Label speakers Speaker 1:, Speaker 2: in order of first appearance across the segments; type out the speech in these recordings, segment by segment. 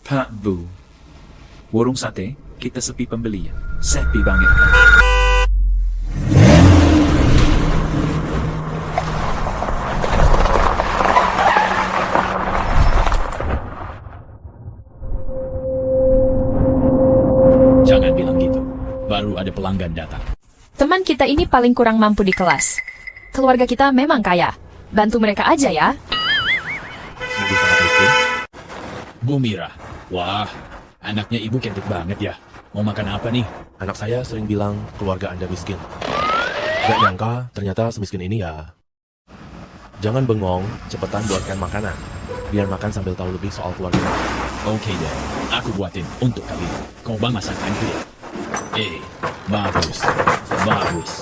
Speaker 1: Pak Bu, warung sate, kita sepi pembeli ya. Sepi banget kan?
Speaker 2: Jangan bilang gitu. Baru ada pelanggan datang.
Speaker 3: Teman kita ini paling kurang mampu di kelas. Keluarga kita memang kaya. Bantu mereka aja ya.
Speaker 2: Sungguh sangat miskin. Bu Mira, wah, anaknya ibu cantik banget ya. Mau makan apa nih?
Speaker 4: Anak saya sering bilang keluarga Anda miskin. Gak nyangka ternyata semiskin ini ya. Jangan bengong, cepetan buatkan makanan. Biar makan sambil tahu lebih soal keluarga.
Speaker 2: Oke deh, aku buatin untuk kalian. Coba masakanku ya. Bagus, bagus.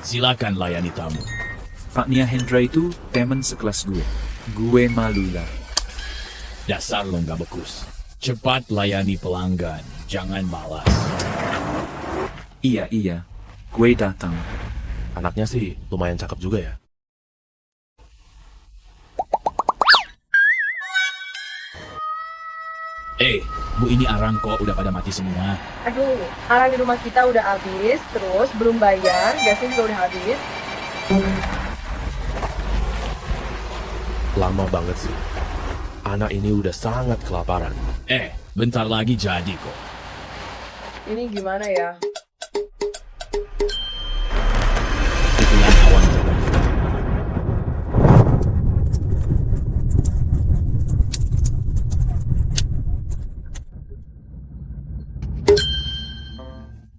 Speaker 2: Silakan layani tamu.
Speaker 1: Pak Nia Hendra itu temen sekelas gue. Gue malu lah.
Speaker 2: Dasar lo nggak bekus. Cepat layani pelanggan, jangan malas.
Speaker 1: Iya, gue datang.
Speaker 4: Anaknya sih lumayan cakep juga ya.
Speaker 2: Bu ini arang kok udah pada mati semua.
Speaker 5: Aduh, arang di rumah kita udah habis, terus belum bayar, gasnya juga udah habis.
Speaker 4: Lama banget sih. Anak ini udah sangat kelaparan.
Speaker 2: Bentar lagi jadi kok.
Speaker 5: Ini gimana ya?
Speaker 2: Itulah awan terbang.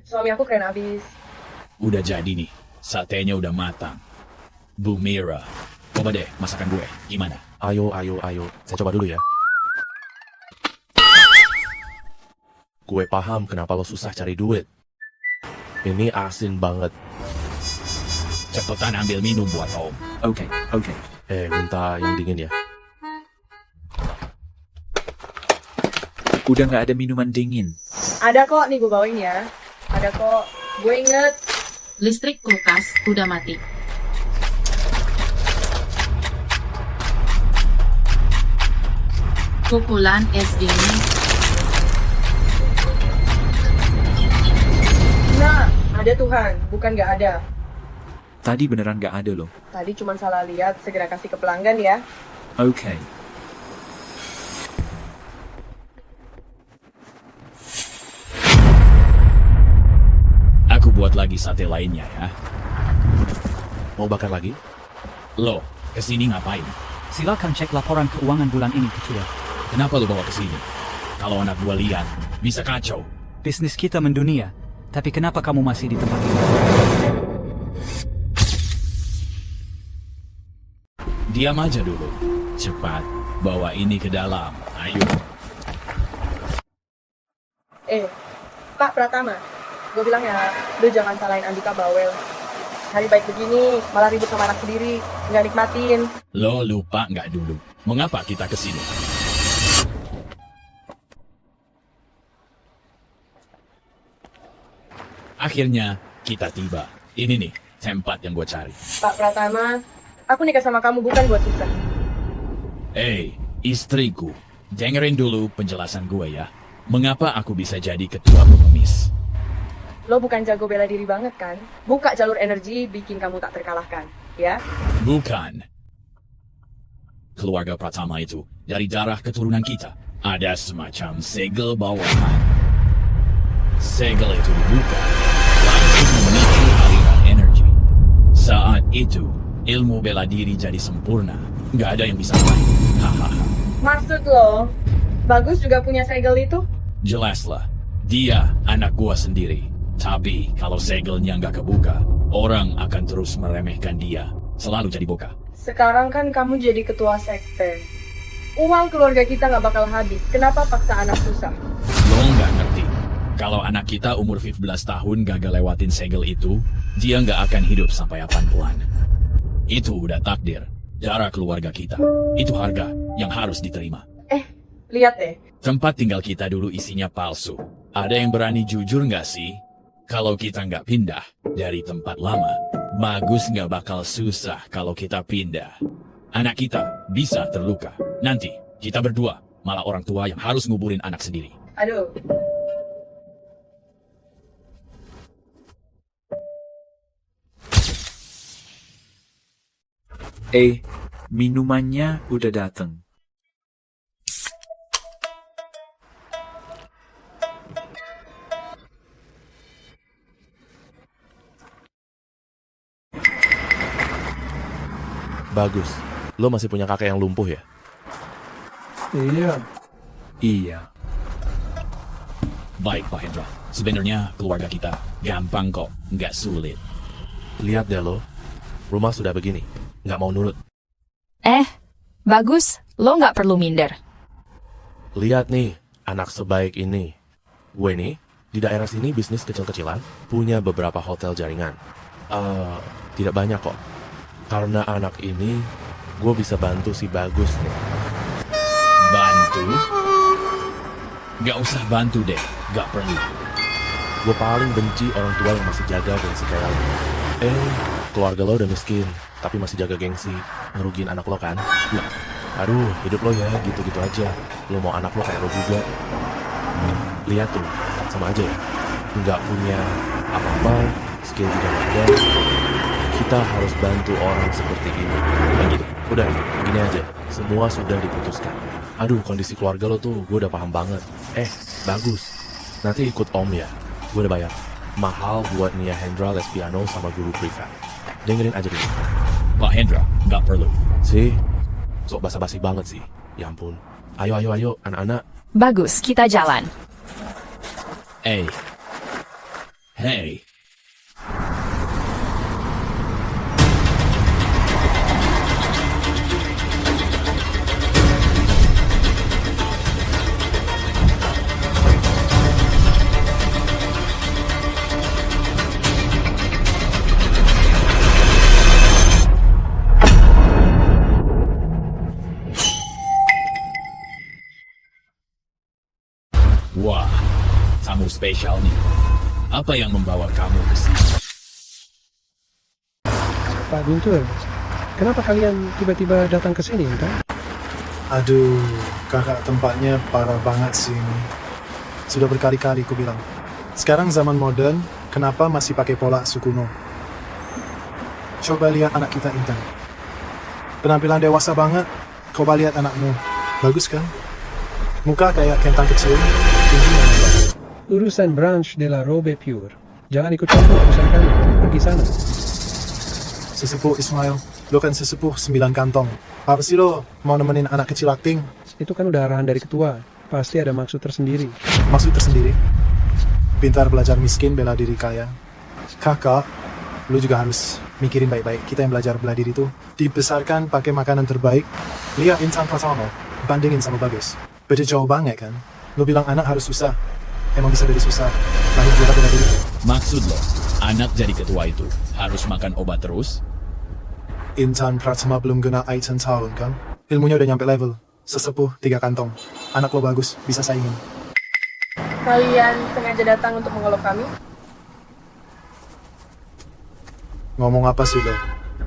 Speaker 5: Suami aku keren habis.
Speaker 2: Udah jadi nih, satenya udah matang. Bu Mira, coba deh masakan gue, gimana?
Speaker 4: Ayo. Saya coba dulu ya. Gue paham kenapa lo susah cari duit. Ini asin banget.
Speaker 2: Cepetan ambil minum buat Om.
Speaker 1: Oke.
Speaker 4: Minta yang dingin ya.
Speaker 1: Udah nggak ada minuman dingin.
Speaker 5: Ada kok, nih gue bawain ya. Ada kok, gue inget.
Speaker 6: Listrik kulkas udah mati. Pukulan es dingin.
Speaker 5: Nah, ada Tuhan, bukan nggak ada.
Speaker 1: Tadi beneran nggak ada loh.
Speaker 5: Tadi cuma salah lihat, segera kasih ke pelanggan ya.
Speaker 1: Oke.
Speaker 2: Aku buat lagi sate lainnya ya.
Speaker 4: Mau bakar lagi?
Speaker 2: Lo, kesini ngapain?
Speaker 7: Silakan cek laporan keuangan bulan ini, Ketua.
Speaker 2: Kenapa lo bawa kesini? Kalau anak gua lihat, bisa kacau.
Speaker 7: Bisnis kita mendunia, tapi kenapa kamu masih di tempat ini?
Speaker 2: Diam aja dulu. Cepat, bawa ini ke dalam. Ayo.
Speaker 5: Pak Pratama, gue bilang ya, lu jangan salahin Andika bawel. Hari baik begini, malah ribut sama anak sendiri, nggak nikmatin.
Speaker 2: Lo lupa nggak dulu? Mengapa kita kesini? Akhirnya, kita tiba. Ini nih, tempat yang gue cari.
Speaker 5: Pak Pratama, aku nikah sama kamu bukan buat susah.
Speaker 2: Istriku, dengerin dulu penjelasan gue ya. Mengapa aku bisa jadi ketua pengemis?
Speaker 5: Lo bukan jago bela diri banget kan? Buka jalur energi bikin kamu tak terkalahkan, ya?
Speaker 2: Bukan. Keluarga Pratama itu, dari darah keturunan kita, ada semacam segel bawahan. Segel itu dibuka, langsung memicu aliran energi. Saat itu, ilmu bela diri jadi sempurna. Nggak ada yang bisa lain. Hahaha.
Speaker 5: Maksud lo, Bagus juga punya segel itu?
Speaker 2: Jelaslah, dia anak gua sendiri. Tapi kalau segelnya nggak kebuka, orang akan terus meremehkan dia. Selalu jadi boka.
Speaker 5: Sekarang kan kamu jadi ketua sekte. Uang keluarga kita nggak bakal habis. Kenapa paksa anak susah?
Speaker 2: Lo nggak ngerti. Kalau anak kita umur 15 tahun gagal lewatin segel itu, dia nggak akan hidup sampai 80-an. Itu udah takdir. Darah keluarga kita. Itu harga yang harus diterima.
Speaker 5: Lihat deh.
Speaker 2: Tempat tinggal kita dulu isinya palsu. Ada yang berani jujur nggak sih? Kalau kita nggak pindah dari tempat lama, Bagus nggak bakal susah kalau kita pindah. Anak kita bisa terluka. Nanti kita berdua Malah orang tua yang harus nguburin anak sendiri.
Speaker 5: Aduh.
Speaker 1: Minumannya udah dateng.
Speaker 4: Bagus. Lo masih punya kakek yang lumpuh ya?
Speaker 1: Iya.
Speaker 2: Baik, Pak Hendra. Sebenarnya keluarga kita gampang kok, nggak sulit.
Speaker 4: Lihat deh lo. Rumah sudah begini. Nggak mau nurut.
Speaker 3: Bagus, lo nggak perlu minder.
Speaker 4: Lihat nih, anak sebaik ini. Gue nih, di daerah sini bisnis kecil-kecilan, punya beberapa hotel jaringan. Tidak banyak kok. Karena anak ini, gue bisa bantu si Bagus nih.
Speaker 2: Bantu? Gak usah bantu deh, gak perlu.
Speaker 4: Gue paling benci orang tua yang masih jaga gengsi kayak lo. Keluarga lo udah miskin, tapi masih jaga gengsi. Ngerugiin anak lo kan? Lah, aduh, hidup lo ya gitu-gitu aja. Lo mau anak lo kayak lo juga. Lihat tuh, sama aja ya. Nggak punya apa-apa, skill juga nggak ada. Kita harus bantu orang seperti ini. Begitu. Udah, gini aja. Semua sudah diputuskan. Aduh, kondisi keluarga lo tuh gue udah paham banget. Bagus. Nanti ikut om ya. Gue udah bayar. Mahal buat Nia Hendra les piano sama guru privat. Dengerin aja dulu.
Speaker 2: Pak Hendra, nggak perlu.
Speaker 4: Sih, sok basa-basi banget sih. Ya ampun. Ayo, anak-anak.
Speaker 3: Bagus, kita jalan.
Speaker 2: Hey. Wah, tamu spesial nih. Apa yang membawa kamu ke sini?
Speaker 8: Pak Guntur, kenapa kalian tiba-tiba datang ke sini, entah?
Speaker 9: Aduh, kakak tempatnya parah banget sih ini. Sudah berkali-kali ku bilang. Sekarang zaman modern, kenapa masih pakai pola sukuno? Coba lihat anak kita Intan. Penampilan dewasa banget. Coba lihat anakmu. Bagus kan? Muka kayak kentang kecil. Tinggi dan lebar.
Speaker 8: Urusan branch de la robe pure. Jangan ikut campur urusan kami. Pergi sana.
Speaker 9: Sesepuh Ismail, lo kan sesepuh 9 kantong. Apa sih lo mau nemenin anak kecil acting?
Speaker 8: Itu kan udah arahan dari ketua. Pasti ada maksud tersendiri.
Speaker 9: Maksud tersendiri? Pintar belajar miskin, bela diri kaya. Kakak, lu juga harus mikirin baik-baik. Kita yang belajar bela diri tuh dibesarkan pakai makanan terbaik. Lihat Intan Pratama, bandingin sama Bagus. Beda jauh banget kan? Lu bilang anak harus susah. Emang bisa dari susah. Lahir juga bela diri.
Speaker 2: Maksud lo, anak jadi ketua itu harus makan obat terus?
Speaker 9: Intan Pratama belum guna 8 tahun kan? Ilmunya udah nyampe level sesepuh 3 kantong. Anak lo bagus, bisa saingin.
Speaker 5: Kalian sengaja datang untuk mengeluk kami?
Speaker 9: Ngomong apa sih lo?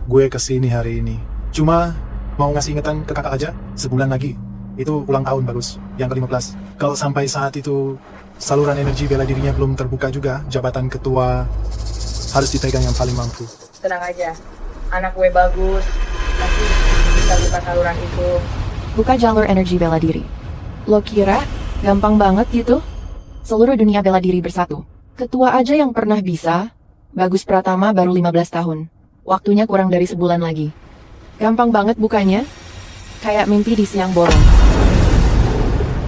Speaker 9: Gue kesini hari ini cuma mau ngasih ingatan ke kakak aja. Sebulan lagi itu ulang tahun Bagus, yang ke-15. Kalau sampai saat itu saluran energi bela dirinya belum terbuka juga, jabatan ketua harus dipegang yang paling mampu.
Speaker 5: Tenang aja, anak gue Bagus. Pasti bisa buka saluran itu.
Speaker 10: Buka jalur energi bela diri. Lo kira gampang banget gitu? Seluruh dunia bela diri bersatu. Ketua aja yang pernah bisa. Bagus Pratama baru 15 tahun. Waktunya kurang dari sebulan lagi. Gampang banget bukanya. Kayak mimpi di siang bolong.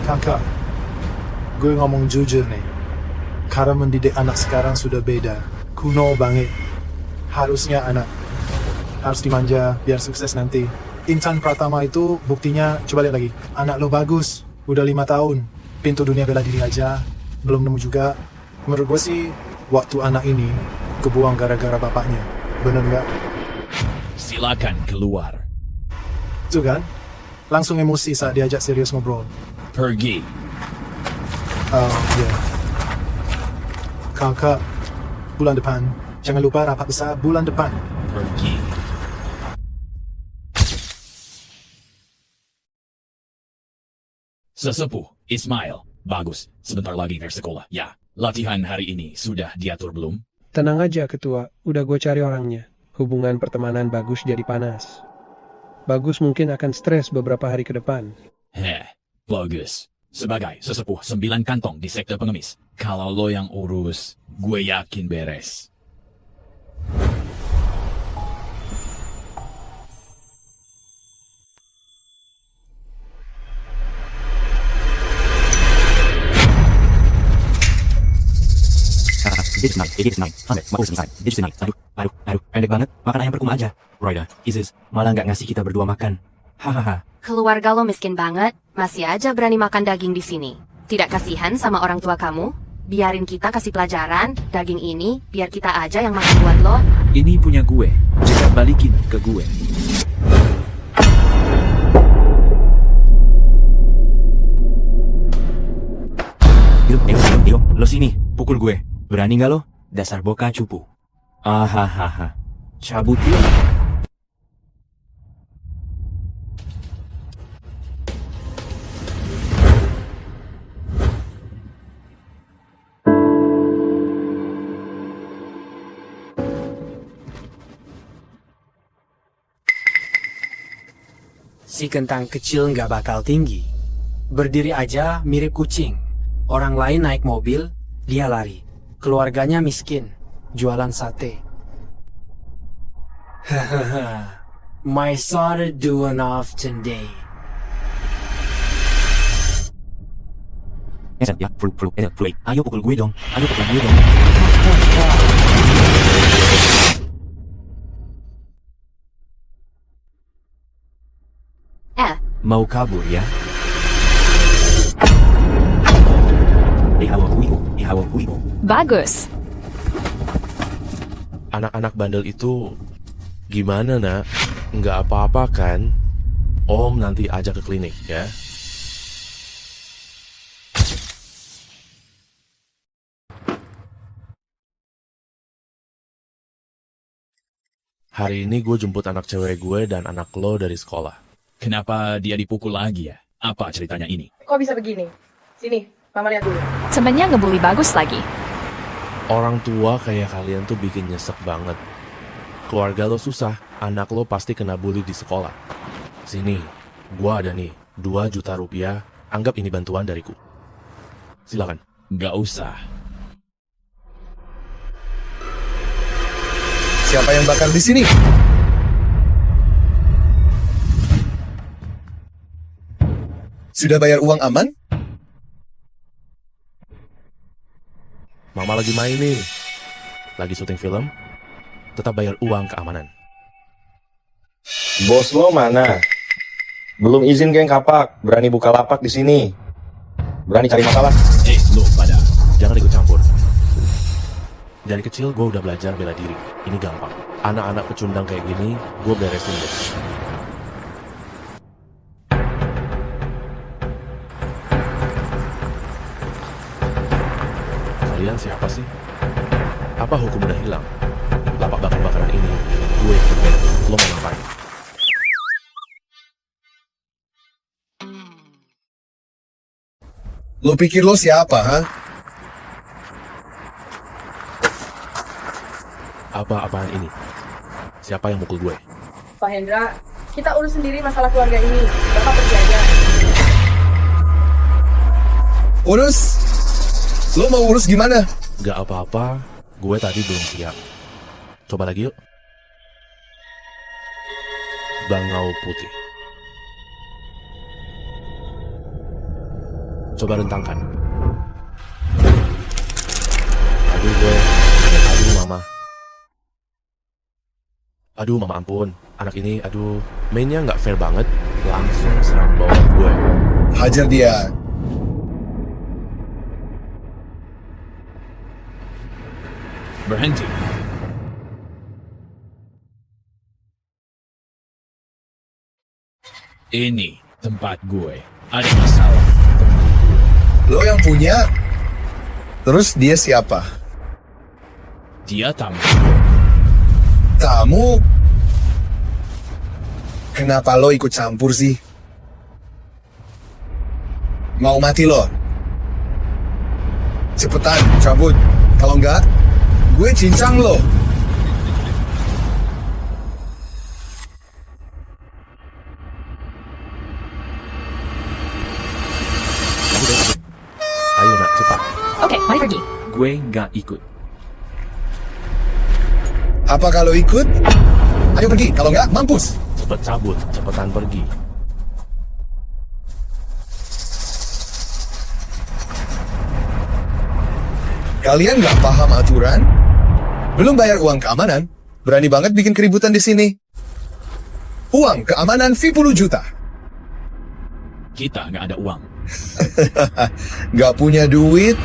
Speaker 9: Kakak, gue ngomong jujur nih. Cara mendidik anak sekarang sudah beda. Kuno banget. Harusnya anak harus dimanja biar sukses nanti. Intan Pratama itu buktinya, coba lihat lagi. Anak lo Bagus, udah 5 tahun. Pintu dunia bela diri aja belum nemu juga. Menurut gue sih, waktu anak ini kebuang gara-gara bapaknya. Bener nggak?
Speaker 2: Silakan keluar.
Speaker 9: Tuh kan? Langsung emosi saat diajak serius ngobrol.
Speaker 2: Pergi.
Speaker 9: Iya. Kakak, bulan depan. Jangan lupa rapat besar bulan depan.
Speaker 2: Pergi. Sesepuh, Ismail. Bagus, sebentar lagi ke sekolah. Ya, latihan hari ini sudah diatur belum?
Speaker 8: Tenang aja ketua, udah gue cari orangnya. Hubungan pertemanan Bagus jadi panas. Bagus mungkin akan stres beberapa hari ke depan.
Speaker 2: Bagus. Sebagai sesepuh 9 kantong di sektor pengemis, kalau lo yang urus, gue yakin beres.
Speaker 11: Aduh, pendek banget, makan ayam perkuma aja. Roida, Isis, malah nggak ngasih kita berdua makan. Hahaha.
Speaker 12: Keluarga lo miskin banget, masih aja berani makan daging di sini. Tidak kasihan sama orang tua kamu? Biarin kita kasih pelajaran, daging ini biar kita aja yang makan buat lo.
Speaker 1: Ini punya gue, jangan balikin ke gue.
Speaker 11: Dio, lo sini, pukul gue. Berani nggak lo? Dasar boka cupu. Ahahaha. Cabut lo.
Speaker 13: Si kentang kecil nggak bakal tinggi. Berdiri aja mirip kucing. Orang lain naik mobil, dia lari. Keluarganya miskin, jualan sate. Hahaha. My son doing off today.
Speaker 11: Ayo pukul gue dong. Mau kabur ya?
Speaker 3: Bagus.
Speaker 4: Anak-anak bandel itu gimana, nak? Nggak apa-apa kan? Om nanti ajak ke klinik ya. Hari ini gue jemput anak cewek gue dan anak lo dari sekolah.
Speaker 2: Kenapa dia dipukul lagi ya? Apa ceritanya ini?
Speaker 5: Kok bisa begini? Sini, Mama lihat dulu.
Speaker 3: Temennya ngebully Bagus lagi.
Speaker 4: Orang tua kayak kalian tuh bikin nyesek banget. Keluarga lo susah, anak lo pasti kena bully di sekolah. Sini, gua ada nih, 2 juta rupiah, anggap ini bantuan dariku. Silakan.
Speaker 2: Nggak usah.
Speaker 9: Siapa yang bakar di sini? Sudah bayar uang aman?
Speaker 4: Mama lagi main nih. Lagi syuting film. Tetap bayar uang keamanan.
Speaker 14: Bos lo mana? Belum izin geng kapak, berani buka lapak di sini. Berani cari masalah.
Speaker 2: Lo pada.
Speaker 4: Jangan ikut campur. Dari kecil gue udah belajar bela diri. Ini gampang. Anak-anak pecundang kayak gini, gue beresin deh. Kalian siapa sih? Apa hukum udah hilang? Lapak bakar-bakaran ini, gue yang berbeda. Lo mau ngapain?
Speaker 9: Lo pikir lo siapa, ha?
Speaker 4: Apa-apaan ini? Siapa yang mukul gue?
Speaker 5: Pak Hendra, kita urus sendiri masalah keluarga ini. Bapak pergi aja.
Speaker 9: Urus? Lo mau urus gimana?
Speaker 4: Gak apa-apa, gue tadi belum siap. Coba lagi yuk. Bangau putih. Coba rentangkan. Aduh gue, aduh mama. Aduh mama ampun, anak ini aduh mainnya nggak fair banget. Langsung serang bawah gue.
Speaker 9: Hajar dia.
Speaker 2: Berhenti. Ini tempat gue. Ada masalah.
Speaker 9: Lo yang punya? Terus dia siapa?
Speaker 2: Dia tamu.
Speaker 9: Tamu? Kenapa lo ikut campur sih?
Speaker 15: Mau mati lo? Cepetan, cabut. Kalau enggak, gue cincang lo.
Speaker 4: Ayo nak, cepat.
Speaker 3: Oke, mari pergi.
Speaker 1: Gue nggak ikut.
Speaker 15: Apa kalau ikut? Ayo pergi, kalau enggak, mampus.
Speaker 4: Cepet cabut, cepetan pergi.
Speaker 15: Kalian nggak paham aturan? Belum bayar uang keamanan? Berani banget bikin keributan di sini. Uang keamanan fee 10 juta.
Speaker 2: Kita nggak ada uang.
Speaker 15: Nggak punya duit?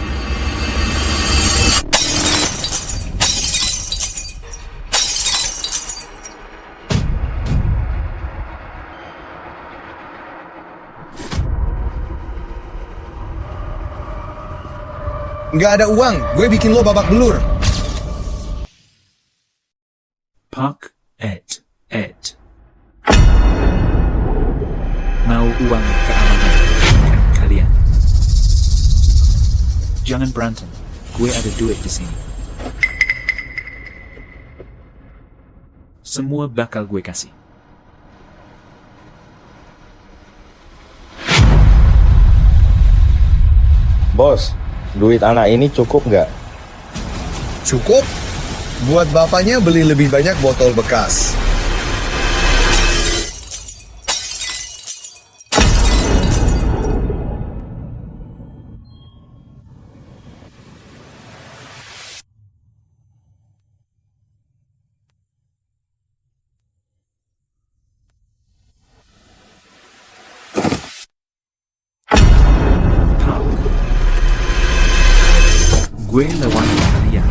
Speaker 15: Nggak ada uang, gue bikin lo babak belur.
Speaker 1: Park et. Mau uang keamanan kan kalian? Jangan berantem. Gue ada duit di sini. Semua bakal gue kasih.
Speaker 14: Bos, duit anak ini cukup nggak?
Speaker 15: Cukup? Buat bapaknya beli lebih banyak botol bekas.
Speaker 1: Gue lawan kalian.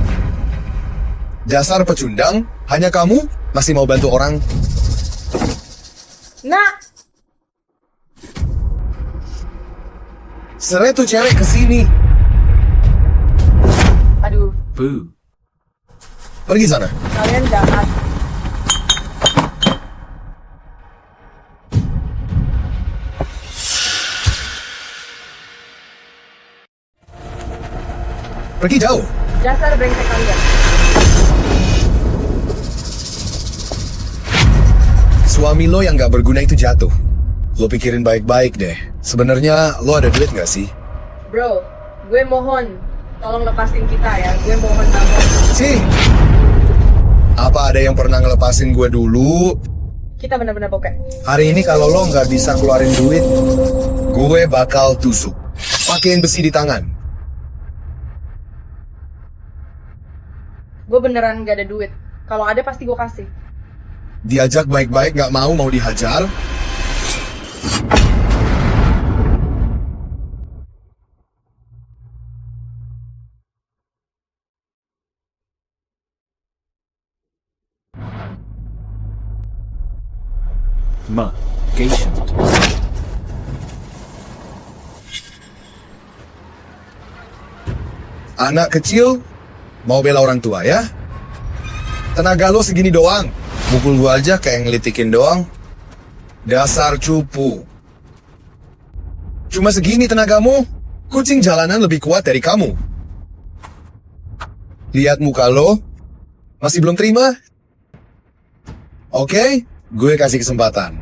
Speaker 15: Dasar pecundang, hanya kamu masih mau bantu orang?
Speaker 5: Nak,
Speaker 15: Seret tuh cewek kesini.
Speaker 5: aduh,
Speaker 1: Boo.
Speaker 15: Pergi sana.
Speaker 5: kalian jahat.
Speaker 15: Pergi jauh.
Speaker 5: Dasar brengsek kalian.
Speaker 15: Suami lo yang gak berguna itu jatuh. Lo pikirin baik-baik deh. Sebenarnya lo ada duit gak sih?
Speaker 5: Bro, gue mohon, tolong lepasin kita ya. Gue mohon banget.
Speaker 15: Sih. Apa ada yang pernah ngelepasin gue dulu?
Speaker 5: Kita benar-benar bokeh.
Speaker 15: Hari ini kalau lo nggak bisa keluarin duit, gue bakal tusuk. Pakein besi di tangan.
Speaker 5: Gue beneran gak ada duit. Kalau ada pasti gue kasih.
Speaker 15: Diajak baik-baik gak mau dihajar.
Speaker 1: Magation.
Speaker 15: Anak kecil mau bela orang tua ya? Tenaga lo segini doang. Mukul gua aja kayak ngelitikin doang. Dasar cupu. Cuma segini tenagamu. Kucing jalanan lebih kuat dari kamu. Lihat muka lo. Masih belum terima? Oke, gue kasih kesempatan.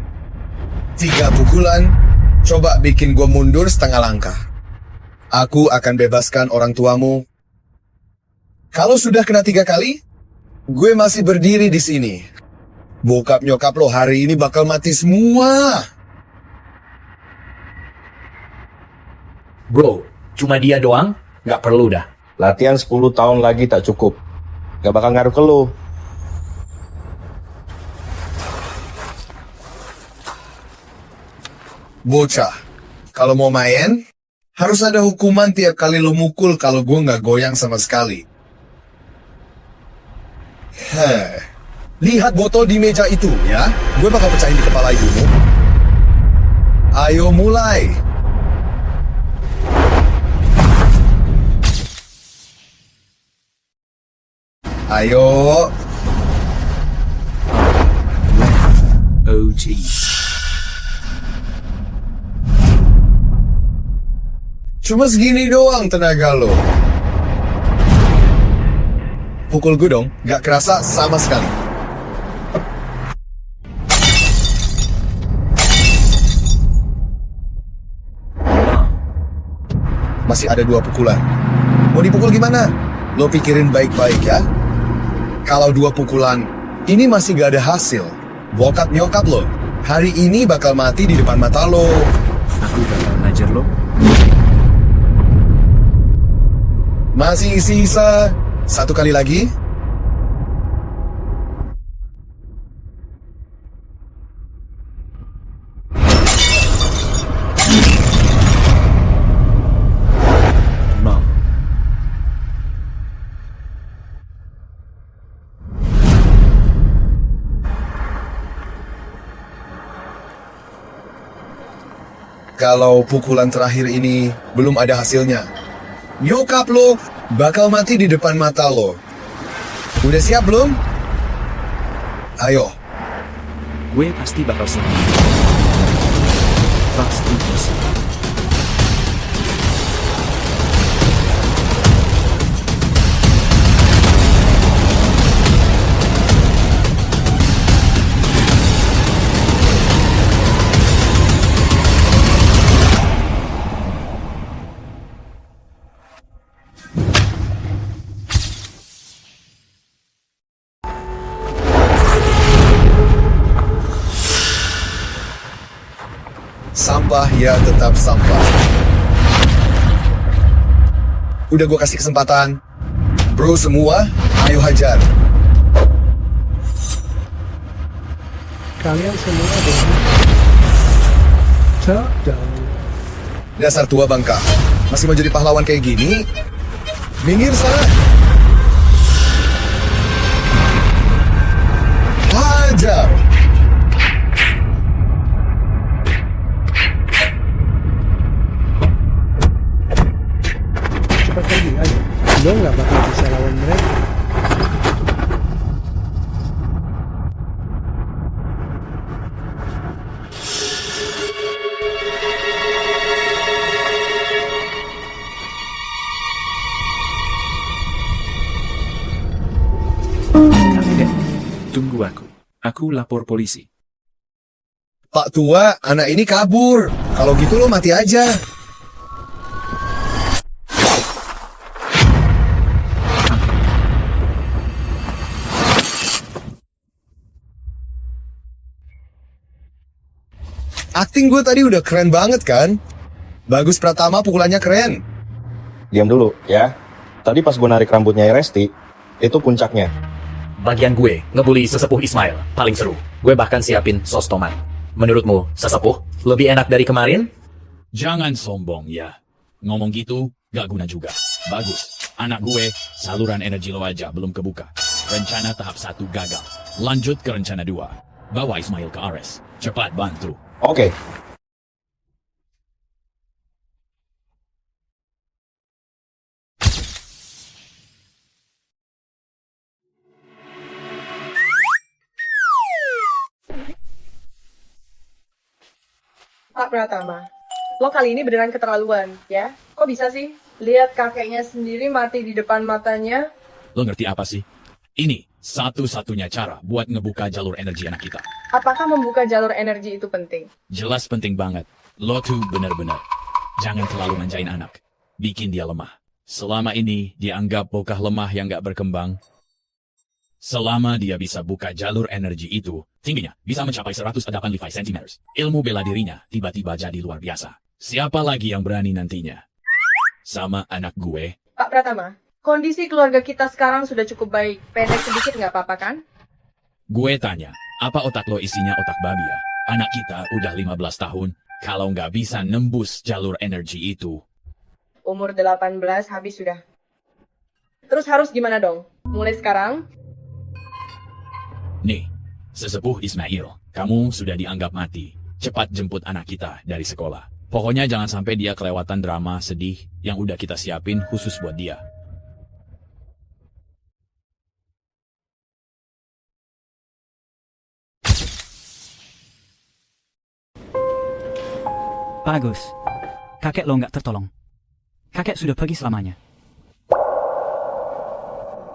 Speaker 15: 3 pukulan. Coba bikin gue mundur setengah langkah. Aku akan bebaskan orang tuamu. Kalau sudah kena 3 kali, gue masih berdiri di sini. Bokap nyokap lo hari ini bakal mati semua.
Speaker 2: Bro, cuma dia doang? Nggak perlu dah.
Speaker 14: Latihan 10 tahun lagi tak cukup. Gak bakal ngaruh ke lo.
Speaker 15: Bocah, kalau mau main, harus ada hukuman tiap kali lo mukul kalau gue nggak goyang sama sekali. Lihat botol di meja itu ya. Gue bakal pecahin di kepala ibumu. Ayo mulai. Ayo.
Speaker 1: OG.
Speaker 15: Cuma segini doang tenaga lo. Pukul gue dong, gak kerasa sama sekali. Masih ada 2 pukulan. Mau dipukul gimana? Lo pikirin baik-baik ya. Kalau 2 pukulan, ini masih gak ada hasil. Bokap nyokap lo, hari ini bakal mati di depan mata lo.
Speaker 1: Aku bakal ngajar lo.
Speaker 15: Masih sisa 1 kali lagi. Kalau pukulan terakhir ini belum ada hasilnya, nyokap lo bakal mati di depan mata lo. Udah siap belum? Ayo.
Speaker 1: Gue pasti bakal senang. Pasti bisa.
Speaker 15: Sampah ya tetap sampah. Udah gue kasih kesempatan. Bro semua, ayo hajar.
Speaker 8: Kalian semua bohong. Jauh.
Speaker 15: Dasar tua bangka. Masih mau jadi pahlawan kayak gini? Minggir sana. Hajar.
Speaker 8: Cepat pergi aja. Lo nggak bakal bisa lawan mereka.
Speaker 1: Kakek, tunggu aku. Aku lapor polisi.
Speaker 15: Pak tua, anak ini kabur. Kalau gitu lo mati aja. Akting gue tadi udah keren banget kan? Bagus Pratama pukulannya keren.
Speaker 14: Diam dulu, ya. Tadi pas gue narik rambutnya Resti, itu puncaknya.
Speaker 16: Bagian gue, ngebully sesepuh Ismail, paling seru. Gue bahkan siapin sos tomat. Menurutmu, sesepuh, lebih enak dari kemarin?
Speaker 2: Jangan sombong ya. Ngomong gitu, gak guna juga. Bagus. Anak gue, saluran energi lo aja belum kebuka. Rencana tahap 1 gagal. Lanjut ke rencana 2. Bawa Ismail ke Ares. Cepat bantu.
Speaker 14: Oke.
Speaker 5: Pak Pratama, lo kali ini beneran keterlaluan, ya? Kok bisa sih? Lihat kakeknya sendiri mati di depan matanya.
Speaker 2: Lo ngerti apa sih? Ini satu-satunya cara buat ngebuka jalur energi anak kita.
Speaker 5: Apakah membuka jalur energi itu penting?
Speaker 2: Jelas penting banget. Lo tuh bener-bener. Jangan terlalu manjain anak. Bikin dia lemah. Selama ini dia anggap bocah lemah yang gak berkembang. Selama dia bisa buka jalur energi itu, tingginya bisa mencapai 185 cm. Ilmu bela dirinya tiba-tiba jadi luar biasa. Siapa lagi yang berani nantinya? Sama anak gue.
Speaker 5: Pak Pratama, kondisi keluarga kita sekarang sudah cukup baik. Pendek sedikit nggak apa-apa kan?
Speaker 2: Gue tanya, apa otak lo isinya otak babi ya? Anak kita udah 15 tahun, kalau nggak bisa nembus jalur energi itu.
Speaker 5: Umur 18 habis sudah. Terus harus gimana dong? Mulai sekarang?
Speaker 2: Nih, sesepuh Ismail, kamu sudah dianggap mati. Cepat jemput anak kita dari sekolah. Pokoknya jangan sampai dia kelewatan drama sedih yang udah kita siapin khusus buat dia.
Speaker 7: Bagus. Kakek lo nggak tertolong. Kakek sudah pergi selamanya.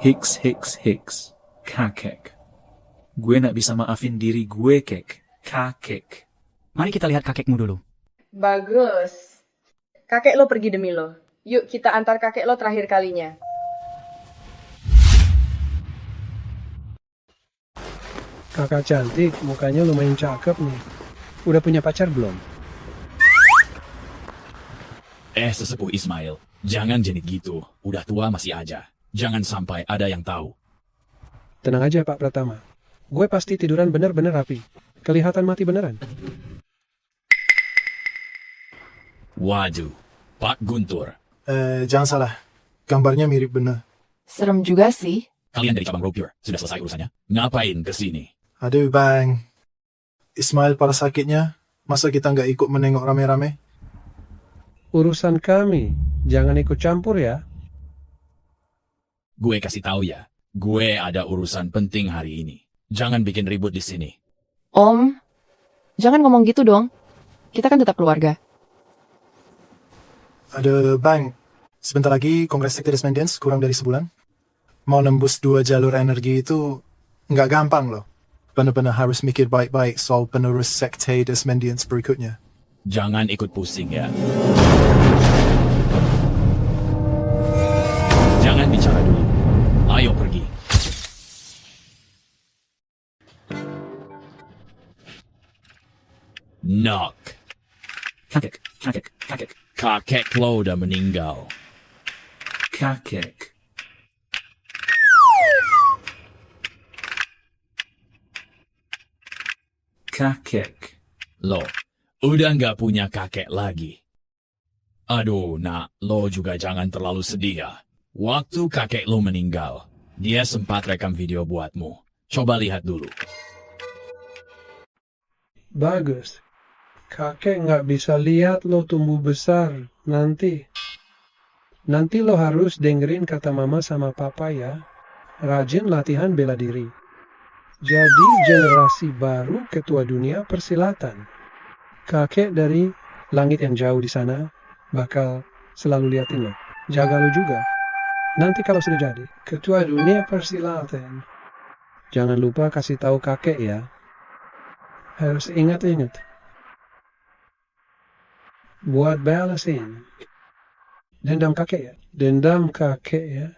Speaker 1: Hicks. Kakek. Gue nak bisa maafin diri gue, kakek.
Speaker 7: Mari kita lihat kakekmu dulu.
Speaker 5: Bagus. Kakek lo pergi demi lo. Yuk kita antar kakek lo terakhir kalinya.
Speaker 8: Kakak cantik, mukanya lumayan cakep nih. Udah punya pacar belum?
Speaker 2: Sesepuh Ismail, jangan jenit gitu. Udah tua masih aja. Jangan sampai ada yang tahu.
Speaker 8: Tenang aja Pak Pratama. Gue pasti tiduran bener-bener rapi. Kelihatan mati beneran.
Speaker 2: Waduh, Pak Guntur.
Speaker 9: Jangan salah. Gambarnya mirip bener.
Speaker 10: Serem juga sih.
Speaker 2: Kalian dari cabang Ropier, sudah selesai urusannya? Ngapain kesini?
Speaker 9: Aduh bang. Ismail parah sakitnya. Masa kita nggak ikut menengok rame-rame?
Speaker 8: Urusan kami. Jangan ikut campur ya.
Speaker 2: Gue kasih tahu ya. Gue ada urusan penting hari ini. Jangan bikin ribut di sini.
Speaker 10: Om, jangan ngomong gitu dong. Kita kan tetap keluarga.
Speaker 9: Ada bang. Sebentar lagi Kongres Sekte Desmendians kurang dari sebulan. Mau nembus 2 jalur energi itu nggak gampang loh. Benar-benar harus mikir baik-baik soal penerus Sekte Desmendians berikutnya.
Speaker 2: Jangan ikut pusing ya. Jangan bicara dulu. Ayo pergi. Knock.
Speaker 1: Kakek.
Speaker 2: Kakek lo udah meninggal.
Speaker 1: Kakek.
Speaker 2: Lo, udah nggak punya kakek lagi. Aduh, nak, lo juga jangan terlalu sedih ya. Waktu kakek lo meninggal, dia sempat rekam video buatmu. Coba lihat dulu.
Speaker 8: Bagus. Kakek nggak bisa lihat lo tumbuh besar nanti. Nanti lo harus dengerin kata mama sama papa ya. Rajin latihan bela diri. Jadi generasi baru ketua dunia persilatan. Kakek dari langit yang jauh di sana bakal selalu liatin lo. Jaga lo juga. Nanti kalau sudah jadi ketua dunia persilatan, jangan lupa kasih tahu kakek ya. Harus ingat-ingat. Buat balasin. Dendam kakek ya. Dendam kakek ya.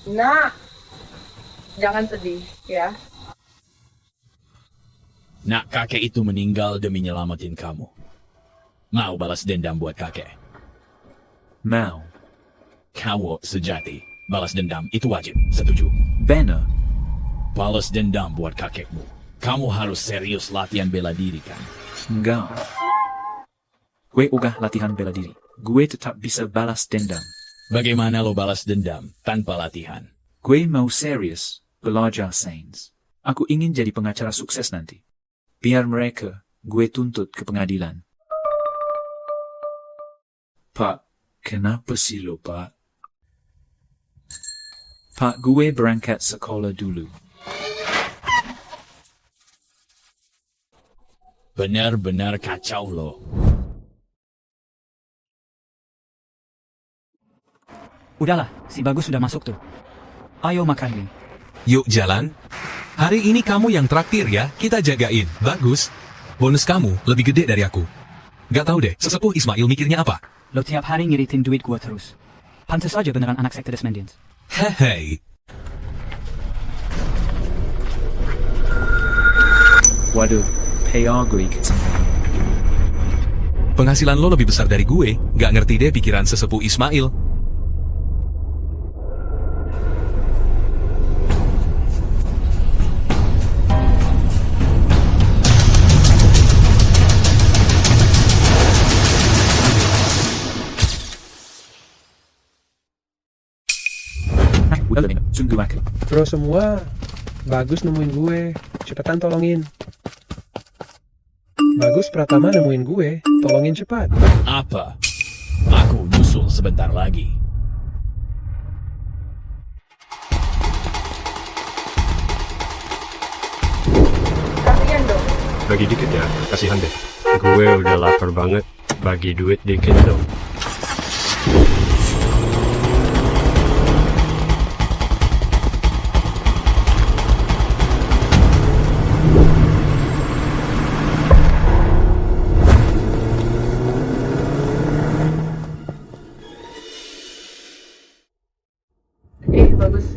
Speaker 5: Nah, jangan sedih ya.
Speaker 2: Nak, kakek itu meninggal demi nyelamatin kamu. Mau balas dendam buat kakek?
Speaker 1: Mau.
Speaker 2: Kawo sejati. Balas dendam itu wajib. Setuju?
Speaker 1: Benar.
Speaker 2: Balas dendam buat kakekmu. Kamu harus serius latihan bela diri kan?
Speaker 1: Enggak. Gue udah latihan bela diri. Gue tetap bisa balas dendam.
Speaker 2: Bagaimana lo balas dendam tanpa latihan?
Speaker 1: Gue mau serius belajar sains. Aku ingin jadi pengacara sukses nanti. Biar mereka gue tuntut ke pengadilan. Pak, kenapa sih lo, Pak? Pak, gue berangkat sekolah dulu.
Speaker 2: Benar-benar kacau lo.
Speaker 7: Udahlah, si Bagus sudah masuk tuh. Ayo makan mie.
Speaker 17: Yuk jalan. Hari ini kamu yang traktir ya, kita jagain. Bagus. Bonus kamu lebih gede dari aku. Gak tahu deh, sesepuh Ismail mikirnya apa?
Speaker 7: Lo tiap hari ngiritin duit gua terus. Pantes aja beneran anak Sekte Desmendians.
Speaker 17: Hei.
Speaker 1: Waduh, PR gue ikut sama.
Speaker 17: Penghasilan lo lebih besar dari gue. Gak ngerti deh pikiran sesepuh Ismail.
Speaker 1: Sungguh aku.
Speaker 8: Bro semua, Bagus nemuin gue. Cepetan tolongin. Bagus Pratama nemuin gue. Tolongin cepat.
Speaker 2: Apa? Aku nyusul sebentar lagi.
Speaker 18: bagi dikit ya, kasihan deh. Gue udah lapar banget, bagi duit dikit dong.
Speaker 5: Bagus.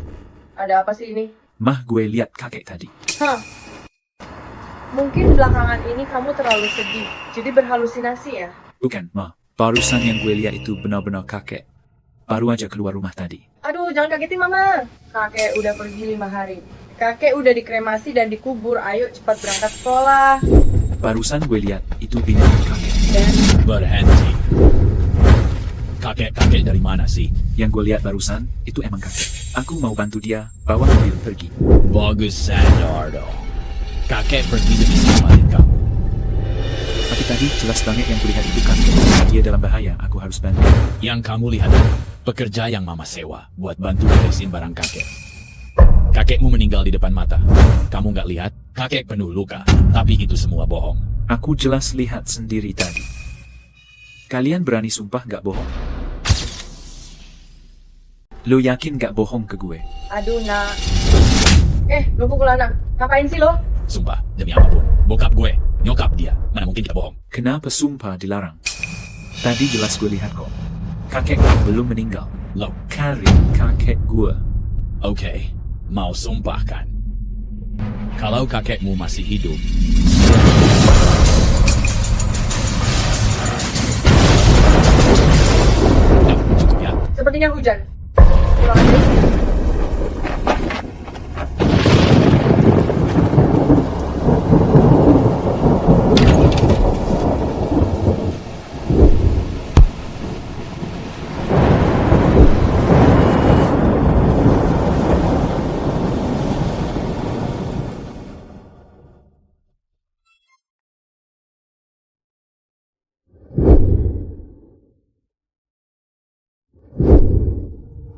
Speaker 5: Ada apa sih ini?
Speaker 1: Mah, gue lihat kakek tadi.
Speaker 5: Hah. Mungkin belakangan ini kamu terlalu sedih, jadi berhalusinasi ya?
Speaker 1: Bukan, Mah. Barusan yang gue lihat itu benar-benar kakek. Baru aja keluar rumah tadi.
Speaker 5: Aduh, jangan kagetin mama. Kakek udah pergi 5 hari. Kakek udah dikremasi dan dikubur. Ayo cepat berangkat sekolah.
Speaker 1: Barusan gue lihat itu binatang kakek.
Speaker 2: Berhenti. Kakek-kakek dari mana sih?
Speaker 1: Yang gue lihat barusan, itu emang kakek. Aku mau bantu dia bawa mobil pergi.
Speaker 2: Bagus, Sandardo. Kakek pergi demi selamatin kamu.
Speaker 1: Tapi tadi jelas banget yang kulihat itu kakek. Dia dalam bahaya, aku harus bantu.
Speaker 2: Yang kamu lihat itu pekerja yang mama sewa buat bantu beresin barang kakek. Kakekmu meninggal di depan mata. Kamu nggak lihat? Kakek penuh luka. Tapi itu semua bohong.
Speaker 1: Aku jelas lihat sendiri tadi. Kalian berani sumpah gak bohong? Lo yakin gak bohong ke gue?
Speaker 5: Aduh, nak. Lo pukul anak. Ngapain sih lo?
Speaker 2: Sumpah, demi apapun. Bokap gue, nyokap dia. Mana mungkin kita bohong?
Speaker 1: Kenapa sumpah dilarang? Tadi jelas gue lihat kok. Kakek belum meninggal.
Speaker 2: Lo
Speaker 1: Kari kakek gue.
Speaker 2: Oke, mau sumpah kan? Kalau kakekmu masih hidup,
Speaker 5: sepertinya hujan. Pulang aja.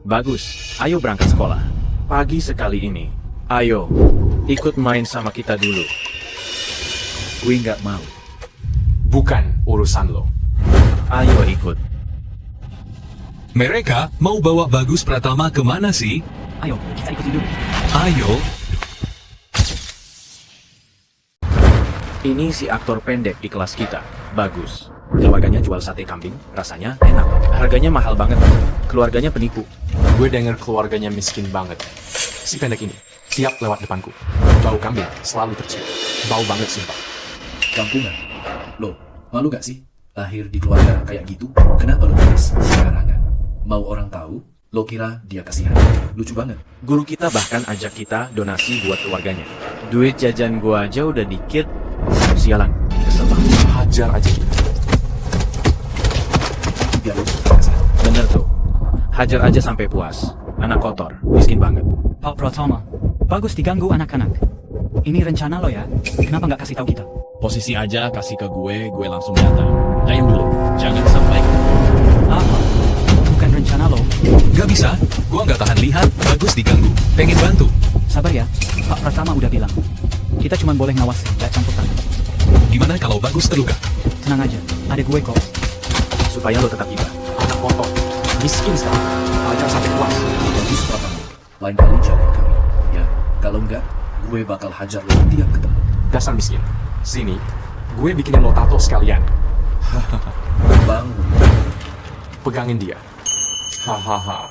Speaker 11: Bagus, ayo berangkat sekolah. Pagi sekali ini. Ayo, ikut main sama kita dulu.
Speaker 1: Gue nggak mau.
Speaker 19: Bukan urusan lo.
Speaker 11: Ayo ikut.
Speaker 17: Mereka mau bawa Bagus Pratama kemana sih?
Speaker 7: Ayo, kita ikuti dulu.
Speaker 17: Ayo.
Speaker 11: Ini si aktor pendek di kelas kita. Bagus. Keluarganya jual sate kambing, rasanya enak. Harganya mahal banget. Keluarganya penipu.
Speaker 19: Gue denger keluarganya miskin banget. Si pendek ini tiap lewat depanku, bau kambing selalu tercium. Bau banget sumpah.
Speaker 16: Kampungan. Lo, malu gak sih? Lahir di keluarga kayak gitu, kenapa lo tulis sembarangan? Mau orang tahu, lo kira dia kasihan. Lucu banget.
Speaker 11: Guru kita bahkan ajak kita donasi buat keluarganya. Duit jajan gua aja udah dikit. Sialan, kesel banget.
Speaker 19: Hajar aja kita.
Speaker 16: Biar lo
Speaker 11: bener tuh. Hajar aja sampai puas. Anak kotor, miskin banget.
Speaker 7: Pak Pratama, Bagus diganggu anak-anak. Ini rencana lo ya? Kenapa nggak kasih tahu kita?
Speaker 2: posisi aja kasih ke gue langsung datang. Diam dulu, jangan sampai.
Speaker 7: Apa? Bukan rencana lo.
Speaker 17: Gak bisa, gua nggak tahan lihat Bagus diganggu. Pengen bantu.
Speaker 7: Sabar ya, Pak Pratama udah bilang. Kita cuma boleh ngawas, gak campur tangan.
Speaker 17: Gimana kalau Bagus terluka?
Speaker 7: Tenang aja, ada gue kok.
Speaker 11: Supaya lo tetap iba.
Speaker 19: Anak kotor, miskin sekarang. Ajar sampai puas.
Speaker 16: Bagus Pratama, lain kali jalan kami. Ya, kalau enggak, gue bakal hajar lo tiap ketemu.
Speaker 19: Dasar miskin. Sini, gue bikinin lo tato sekalian.
Speaker 16: Bangun.
Speaker 19: Pegangin dia. Hahaha.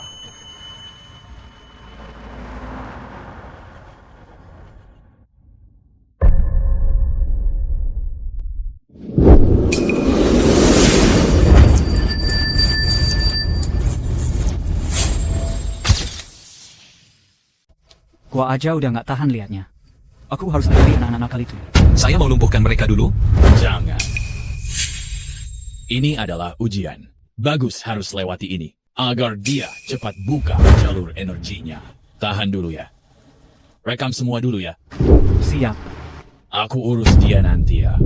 Speaker 7: Gua aja udah nggak tahan liatnya. Aku harus hadapi anak-anak nakal itu.
Speaker 17: Saya mau lumpuhkan mereka dulu.
Speaker 2: Jangan. Ini adalah ujian. Bagus harus lewati ini, agar dia cepat buka jalur energinya. Tahan dulu ya. Rekam semua dulu ya.
Speaker 7: Siap.
Speaker 2: Aku urus dia nanti ya.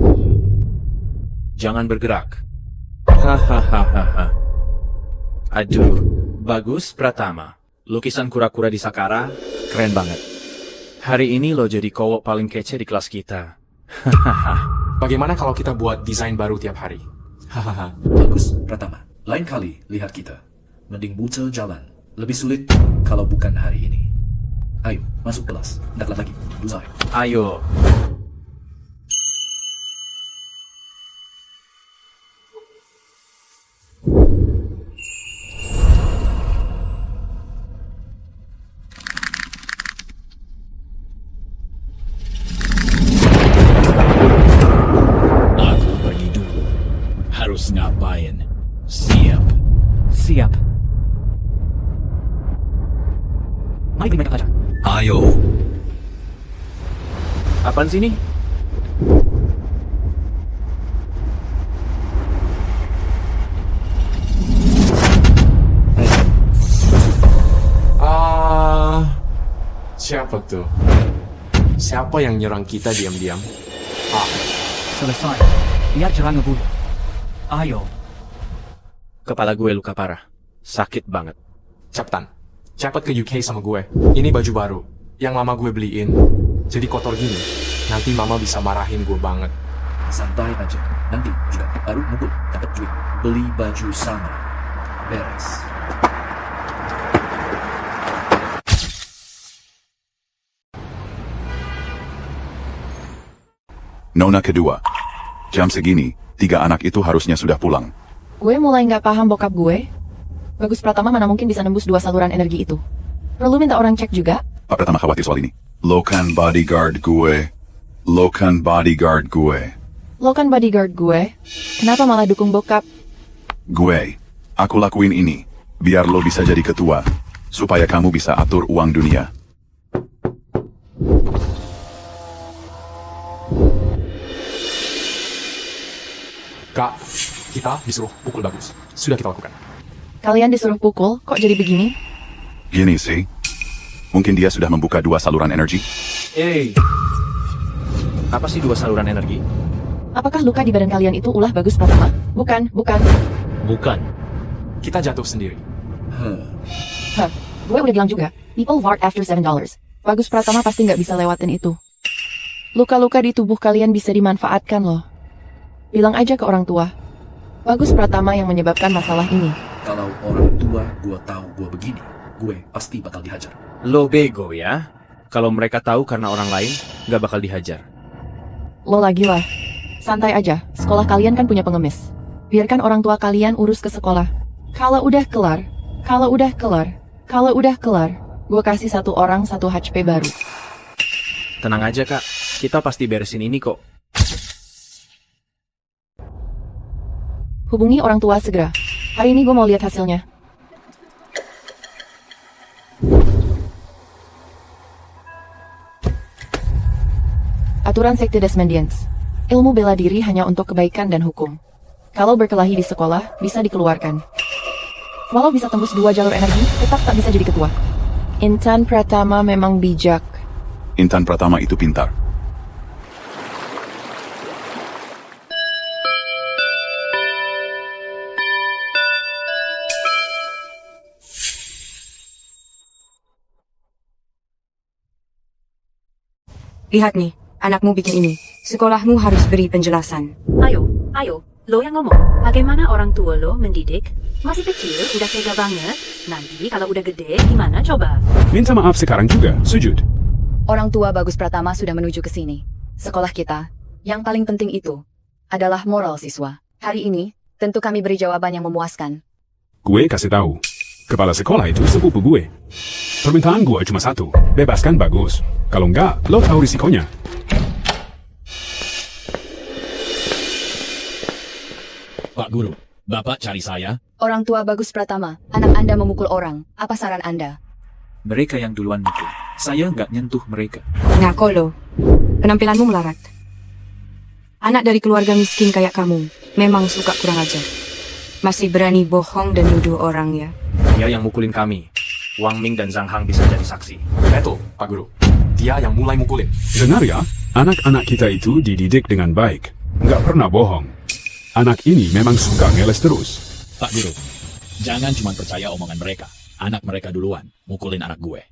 Speaker 11: Jangan bergerak. Hahaha. Aduh, Bagus Pratama. Lukisan kura-kura di Sakara, keren banget. Hari ini lo jadi cowok paling kece di kelas kita. Hahaha.
Speaker 19: Bagaimana kalau kita buat desain baru tiap hari? Hahaha.
Speaker 16: Bagus, Pratama. Lain kali lihat kita. Mending buta jalan. Lebih sulit kalau bukan hari ini. Ayo, masuk kelas. Nggak lagi. Bullseye.
Speaker 11: Ayo.
Speaker 2: Aku pergi dulu. Harus ngapain? Siap.
Speaker 7: Siap. Mari beri mereka pelajaran.
Speaker 17: Ayo.
Speaker 11: Apaan sih ini?
Speaker 19: Siapa tuh? Siapa yang nyerang kita diam-diam?
Speaker 7: Selesai. Biar jerang ngebunuh. Ayo.
Speaker 11: Kepala gue luka parah. Sakit banget.
Speaker 19: Cepetan. Cepet ke UK sama gue. Ini baju baru. Yang mama gue beliin. Jadi kotor gini. Nanti mama bisa marahin gue banget.
Speaker 16: Santai aja. Nanti juga baru mukul dapat duit. Beli baju sama. Beres.
Speaker 20: Nona kedua. Jam segini, 3 anak itu harusnya sudah pulang.
Speaker 10: Gue mulai nggak paham bokap gue. Bagus Pratama mana mungkin bisa nembus 2 saluran energi itu. Perlu minta orang cek juga?
Speaker 20: Pak Pratama khawatir soal ini. Lo kan bodyguard gue. Lo kan bodyguard gue.
Speaker 10: Lo kan bodyguard gue. Kenapa malah dukung bokap?
Speaker 20: Gue. Aku lakuin ini. Biar lo bisa jadi ketua. Supaya kamu bisa atur uang dunia.
Speaker 19: Kak, kita disuruh pukul Bagus. Sudah kita lakukan.
Speaker 10: Kalian disuruh pukul, kok jadi begini?
Speaker 20: Gini sih. Mungkin dia sudah membuka 2 saluran energi.
Speaker 11: Apa sih 2 saluran energi?
Speaker 10: Apakah luka di badan kalian itu ulah Bagus Pratama? Bukan, bukan.
Speaker 11: Bukan.
Speaker 19: Kita jatuh sendiri.
Speaker 10: Hah, gue udah bilang juga. People vart after $7. Bagus Pratama pasti nggak bisa lewatin itu. Luka-luka di tubuh kalian bisa dimanfaatkan loh. Bilang aja ke orang tua. Bagus Pratama yang menyebabkan masalah ini.
Speaker 16: Kalau orang tua gue tahu gue begini, gue pasti bakal dihajar.
Speaker 11: Lo bego ya? Kalau mereka tahu karena orang lain, nggak bakal dihajar.
Speaker 10: Lo lagi lah. Santai aja, sekolah kalian kan punya pengemis. Biarkan orang tua kalian urus ke sekolah. Kalau udah kelar, gue kasih 1 orang 1 HP baru.
Speaker 11: Tenang aja kak, kita pasti beresin ini kok.
Speaker 10: Hubungi orang tua segera. Hari ini gue mau lihat hasilnya. Aturan Sekte Desmendians. Ilmu bela diri hanya untuk kebaikan dan hukum. Kalau berkelahi di sekolah, bisa dikeluarkan. Walau bisa tembus 2 jalur energi, tetap tak bisa jadi ketua. Intan Pratama memang bijak.
Speaker 20: Intan Pratama itu pintar.
Speaker 21: Lihat nih, anakmu bikin ini. Sekolahmu harus beri penjelasan.
Speaker 22: Ayo, lo yang ngomong. Bagaimana orang tua lo mendidik? Masih kecil, udah tega banget. Nanti kalau udah gede, gimana coba?
Speaker 23: Minta maaf sekarang juga, sujud.
Speaker 21: Orang tua Bagus Pratama sudah menuju ke sini. Sekolah kita, yang paling penting itu, adalah moral siswa. Hari ini, tentu kami beri jawaban yang memuaskan.
Speaker 23: Gue kasih tahu, kepala sekolah itu sepupu gue. Permintaan gue cuma 1, bebaskan Bagus. Kalau enggak, lo tahu risikonya.
Speaker 2: Pak Guru, Bapak cari saya?
Speaker 21: Orang tua Bagus Pratama, anak Anda memukul orang. Apa saran Anda?
Speaker 1: Mereka yang duluan mukul. Saya nggak nyentuh mereka.
Speaker 21: Ngaco lo. Penampilanmu melarat. Anak dari keluarga miskin kayak kamu, memang suka kurang ajar. Masih berani bohong dan nuduh orang ya.
Speaker 11: Dia yang mukulin kami. Wang Ming dan Zhang Hang bisa jadi saksi.
Speaker 19: Betul, Pak Guru. Dia yang mulai mukulin.
Speaker 23: Dengar ya, anak-anak kita itu dididik dengan baik. Nggak pernah bohong. Anak ini memang suka ngeles terus.
Speaker 2: Pak Guru, jangan cuma percaya omongan mereka. Anak mereka duluan mukulin anak gue.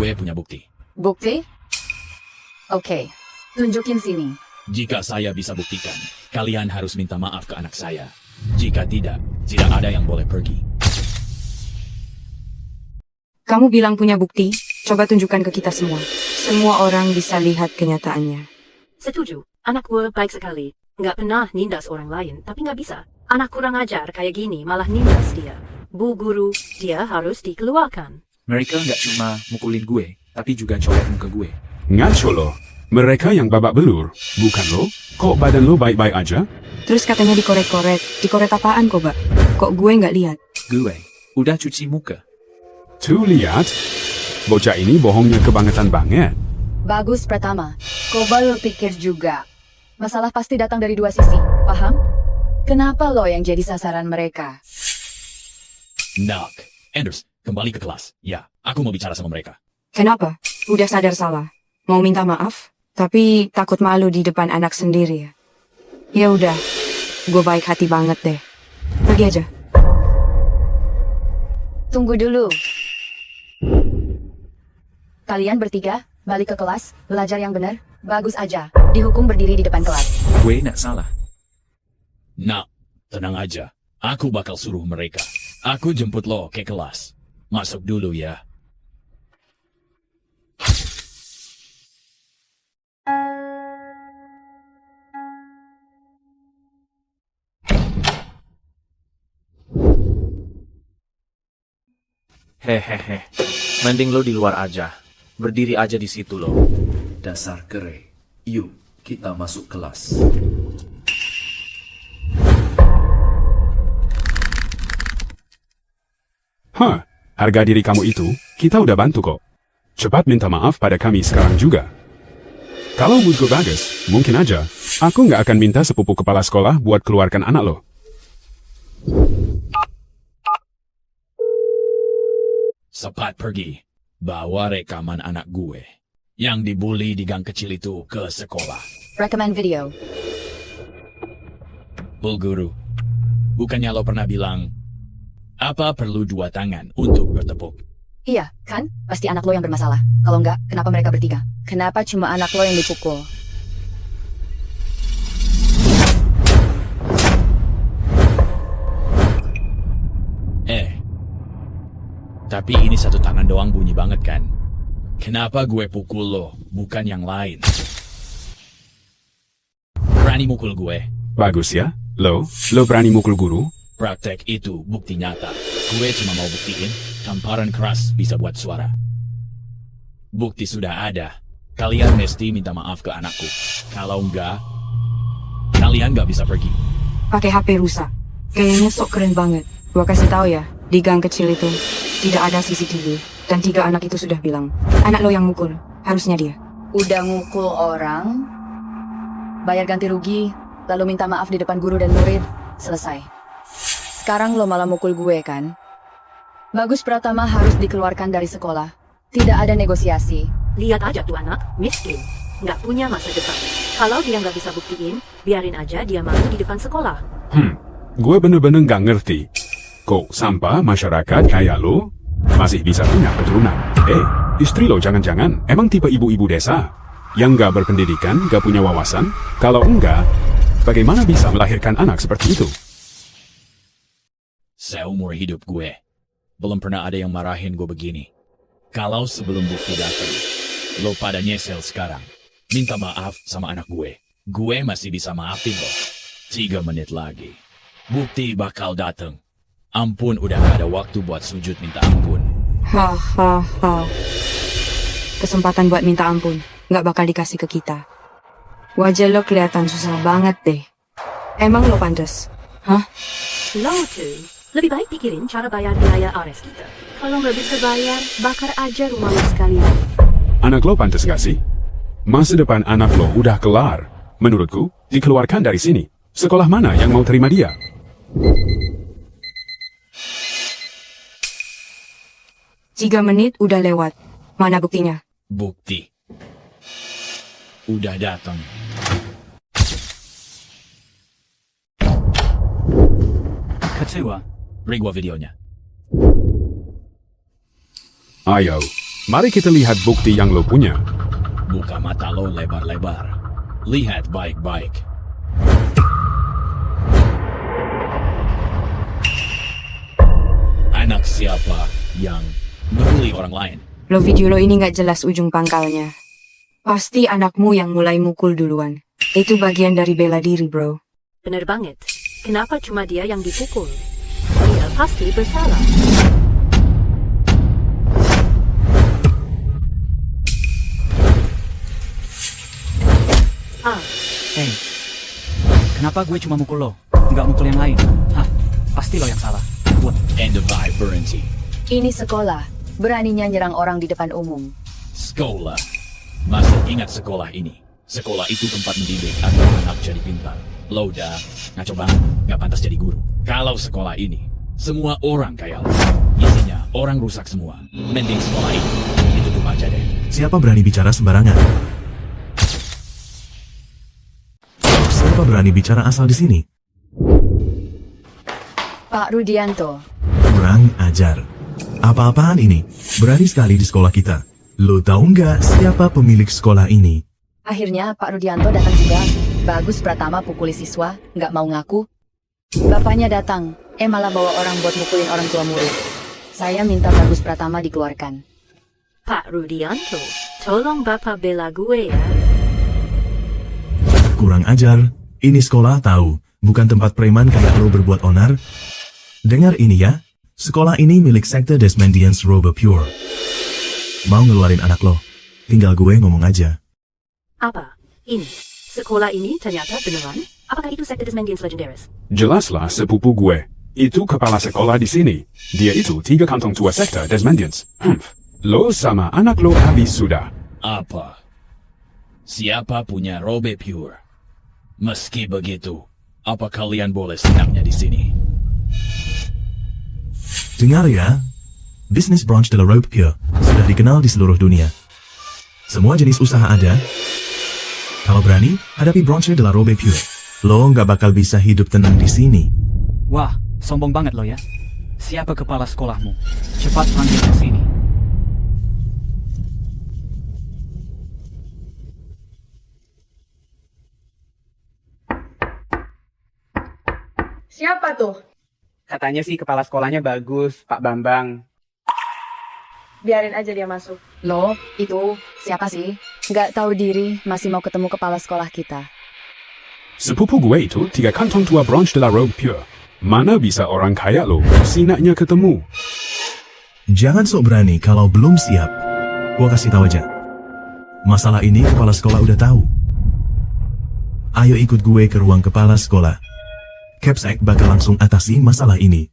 Speaker 2: Gue punya bukti.
Speaker 21: Bukti? Oke, tunjukin sini.
Speaker 2: Jika saya bisa buktikan, kalian harus minta maaf ke anak saya. Jika tidak, tidak ada yang boleh pergi.
Speaker 21: Kamu bilang punya bukti? Coba tunjukkan ke kita semua. Semua orang bisa lihat kenyataannya.
Speaker 22: Setuju. Anak gue baik sekali. Nggak pernah nindas orang lain, tapi nggak bisa. Anak kurang ajar kayak gini malah nindas dia. Bu guru, dia harus dikeluarkan.
Speaker 1: Mereka nggak cuma mukulin gue, tapi juga colek muka gue.
Speaker 23: Ngaco lo. Mereka yang babak belur, bukan lo? Kok badan lo baik-baik aja?
Speaker 21: Terus katanya dikorek-korek. Dikorek apaan, Koba? Kok gue nggak lihat?
Speaker 1: Gue udah cuci muka.
Speaker 23: Tuh lihat, bocah ini bohongnya kebangetan banget.
Speaker 6: Bagus Pratama. Koba lo pikir juga. Masalah pasti datang dari dua sisi, paham? Kenapa lo yang jadi sasaran mereka?
Speaker 2: Nak, Anders, kembali ke kelas. Ya, aku mau bicara sama mereka.
Speaker 21: Kenapa? Udah sadar salah. Mau minta maaf? Tapi takut malu di depan anak sendiri ya. Ya udah, gue baik hati banget deh. Pergi aja.
Speaker 6: Tunggu dulu. Kalian bertiga, balik ke kelas, belajar yang benar. Bagus aja, dihukum berdiri di depan kelas.
Speaker 1: Gue nak salah.
Speaker 2: Nak, tenang aja. Aku bakal suruh mereka. Aku jemput lo ke kelas. Masuk dulu ya.
Speaker 11: Hehehe, mending lo di luar aja. Berdiri aja di situ lo.
Speaker 16: Dasar kere. Yuk, kita masuk kelas.
Speaker 23: Hah, harga diri kamu itu, kita udah bantu kok. Cepat minta maaf pada kami sekarang juga. Kalau mood gue bagus, mungkin aja, aku nggak akan minta sepupu kepala sekolah buat keluarkan anak lo.
Speaker 2: Cepat pergi. Bawa rekaman anak gue yang dibully di gang kecil itu ke sekolah.
Speaker 6: Recommend video.
Speaker 2: Bu guru, bukannya lo pernah bilang, apa perlu dua tangan untuk bertepuk?
Speaker 6: Iya, kan? Pasti anak lo yang bermasalah. Kalau enggak, kenapa mereka bertiga? Kenapa cuma anak lo yang dipukul?
Speaker 2: Tapi ini satu tangan doang bunyi banget kan? Kenapa gue pukul lo, bukan yang lain? Berani mukul gue?
Speaker 23: Bagus ya, lo berani mukul guru?
Speaker 2: Praktek itu bukti nyata. Gue cuma mau buktiin, tamparan keras bisa buat suara. Bukti sudah ada. Kalian mesti minta maaf ke anakku. Kalau enggak, kalian nggak bisa pergi.
Speaker 21: Pakai HP rusak. Kayaknya sok keren banget. Gua kasih tahu ya, di gang kecil itu tidak ada CCTV dan 3 anak itu sudah bilang, anak lo yang mukul, harusnya dia.
Speaker 6: Udah ngukul orang, bayar ganti rugi, lalu minta maaf di depan guru dan murid, selesai. Sekarang lo malah mukul gue kan? Bagus Pratama harus dikeluarkan dari sekolah. Tidak ada negosiasi.
Speaker 22: Lihat aja tuh anak, miskin. Nggak punya masa depan. Kalau dia nggak bisa buktiin, biarin aja dia malu di depan sekolah.
Speaker 23: Gue bener-bener nggak ngerti. Kok sampah masyarakat kayak lo masih bisa punya keturunan? Istri lo jangan-jangan emang tipe ibu-ibu desa yang nggak berpendidikan, nggak punya wawasan? Kalau enggak, bagaimana bisa melahirkan anak seperti itu?
Speaker 2: Seumur hidup gue, belum pernah ada yang marahin gue begini. Kalau sebelum bukti datang, lo pada nyesel sekarang. Minta maaf sama anak gue. Gue masih bisa maafin lo. 3 menit lagi, bukti bakal datang. Ampun, udah gak ada waktu buat sujud minta ampun.
Speaker 21: Hahaha. Kesempatan buat minta ampun gak bakal dikasih ke kita. Wajah lo kelihatan susah banget deh. Emang lo pantas? Hah?
Speaker 22: Lo tuh, lebih baik pikirin cara bayar biaya RS kita. Kalau nggak bisa bayar, bakar aja rumah lo sekalian.
Speaker 23: Anak lo pantas gak sih? Masa depan anak lo udah kelar. Menurutku, dikeluarkan dari sini. Sekolah mana yang mau terima dia?
Speaker 21: Tiga menit udah lewat. Mana buktinya?
Speaker 2: Bukti udah datang.
Speaker 7: Kecewa.
Speaker 2: Beri gua videonya.
Speaker 23: Ayo, mari kita lihat bukti yang lo punya.
Speaker 2: Buka mata lo lebar-lebar. Lihat baik-baik. Anak siapa yang membuli orang lain?
Speaker 21: Lo video lo ini nggak jelas ujung pangkalnya. Pasti anakmu yang mulai mukul duluan. Itu bagian dari bela diri, bro.
Speaker 22: Bener banget. Kenapa cuma dia yang dipukul? Dia pasti bersalah.
Speaker 7: Hey, kenapa gue cuma mukul lo? Nggak mukul yang lain? Hah? Pasti lo yang salah. Buat.
Speaker 2: And the vibe berhenti.
Speaker 6: Ini sekolah. Beraninya nyerang orang di depan umum.
Speaker 2: Sekolah. Masih ingat sekolah ini? Sekolah itu tempat mendidik agar anak jadi pintar. Lo udah ngaco banget, nggak pantas jadi guru. Kalau sekolah ini, semua orang kayak lo. Isinya orang rusak semua. Mending sekolah ini ditutup aja deh.
Speaker 3: Siapa berani bicara sembarangan? Siapa berani bicara asal di sini?
Speaker 6: Pak Rudianto.
Speaker 3: Kurang ajar. Apa-apaan ini? Berani sekali di sekolah kita. Lo tahu nggak siapa pemilik sekolah ini?
Speaker 6: Akhirnya Pak Rudianto datang juga. Bagus Pratama pukuli siswa, nggak mau ngaku. Bapaknya datang, malah bawa orang buat mukulin orang tua murid. Saya minta Bagus Pratama dikeluarkan.
Speaker 22: Pak Rudianto, tolong Bapak bela gue ya.
Speaker 3: Kurang ajar. Ini sekolah tahu, bukan tempat preman kayak lo berbuat onar. Dengar ini ya. Sekolah ini milik sekte Desmendians Robopure. Mau ngeluarin anak lo? Tinggal gue ngomong aja.
Speaker 22: Apa? Ini? Sekolah ini ternyata beneran? Apakah itu sekte Desmendians Legendaris?
Speaker 23: Jelaslah sepupu gue. Itu kepala sekolah di sini. Dia itu 3 kantong tua sekte Desmendians. Lo sama anak lo habis sudah.
Speaker 2: Apa? Siapa punya Robopure? Meski begitu, apa kalian boleh senangnya di sini?
Speaker 3: Dengar ya. Bisnis Branch de la Robopure sudah dikenal di seluruh dunia. Semua jenis usaha ada. Kalau berani, hadapi Branch de la Robopure. Lo nggak bakal bisa hidup tenang di sini.
Speaker 7: Wah, sombong banget lo ya. Siapa kepala sekolahmu? Cepat panggil ke sini.
Speaker 5: Siapa tuh?
Speaker 12: Katanya sih kepala sekolahnya bagus, Pak Bambang.
Speaker 5: Biarin aja dia masuk.
Speaker 6: Loh, itu siapa sih? Nggak tahu diri, masih mau ketemu kepala sekolah kita.
Speaker 23: Sepupu gue itu 3 kantong tua Branch de la Robopure. Mana bisa orang kaya lo sinaknya ketemu?
Speaker 3: Jangan sok berani kalau belum siap. Gua kasih tahu aja. Masalah ini kepala sekolah udah tahu. Ayo ikut gue ke ruang kepala sekolah. Capsec bakal langsung atasi masalah ini.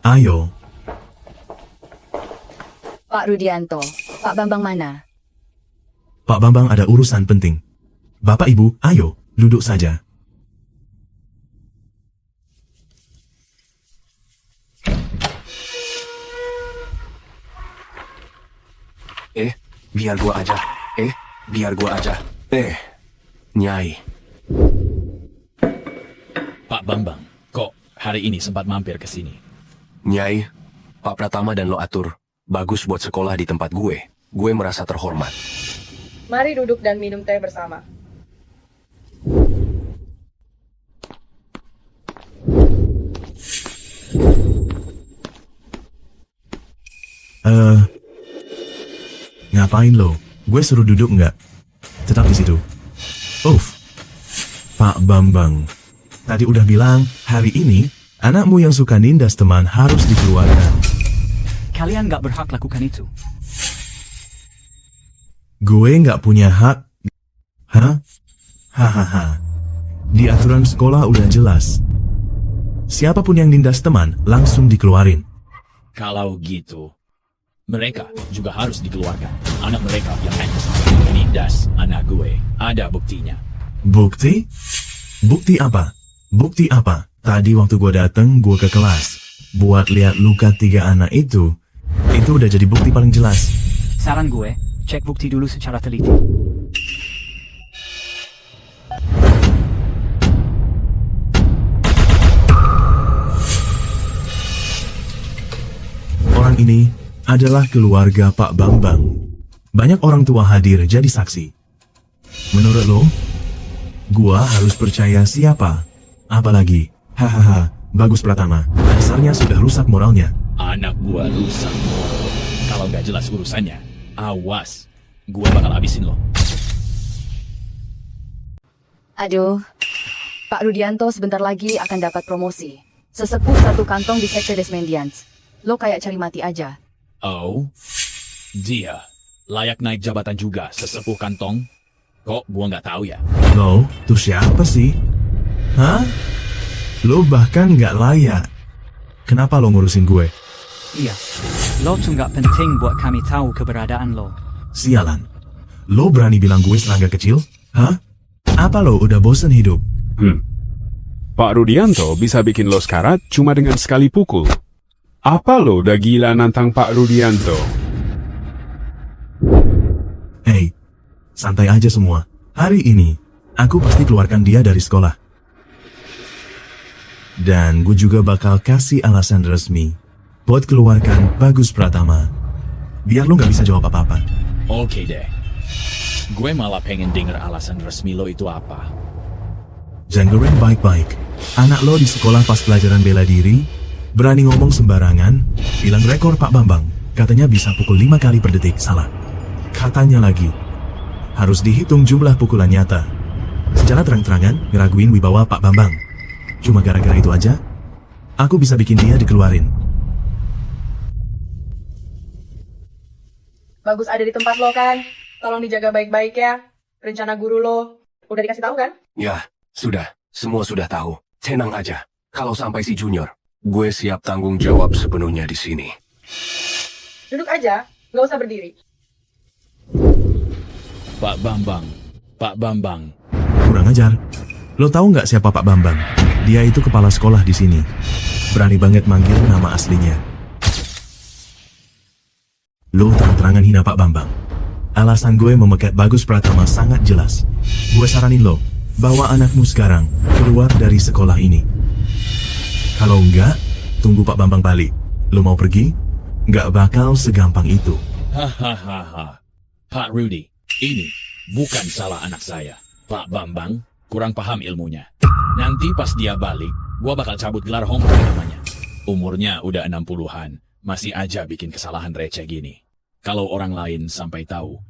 Speaker 3: Ayo.
Speaker 6: Pak Rudianto, Pak Bambang mana?
Speaker 3: Pak Bambang ada urusan penting. Bapak Ibu, ayo, duduk saja.
Speaker 13: Biar gua aja. Biar gua aja. Nyai.
Speaker 2: Pak Bambang, kok hari ini sempat mampir ke sini?
Speaker 13: Nyai, Pak Pratama dan lo atur. Bagus buat sekolah di tempat gue. Gue merasa terhormat.
Speaker 5: Mari duduk dan minum teh bersama.
Speaker 3: Ngapain lo? Gue suruh duduk nggak? Tetap di situ. Pak Bambang. Tadi udah bilang, hari ini, anakmu yang suka nindas teman harus dikeluarkan.
Speaker 7: Kalian nggak berhak lakukan itu.
Speaker 3: Gue nggak punya hak. Hah? Hahaha. Di aturan sekolah udah jelas. Siapapun yang nindas teman, langsung dikeluarin.
Speaker 2: Kalau gitu, mereka juga harus dikeluarkan. Anak mereka yang nindas anak gue. Ada buktinya.
Speaker 3: Bukti? Bukti apa? Bukti apa? Tadi waktu gue dateng, gue ke kelas. Buat lihat luka 3 anak itu udah jadi bukti paling jelas.
Speaker 7: Saran gue, cek bukti dulu secara teliti.
Speaker 3: ini adalah keluarga Pak Bambang. Banyak orang tua hadir jadi saksi. Menurut lo, gua harus percaya siapa? Apalagi, hahaha, Bagus Pratama, dasarnya sudah rusak moralnya.
Speaker 2: Anak gua rusak moral. Kalau nggak jelas urusannya, awas. Gua bakal habisin lo.
Speaker 6: Aduh, Pak Rudianto sebentar lagi akan dapat promosi. Sesepuh satu kantong di Sekte Desmendians. Lo kayak cari mati aja.
Speaker 2: Oh, dia layak naik jabatan juga, sesepuh kantong. Kok gua nggak tahu ya?
Speaker 3: Lo, tuh siapa sih? Hah? Lo bahkan nggak layak. Kenapa lo ngurusin gue?
Speaker 7: Iya, lo tuh nggak penting buat kami tahu keberadaan lo.
Speaker 3: Sialan. Lo berani bilang gue serangga kecil? Hah? Apa lo udah bosen hidup?
Speaker 23: Pak Rudianto bisa bikin lo sekarat cuma dengan sekali pukul. Apa lo udah gila nantang Pak Rudianto?
Speaker 3: Hei, santai aja semua. Hari ini, aku pasti keluarkan dia dari sekolah. Dan gue juga bakal kasih alasan resmi buat keluarkan Bagus Pratama. Biar lo gak bisa jawab apa-apa.
Speaker 2: Oke deh. Gue malah pengen denger alasan resmi lo itu apa.
Speaker 3: Janggerin baik-baik. Anak lo di sekolah pas pelajaran bela diri, berani ngomong sembarangan, bilang rekor Pak Bambang, katanya bisa pukul 5 kali per detik, salah. Katanya lagi, harus dihitung jumlah pukulan nyata. Secara terang-terangan, ngeraguin wibawa Pak Bambang. Cuma gara-gara itu aja, aku bisa bikin dia dikeluarin.
Speaker 5: Bagus ada di tempat lo kan? Tolong dijaga baik-baik ya. Rencana guru lo udah dikasih tahu kan?
Speaker 13: Ya, sudah. Semua sudah tahu. Tenang aja. Kalau sampai si Junior, gue siap tanggung jawab sepenuhnya di sini.
Speaker 5: Duduk aja, nggak usah berdiri.
Speaker 2: Pak Bambang. Pak Bambang.
Speaker 3: Kurang ajar. Lo tahu nggak siapa Pak Bambang? Dia itu kepala sekolah di sini. Berani banget manggil nama aslinya. Lo terang-terangan hina Pak Bambang. Alasan gue memecat Bagus Pratama sangat jelas. Gue saranin lo, bawa anakmu sekarang keluar dari sekolah ini. Kalau enggak, tunggu Pak Bambang balik. Lo mau pergi? Nggak bakal segampang itu.
Speaker 2: Hahaha. Pak Rudy, ini bukan salah anak saya. Pak Bambang kurang paham ilmunya. Nanti pas dia balik, gua bakal cabut gelar Hongkong namanya. Umurnya udah 60-an, masih aja bikin kesalahan receh gini. Kalau orang lain sampai tahu,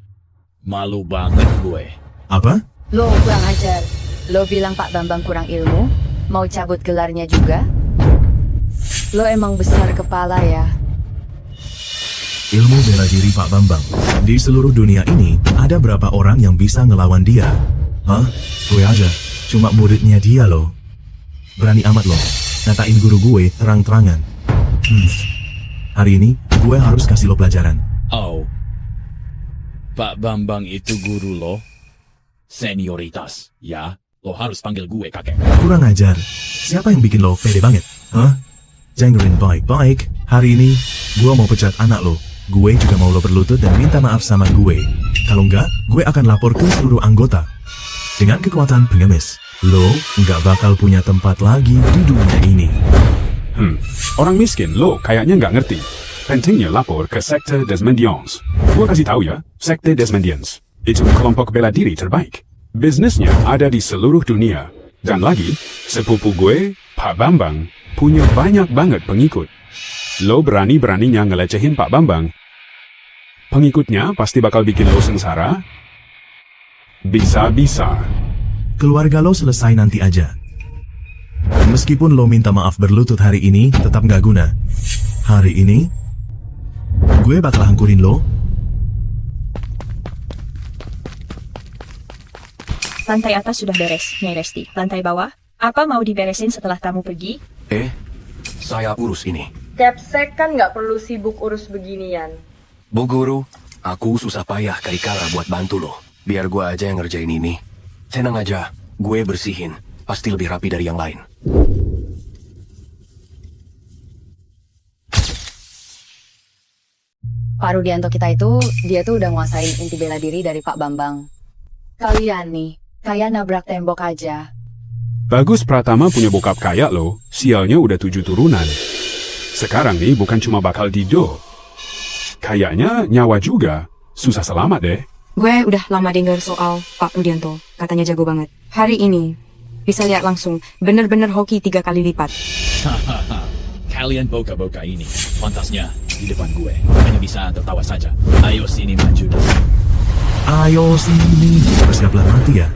Speaker 2: malu banget gue.
Speaker 3: Apa?
Speaker 6: Lo kurang ajar. Lo bilang Pak Bambang kurang ilmu? Mau cabut gelarnya juga? Lo emang besar kepala ya?
Speaker 3: Ilmu bela diri Pak Bambang. Di seluruh dunia ini, ada berapa orang yang bisa ngelawan dia? Hah? Gue aja. Cuma muridnya dia loh. Berani amat loh. Ngatain guru gue terang-terangan. Hari ini, gue harus kasih lo pelajaran.
Speaker 2: Oh, Pak Bambang itu guru lo? Senioritas, ya? Lo harus panggil gue kakek.
Speaker 3: Kurang ajar. Siapa yang bikin lo pede banget? Hah? Janggerin baik-baik. Hari ini, gue mau pecat anak lo. Gue juga mau lo berlutut dan minta maaf sama gue. Kalau enggak, gue akan lapor ke seluruh anggota. Dengan kekuatan pengemis, lo nggak bakal punya tempat lagi di dunia ini.
Speaker 23: Orang miskin lo kayaknya nggak ngerti. Pentingnya lapor ke Sekte Desmendians. Gua kasih tahu ya, Sekte Desmendians itu kelompok bela diri terbaik. Bisnisnya ada di seluruh dunia. Dan lagi, sepupu gue, Pak Bambang, punya banyak banget pengikut. Lo berani-beraninya ngelecehin Pak Bambang. Pengikutnya pasti bakal bikin lo sengsara. Bisa-bisa.
Speaker 3: Keluarga lo selesai nanti aja. Meskipun lo minta maaf berlutut hari ini, tetap nggak guna. Hari ini, gue bakal hancurin lo.
Speaker 4: Lantai atas sudah beres, Nyai Resti. Lantai bawah, apa mau diberesin setelah tamu pergi?
Speaker 13: Saya urus ini.
Speaker 5: Capsek kan nggak perlu sibuk urus beginian.
Speaker 13: Bu Guru, aku susah payah Karikara buat bantu lo. Biar gue aja yang ngerjain ini. Tenang aja, gue bersihin. Pasti lebih rapi dari yang lain.
Speaker 6: Pak Rudianto kita itu, dia tuh udah nguasain inti bela diri dari Pak Bambang. Kalian nih, kayak nabrak tembok aja.
Speaker 23: Bagus Pratama punya bokap kaya loh. Sialnya udah 7 turunan. Sekarang nih bukan cuma bakal Dido, kayaknya nyawa juga. Susah selamat deh.
Speaker 21: Gue udah lama dengar soal Pak Rudianto. Katanya jago banget. Hari ini bisa lihat langsung. Bener-bener hoki 3 kali lipat.
Speaker 2: Hahaha, kalian boka-boka ini. Pantasnya di depan gue. Hanya bisa tertawa saja. Ayo sini maju dulu.
Speaker 3: Ayo sini, bersiaplah mati ya.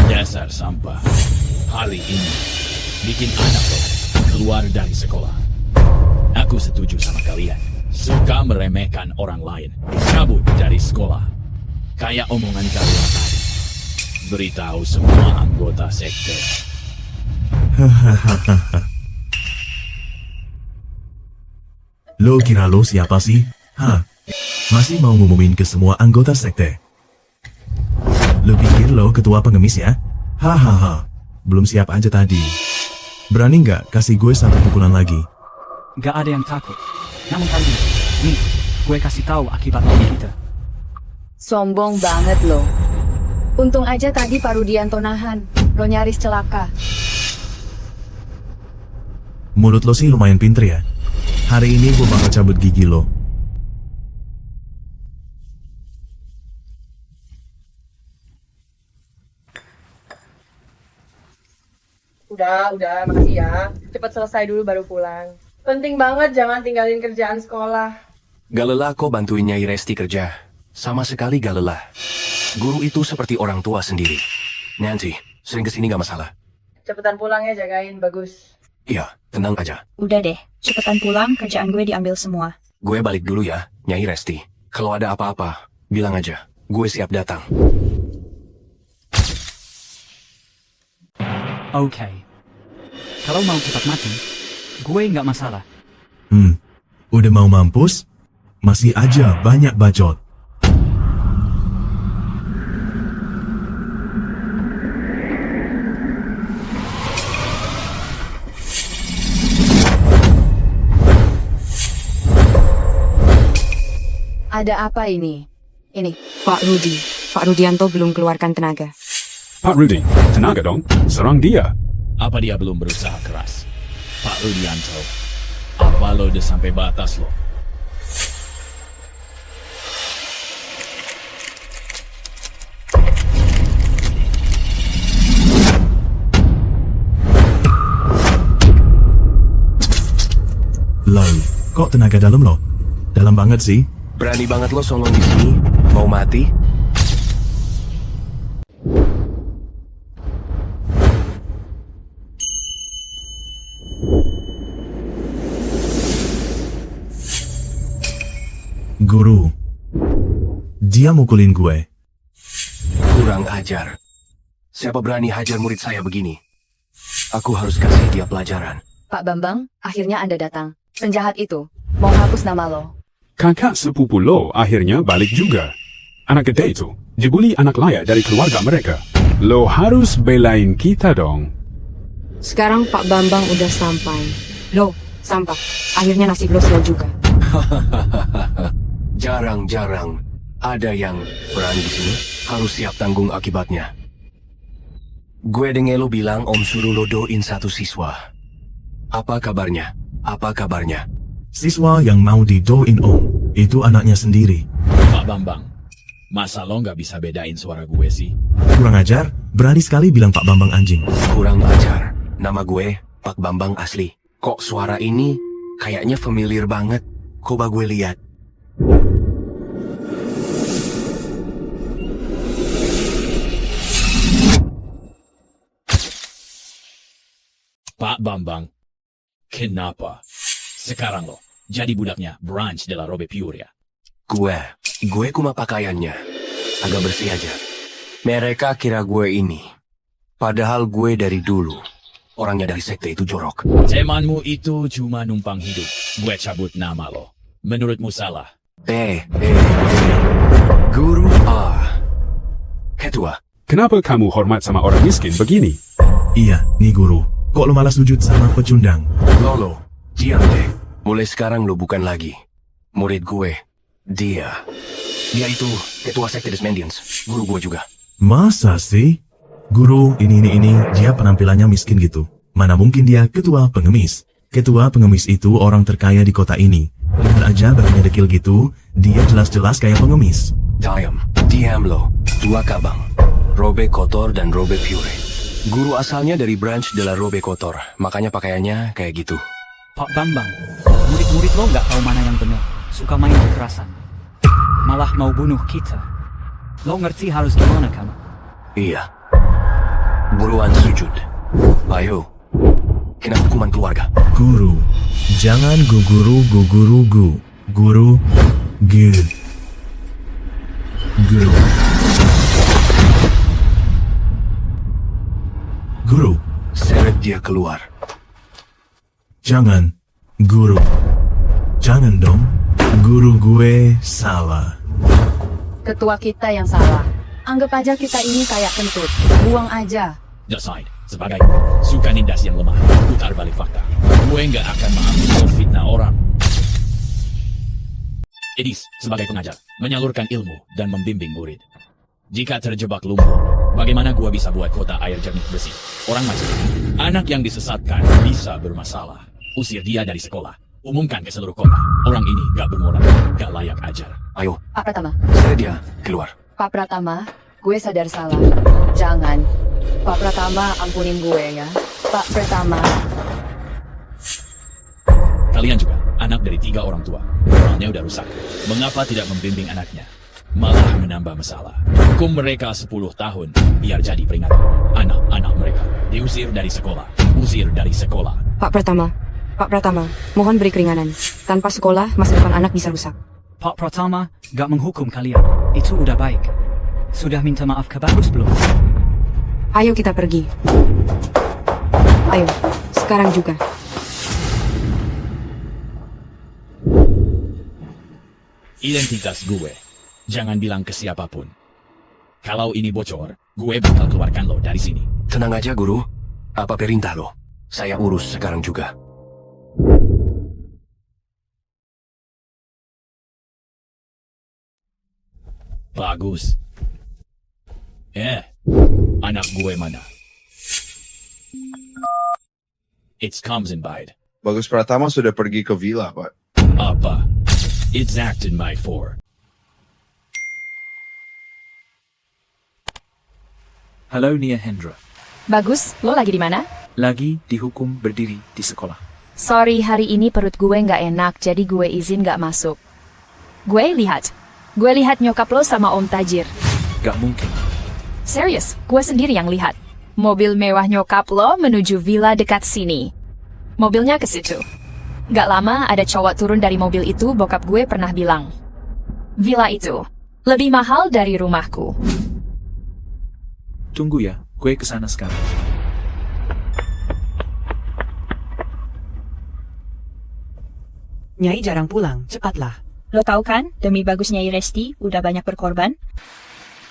Speaker 2: Dasar sampah. Hari ini bikin anak lo keluar dari sekolah. Aku setuju sama kalian. Suka meremehkan orang lain. Cabut dari sekolah. Kayak omongan kalian tadi. Beritahu semua anggota sekte.
Speaker 3: Lo kira lo siapa sih? Hah? Masih mau ngumumin ke semua anggota sekte? Lo pikir lo ketua pengemis ya? Hahaha, belum siap aja tadi. Berani nggak kasih gue 1 pukulan lagi?
Speaker 7: Nggak ada yang takut. Namun kali ini, nih, gue kasih tahu akibat lawan kita.
Speaker 6: Sombong banget lo. Untung aja tadi Pak Rudianto nahan. Lo nyaris celaka.
Speaker 3: Mulut lo sih lumayan pinter ya. Hari ini gue bakal cabut gigi lo.
Speaker 5: Udah, makasih ya. Cepat selesai dulu baru pulang. Penting banget jangan tinggalin kerjaan sekolah.
Speaker 13: Gak lelah kok bantuin Nyai Resti kerja. Sama sekali gak lelah. Guru itu seperti orang tua sendiri. Nanti, sering kesini gak masalah.
Speaker 5: Cepetan pulang ya, jagain, bagus.
Speaker 13: Iya, tenang aja.
Speaker 4: Udah deh, cepetan pulang, kerjaan gue diambil semua.
Speaker 13: Gue balik dulu ya, Nyai Resti. Kalau ada apa-apa, bilang aja. Gue siap datang.
Speaker 7: Oke. Kalau mau cepat mati, gue nggak masalah.
Speaker 3: Udah mau mampus? Masih aja banyak bacot.
Speaker 6: Ada apa ini? Ini.
Speaker 21: Pak Rudianto belum keluarkan tenaga.
Speaker 23: Pak Rudi, tenaga dong. Serang dia.
Speaker 2: Apa dia belum berusaha keras? Pak Rudianto, apa lo udah sampai batas lo?
Speaker 3: Loh, kok tenaga dalam lo? Dalam banget sih.
Speaker 13: Berani banget lo songong di sini? Mau mati?
Speaker 3: Guru, dia mukulin gue.
Speaker 13: Kurang ajar. Siapa berani hajar murid saya begini? Aku harus kasih dia pelajaran.
Speaker 6: Pak Bambang, akhirnya Anda datang. Penjahat itu mau hapus nama lo.
Speaker 23: Kakak sepupu lo akhirnya balik juga. Anak gede itu jebuli anak layak dari keluarga mereka. Lo harus belain kita dong.
Speaker 21: Sekarang Pak Bambang udah sampai. Lo, sampah. Akhirnya nasib lo sial juga.
Speaker 13: Jarang-jarang ada yang berani di sini. Harus siap tanggung akibatnya. Gue denger lo bilang Om suruh lo doin 1 siswa. Apa kabarnya? Apa kabarnya?
Speaker 3: Siswa yang mau didoin Om, itu anaknya sendiri.
Speaker 2: Pak Bambang, masa lo nggak bisa bedain suara gue sih?
Speaker 3: Kurang ajar, berani sekali bilang Pak Bambang anjing.
Speaker 13: Kurang ajar. Nama gue Pak Bambang asli. Kok suara ini kayaknya familiar banget. Coba gue lihat.
Speaker 2: Pak Bambang, kenapa sekarang lo jadi budaknya Branch de la Robe Puria?
Speaker 13: Gue kuma pakaiannya. Agak bersih aja. Mereka kira gue ini. Padahal gue dari dulu. Orangnya dari sekte itu jorok.
Speaker 2: Temanmu itu cuma numpang hidup. Gue cabut nama lo. Menurutmu salah?
Speaker 13: Guru Ketua.
Speaker 23: Kenapa kamu hormat sama orang miskin begini?
Speaker 3: Iya, nih guru. Kok lo malah sujud sama pecundang?
Speaker 13: Lolo, diam deh. Mulai sekarang lo bukan lagi murid gue. Dia itu ketua sekte Desmendians, guru gua juga.
Speaker 3: Masa sih? Guru, ini, dia penampilannya miskin gitu. Mana mungkin dia ketua pengemis? Ketua pengemis itu orang terkaya di kota ini. Lihat aja badannya dekil gitu, dia jelas-jelas kayak pengemis.
Speaker 13: Diam lo, dua kabang. Robe Kotor dan Robe Pure. Guru asalnya dari branch de la Robe Kotor, makanya pakaiannya kayak gitu.
Speaker 7: Pak Bambang, murid-murid lo nggak tahu mana yang benar. Suka main kekerasan. Malah mau bunuh kita. Lo ngerti harus gimana kan?
Speaker 13: Iya. Buruan sujud. Ayo. Kena hukuman keluarga.
Speaker 3: Guru, jangan guru. Guru. Guru. Guru.
Speaker 13: Seret dia keluar.
Speaker 3: Jangan, guru. Jangan dong. Guru gue salah.
Speaker 6: Ketua kita yang salah. Anggap aja kita ini kayak kentut. Buang aja.
Speaker 2: Decide. Sebagai suka nindas yang lemah, putar balik fakta. Gue nggak akan maafin lo fitnah orang. Edis, sebagai pengajar, menyalurkan ilmu dan membimbing murid. Jika terjebak lumpur, bagaimana gue bisa buat kota air jernih bersih? Orang macam ini, anak yang disesatkan bisa bermasalah. Usir dia dari sekolah. Umumkan ke seluruh kota. Orang ini gak bermoral, gak layak ajar.
Speaker 13: Ayo.
Speaker 6: Pak Pratama.
Speaker 13: Seret dia keluar.
Speaker 6: Pak Pratama, gue sadar salah. Jangan. Pak Pratama, ampunin gue ya. Pak Pratama.
Speaker 2: Kalian juga, anak dari 3 orang tua. Moralnya udah rusak. Mengapa tidak membimbing anaknya? Malah menambah masalah. Hukum mereka 10 tahun, biar jadi peringatan. Anak-anak mereka diusir dari sekolah. Usir dari sekolah.
Speaker 21: Pak Pratama, mohon beri keringanan. Tanpa sekolah, masa depan anak bisa rusak.
Speaker 7: Pak Pratama gak menghukum kalian. Itu udah baik. Sudah minta maaf ke Bagus belum?
Speaker 21: Ayo kita pergi. Ayo, sekarang juga.
Speaker 2: Identitas gue. Jangan bilang ke siapapun. Kalau ini bocor, gue bakal keluarkan lo dari sini.
Speaker 13: Tenang aja, Guru. Apa perintah lo? Saya urus sekarang juga.
Speaker 2: Bagus. Anak gue mana? It's comes in bite.
Speaker 9: Bagus Pratama sudah pergi ke villa, Pak.
Speaker 2: Apa? It's acted by 4.
Speaker 1: Halo Nia Hendra.
Speaker 4: Bagus, lo lagi di mana?
Speaker 1: Lagi dihukum berdiri di sekolah.
Speaker 4: Sorry, hari ini perut gue nggak enak, jadi gue izin nggak masuk. Gue lihat nyokap lo sama Om Tajir.
Speaker 1: Gak mungkin.
Speaker 4: Serius, gue sendiri yang lihat. Mobil mewah nyokap lo menuju villa dekat sini. Mobilnya ke situ. Gak lama ada cowok turun dari mobil itu, bokap gue pernah bilang. Villa itu lebih mahal dari rumahku.
Speaker 1: Tunggu ya, gue kesana sekarang.
Speaker 14: Nyai jarang pulang, cepatlah.
Speaker 4: Lo tahu kan, demi Bagus Nyai Resti udah banyak berkorban.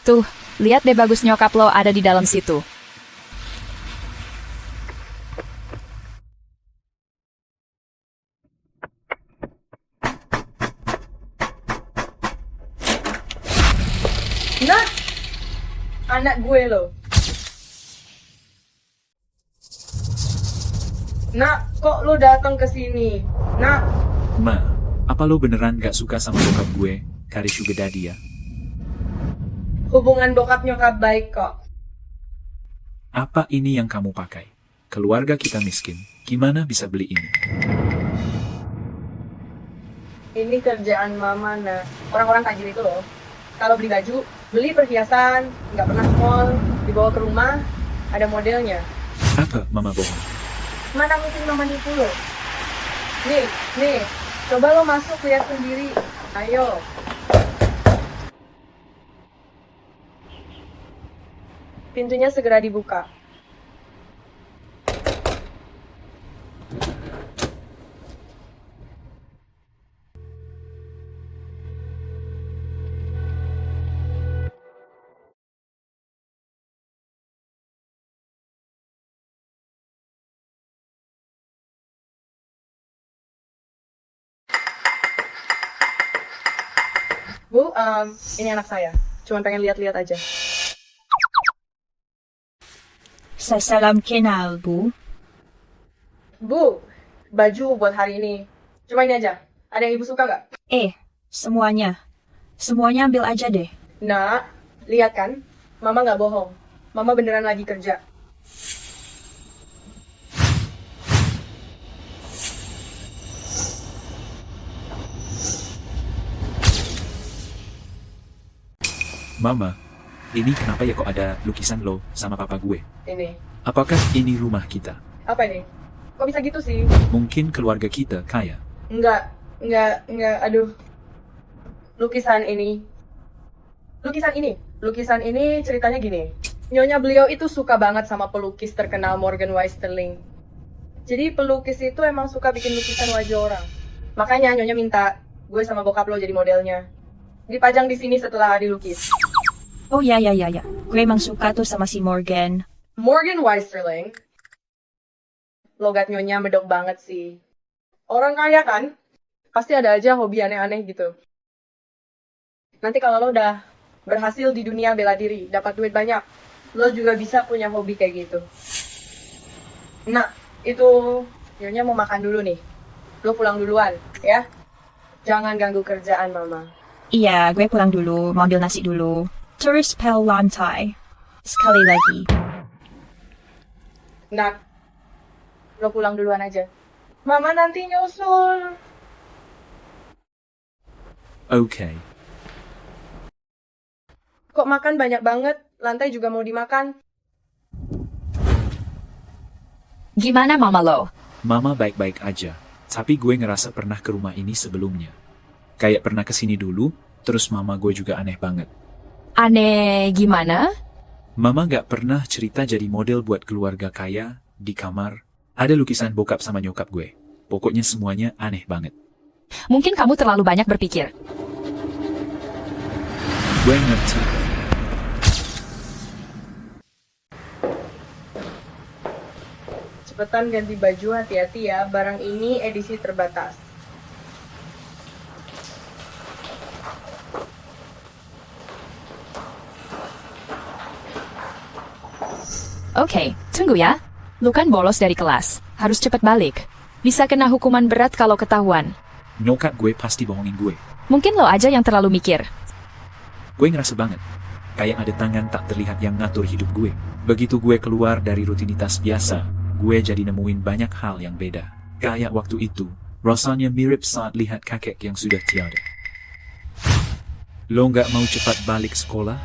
Speaker 4: Tuh, lihat deh Bagus nyokap lo ada di dalam situ.
Speaker 5: Nah, anak gue lo. Nak, kok lo datang ke sini? Nak.
Speaker 1: Ma, apa lo beneran gak suka sama bokap gue, Kari Sugar Daddy ya?
Speaker 5: Hubungan bokap nyokap baik kok.
Speaker 1: Apa ini yang kamu pakai? Keluarga kita miskin, gimana bisa beli ini?
Speaker 5: Ini kerjaan mama, nah. Orang-orang tajir itu loh. Kalau beli baju, beli perhiasan, nggak pernah ke mall, dibawa ke rumah, ada modelnya.
Speaker 1: Apa mama bohong?
Speaker 5: Mana mungkin mama nipu lo? Nih, coba lo masuk lihat sendiri. Ayo. Pintunya segera dibuka. Bu, ini anak saya. Cuman pengen lihat-lihat aja.
Speaker 8: Salam kenal, Bu.
Speaker 5: Bu, baju buat hari ini. Cuma ini aja. Ada yang ibu suka nggak?
Speaker 8: Semuanya. Semuanya ambil aja deh.
Speaker 5: Nak, lihat kan? Mama nggak bohong. Mama beneran lagi kerja.
Speaker 1: Mama, ini kenapa ya kok ada lukisan lo sama papa gue?
Speaker 5: Ini.
Speaker 1: Apakah ini rumah kita?
Speaker 5: Apa ini? Kok bisa gitu sih?
Speaker 1: Mungkin keluarga kita kaya.
Speaker 5: Enggak. Aduh. Lukisan ini ceritanya gini. Nyonya beliau itu suka banget sama pelukis terkenal Morgan Westerling. Jadi pelukis itu emang suka bikin lukisan wajah orang. Makanya Nyonya minta gue sama bokap lo jadi modelnya. Dipajang di sini setelah dilukis.
Speaker 8: Oh ya. Gue emang suka tuh sama si Morgan.
Speaker 5: Morgan Westerling? Logat Nyonya medok banget sih. Orang kaya kan? Pasti ada aja hobi aneh-aneh gitu. Nanti kalau lo udah berhasil di dunia bela diri, dapat duit banyak, lo juga bisa punya hobi kayak gitu. Nah, itu Nyonya mau makan dulu nih. Lo pulang duluan, ya? Jangan ganggu kerjaan Mama.
Speaker 8: Iya, gue pulang dulu, mau ambil nasi dulu. Terus pel lantai. Sekali lagi.
Speaker 5: Nak, lo pulang duluan aja. Mama nanti nyusul.
Speaker 1: Oke.
Speaker 5: Kok makan banyak banget? Lantai juga mau dimakan.
Speaker 4: Gimana mama lo?
Speaker 1: Mama baik-baik aja. Tapi gue ngerasa pernah ke rumah ini sebelumnya. Kayak pernah kesini dulu, terus mama gue juga aneh banget.
Speaker 4: Aneh gimana?
Speaker 1: Mama gak pernah cerita jadi model buat keluarga kaya, di kamar, ada lukisan bokap sama nyokap gue. Pokoknya semuanya aneh banget.
Speaker 4: Mungkin kamu terlalu banyak berpikir.
Speaker 1: Gue ngerti.
Speaker 5: Cepetan ganti baju, hati-hati ya. Barang ini edisi terbatas.
Speaker 4: Oke, tunggu ya. Lu kan bolos dari kelas. Harus cepet balik. Bisa kena hukuman berat kalau ketahuan.
Speaker 1: Nyokap gue pasti bohongin gue.
Speaker 4: Mungkin lo aja yang terlalu mikir.
Speaker 1: Gue ngerasa banget. Kayak ada tangan tak terlihat yang ngatur hidup gue. Begitu gue keluar dari rutinitas biasa, gue jadi nemuin banyak hal yang beda. Kayak waktu itu, rasanya mirip saat lihat kakek yang sudah tiada. Lo nggak mau cepat balik sekolah?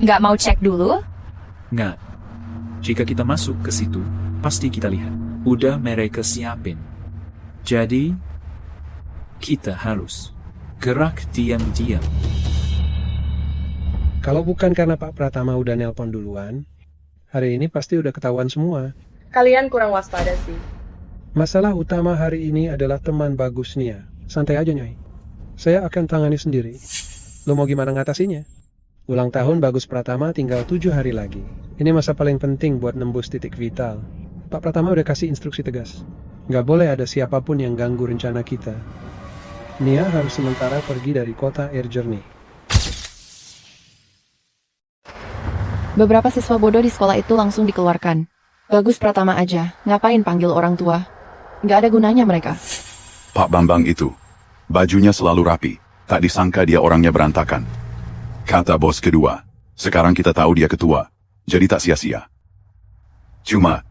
Speaker 4: Nggak mau cek dulu?
Speaker 1: Nggak. Jika kita masuk ke situ, pasti kita lihat. Udah mereka siapin. Jadi, kita harus gerak diam-diam.
Speaker 14: Kalau bukan karena Pak Pratama udah nelpon duluan, hari ini pasti udah ketahuan semua.
Speaker 5: Kalian kurang waspada sih.
Speaker 14: Masalah utama hari ini adalah teman Bagus Nia. Santai aja, Nyai. Saya akan tangani sendiri. Lo mau gimana ngatasinya? Ulang tahun Bagus Pratama tinggal 7 hari lagi. Ini masa paling penting buat nembus titik vital. Pak Pratama udah kasih instruksi tegas. Nggak boleh ada siapapun yang ganggu rencana kita. Nia harus sementara pergi dari kota Air Journey.
Speaker 10: Beberapa siswa bodoh di sekolah itu langsung dikeluarkan. Bagus Pratama aja, ngapain panggil orang tua? Nggak ada gunanya mereka.
Speaker 20: Pak Bambang itu, bajunya selalu rapi. Tak disangka dia orangnya berantakan. Kata bos kedua, sekarang kita tahu dia ketua, jadi tak sia-sia. Cuma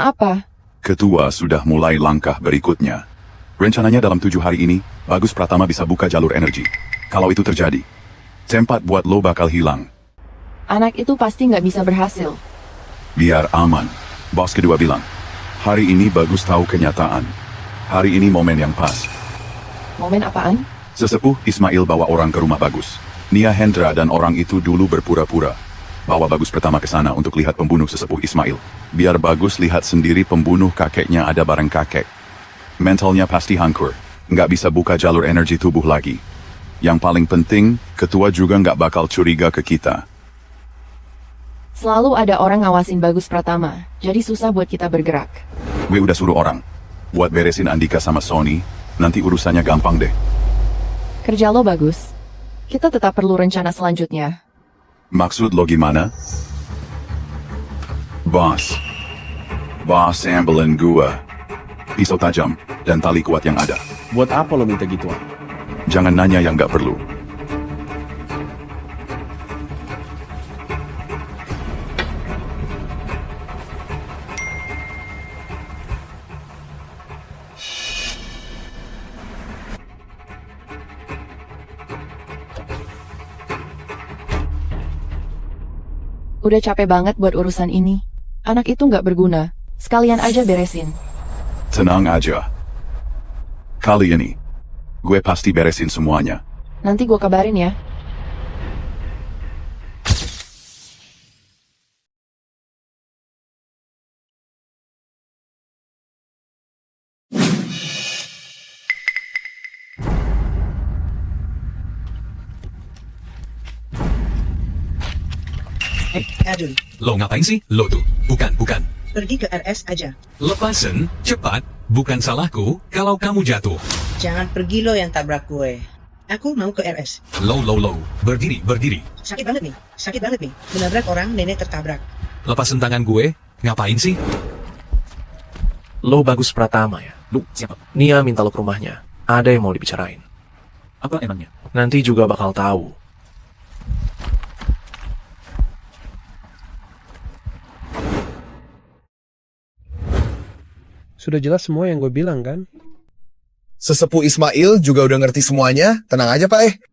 Speaker 10: apa?
Speaker 20: Ketua sudah mulai langkah berikutnya. Rencananya dalam 7 hari ini, Bagus Pratama bisa buka jalur energi. Kalau itu terjadi, tempat buat lo bakal hilang.
Speaker 10: Anak itu pasti nggak bisa berhasil.
Speaker 20: Biar aman, bos kedua bilang. Hari ini Bagus tahu kenyataan. Hari ini momen yang pas.
Speaker 10: Momen apaan?
Speaker 20: Sesepuh Ismail bawa orang ke rumah Bagus. Nia Hendra dan orang itu dulu berpura-pura bawa Bagus pertama ke sana untuk lihat pembunuh sesepuh Ismail. Biar Bagus lihat sendiri pembunuh kakeknya ada bareng kakek. Mentalnya pasti hancur, nggak bisa buka jalur energi tubuh lagi. Yang paling penting, ketua juga nggak bakal curiga ke kita.
Speaker 10: Selalu ada orang ngawasin Bagus Pratama, jadi susah buat kita bergerak.
Speaker 20: Gue udah suruh orang buat beresin Andika sama Sony, nanti urusannya gampang deh.
Speaker 10: Kerja lo bagus. Kita tetap perlu rencana selanjutnya.
Speaker 20: Maksud lo gimana? Bos. Bos ambilin gua pisau tajam dan tali kuat yang ada.
Speaker 11: Buat apa lo minta gituan?
Speaker 20: Jangan nanya yang gak perlu.
Speaker 10: Udah capek banget buat urusan ini. Anak itu nggak berguna. Sekalian aja beresin.
Speaker 20: Tenang aja. Kali ini, gue pasti beresin semuanya.
Speaker 10: Nanti gue kabarin ya.
Speaker 15: Adul,
Speaker 17: Lo ngapain sih? Lo tuh. Bukan.
Speaker 15: pergi ke RS aja.
Speaker 17: Lepasin, cepat. Bukan salahku kalau kamu jatuh.
Speaker 15: Jangan pergi lo yang tabrak gue. Aku mau ke RS.
Speaker 17: Lo. Berdiri.
Speaker 15: Sakit banget nih. Menabrak orang, nenek tertabrak.
Speaker 17: Lepasin tangan gue. Ngapain sih?
Speaker 11: Lo Bagus Pratama ya?
Speaker 1: Lu, siapa?
Speaker 11: Nia minta lo ke rumahnya. Ada yang mau dibicarain.
Speaker 1: Apa emangnya?
Speaker 11: Nanti juga bakal tahu.
Speaker 14: Sudah jelas semua yang gue bilang kan?
Speaker 9: Sesepuh Ismail juga udah ngerti semuanya. Tenang aja, Pak.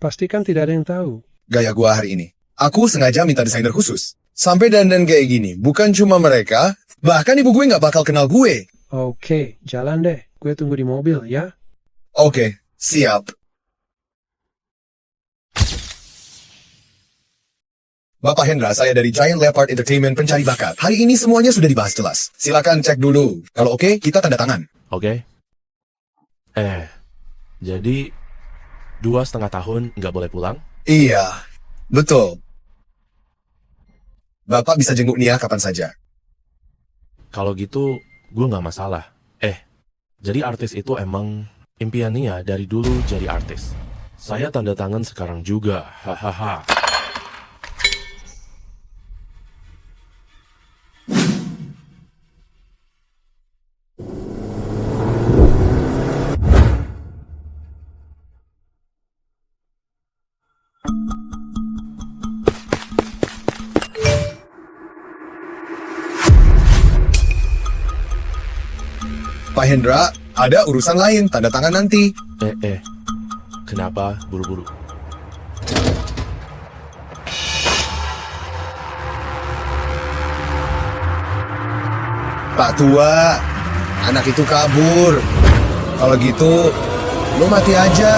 Speaker 14: Pasti kan tidak ada yang tahu.
Speaker 9: Gaya gua hari ini. Aku sengaja minta desainer khusus. Sampai dandan kayak gini. Bukan cuma mereka, bahkan ibu gue nggak bakal kenal gue.
Speaker 14: Oke, jalan deh. Gue tunggu di mobil ya.
Speaker 9: Oke, siap. Bapak Hendra, saya dari Giant Leopard Entertainment Pencari Bakat. Hari ini semuanya sudah dibahas jelas. Silakan cek dulu. Kalau oke, kita tanda tangan.
Speaker 11: Oke. Jadi 2,5 tahun nggak boleh pulang?
Speaker 9: Iya, betul. Bapak bisa jenguk Nia kapan saja.
Speaker 11: Kalau gitu, gue nggak masalah. Jadi artis itu emang impian Nia dari dulu jadi artis. Saya tanda tangan sekarang juga. Hahaha.
Speaker 9: Pak Hendra, ada urusan lain, tanda tangan nanti.
Speaker 11: Kenapa buru-buru?
Speaker 9: Pak Tua, anak itu kabur. Kalau gitu, lo mati aja.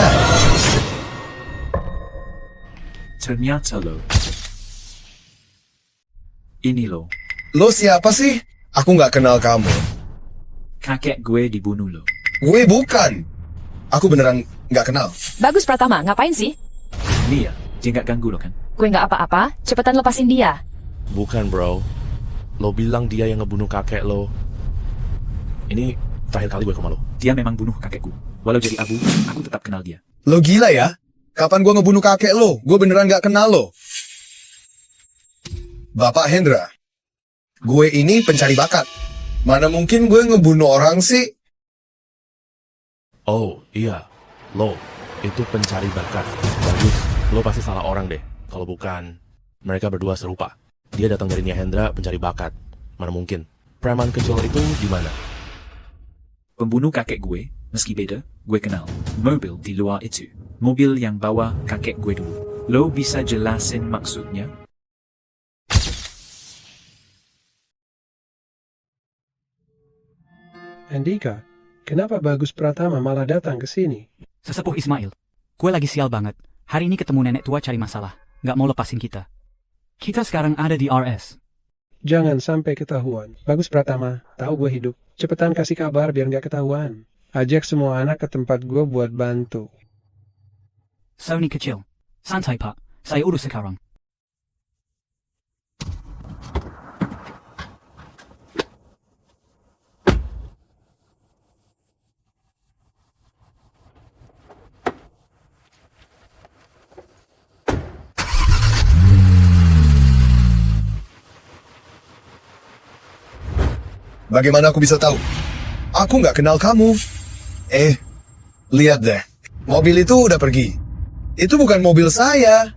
Speaker 1: Ternyata lo. Ini lo.
Speaker 9: Lo siapa sih? Aku nggak kenal kamu.
Speaker 1: Kakek gue dibunuh lo.
Speaker 9: Gue bukan. Aku beneran nggak kenal.
Speaker 4: Bagus Pratama, ngapain sih?
Speaker 1: Nia, dia nggak ganggu lo kan?
Speaker 4: Gue nggak apa-apa, cepetan lepasin dia.
Speaker 11: Bukan bro. Lo bilang dia yang ngebunuh kakek lo. Ini terakhir kali gue ke rumah lo.
Speaker 1: Dia memang bunuh kakekku. Walau jadi abu, aku tetap kenal dia.
Speaker 9: Lo gila ya? Kapan gue ngebunuh kakek lo? Gue beneran nggak kenal lo. Bapak Hendra, gue ini pencari bakat. Mana mungkin gue ngebunuh orang sih?
Speaker 11: Oh iya, lo itu pencari bakat. Bagus, lo pasti salah orang deh. Kalau bukan, mereka berdua serupa. Dia datang dari Nia Hendra pencari bakat. Mana mungkin? Preman kecil itu di mana?
Speaker 1: Pembunuh kakek gue, meski beda, gue kenal. Mobil di luar itu. Mobil yang bawa kakek gue dulu. Lo bisa jelasin maksudnya?
Speaker 14: Andika, kenapa Bagus Pratama malah datang ke sini?
Speaker 7: Sesepuh Ismail, gue lagi sial banget. Hari ini ketemu nenek tua cari masalah. Nggak mau lepasin kita. Kita sekarang ada di RS.
Speaker 14: Jangan sampai ketahuan. Bagus Pratama, tahu gue hidup. Cepetan kasih kabar biar nggak ketahuan. Ajak semua anak ke tempat gue buat bantu.
Speaker 7: Sony kecil. Santai pak, saya urus sekarang.
Speaker 9: Bagaimana aku bisa tahu? Aku nggak kenal kamu. Lihat deh. Mobil itu udah pergi. Itu bukan mobil saya.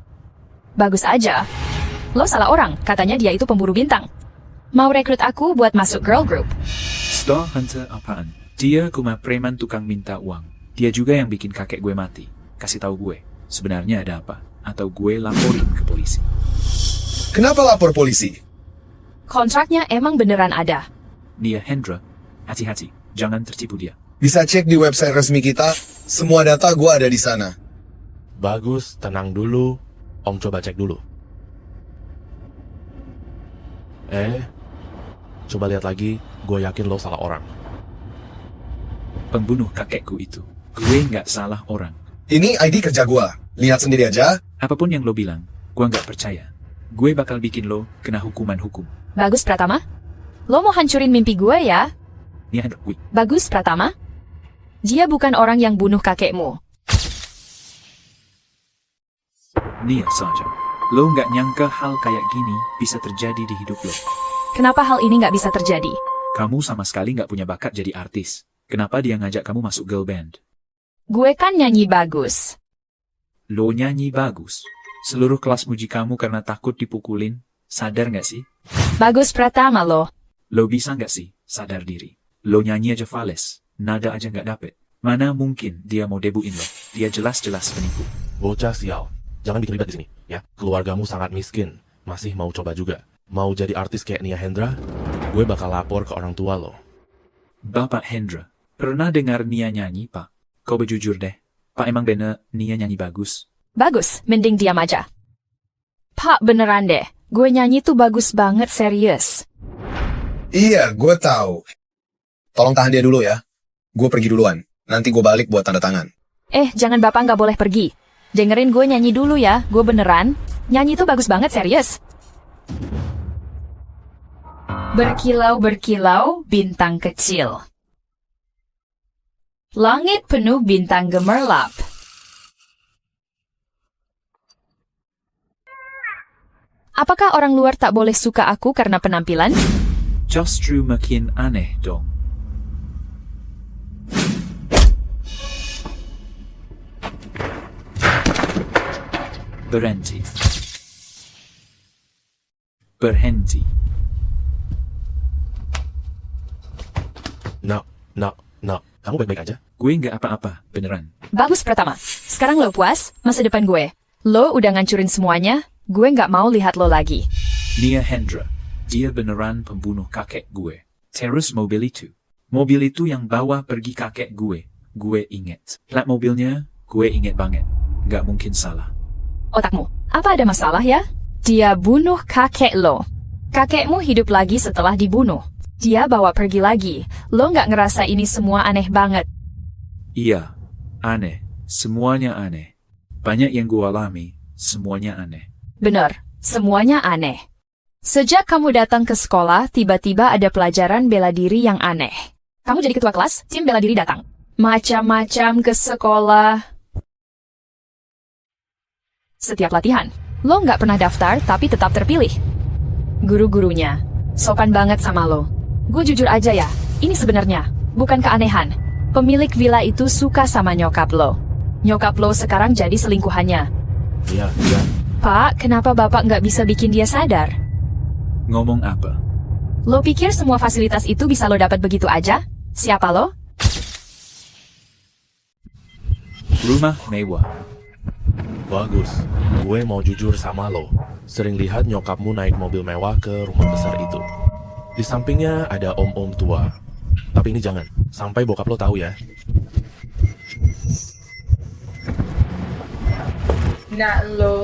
Speaker 4: Bagus aja. Lo salah orang, katanya dia itu pemburu bintang. Mau rekrut aku buat masuk girl group.
Speaker 1: Star Hunter apaan? Dia cuma preman tukang minta uang. Dia juga yang bikin kakek gue mati. Kasih tahu gue, sebenarnya ada apa? Atau gue laporin ke polisi.
Speaker 9: Kenapa lapor polisi?
Speaker 4: Kontraknya emang beneran ada.
Speaker 1: Nia Hendra, hati-hati, jangan tertipu dia.
Speaker 9: Bisa cek di website resmi kita. Semua data gue ada di sana.
Speaker 11: Bagus, tenang dulu. Om coba cek dulu. Coba lihat lagi. Gue yakin lo salah orang.
Speaker 1: Pembunuh kakekku itu. Gue nggak salah orang.
Speaker 9: Ini ID kerja gue. Lihat sendiri aja.
Speaker 1: Apapun yang lo bilang, gue nggak percaya. Gue bakal bikin lo kena hukuman hukum.
Speaker 4: Bagus Pratama? Lo mau hancurin mimpi gue ya?
Speaker 1: Nia Hendra, wih.
Speaker 4: Bagus Pratama? Dia bukan orang yang bunuh kakekmu.
Speaker 1: Nia saja. Lo nggak nyangka hal kayak gini bisa terjadi di hidup lo.
Speaker 4: Kenapa hal ini nggak bisa terjadi?
Speaker 1: Kamu sama sekali nggak punya bakat jadi artis. Kenapa dia ngajak kamu masuk girl band?
Speaker 4: Gue kan nyanyi bagus.
Speaker 1: Lo nyanyi bagus. Seluruh kelas muji kamu karena takut dipukulin. Sadar nggak sih?
Speaker 4: Bagus Pratama lo.
Speaker 1: Lo bisa nggak sih sadar diri? Lo nyanyi aja fales. Nada aja nggak dapet. Mana mungkin dia mau debuin lo? Dia jelas-jelas penipu.
Speaker 11: Bocah sial. Jangan bikin ribet di sini, ya. Keluargamu sangat miskin. Masih mau coba juga. Mau jadi artis kayak Nia Hendra? Gue bakal lapor ke orang tua lo.
Speaker 1: Bapak Hendra, pernah dengar Nia nyanyi, Pak? Kau bejujur deh. Pak emang bener Nia nyanyi bagus?
Speaker 4: Bagus, mending diam aja. Pak beneran deh, gue nyanyi tuh bagus banget serius.
Speaker 9: Iya, gue tahu. Tolong tahan dia dulu ya. Gue pergi duluan. Nanti gue balik buat tanda tangan.
Speaker 4: Jangan bapak nggak boleh pergi. Dengerin gue nyanyi dulu ya, gue beneran. Nyanyi tuh bagus banget serius. Berkilau-berkilau bintang kecil. Langit penuh bintang gemerlap. Apakah orang luar tak boleh suka aku karena penampilan?
Speaker 1: Justru makin aneh dong. Berhenti. Berhenti.
Speaker 11: No. Kamu baik-baik aja?
Speaker 1: Gue nggak apa-apa, beneran.
Speaker 4: Bagus Pratama. Sekarang lo puas? Masa depan gue. Lo udah ngancurin semuanya. Gue nggak mau lihat lo lagi.
Speaker 1: Nia Hendra. Dia beneran pembunuh kakek gue. Terus mobil itu. Mobil itu yang bawa pergi kakek gue. Gue inget. Plat mobilnya, gue inget banget. Nggak mungkin salah.
Speaker 4: Otakmu, apa ada masalah ya? Dia bunuh kakek lo. Kakekmu hidup lagi setelah dibunuh. Dia bawa pergi lagi. Lo nggak ngerasa ini semua aneh banget?
Speaker 1: Iya, aneh. Semuanya aneh. Banyak yang gue alami, semuanya aneh.
Speaker 4: Bener, semuanya aneh. Sejak kamu datang ke sekolah, tiba-tiba ada pelajaran bela diri yang aneh. Kamu jadi ketua kelas, tim bela diri datang. Macam-macam ke sekolah. Setiap latihan, lo nggak pernah daftar tapi tetap terpilih. Guru-gurunya sopan banget sama lo. Gue jujur aja ya, ini sebenarnya bukan keanehan. Pemilik villa itu suka sama nyokap lo. Nyokap lo sekarang jadi selingkuhannya.
Speaker 11: Iya.
Speaker 4: Pak, kenapa bapak nggak bisa bikin dia sadar?
Speaker 1: Ngomong apa?
Speaker 4: Lo pikir semua fasilitas itu bisa lo dapat begitu aja? Siapa lo?
Speaker 1: Rumah mewah.
Speaker 11: Bagus. Gue mau jujur sama lo. Sering lihat nyokapmu naik mobil mewah ke rumah besar itu. Di sampingnya ada om-om tua. Tapi ini jangan, sampai bokap lo tahu ya.
Speaker 5: Nak lo.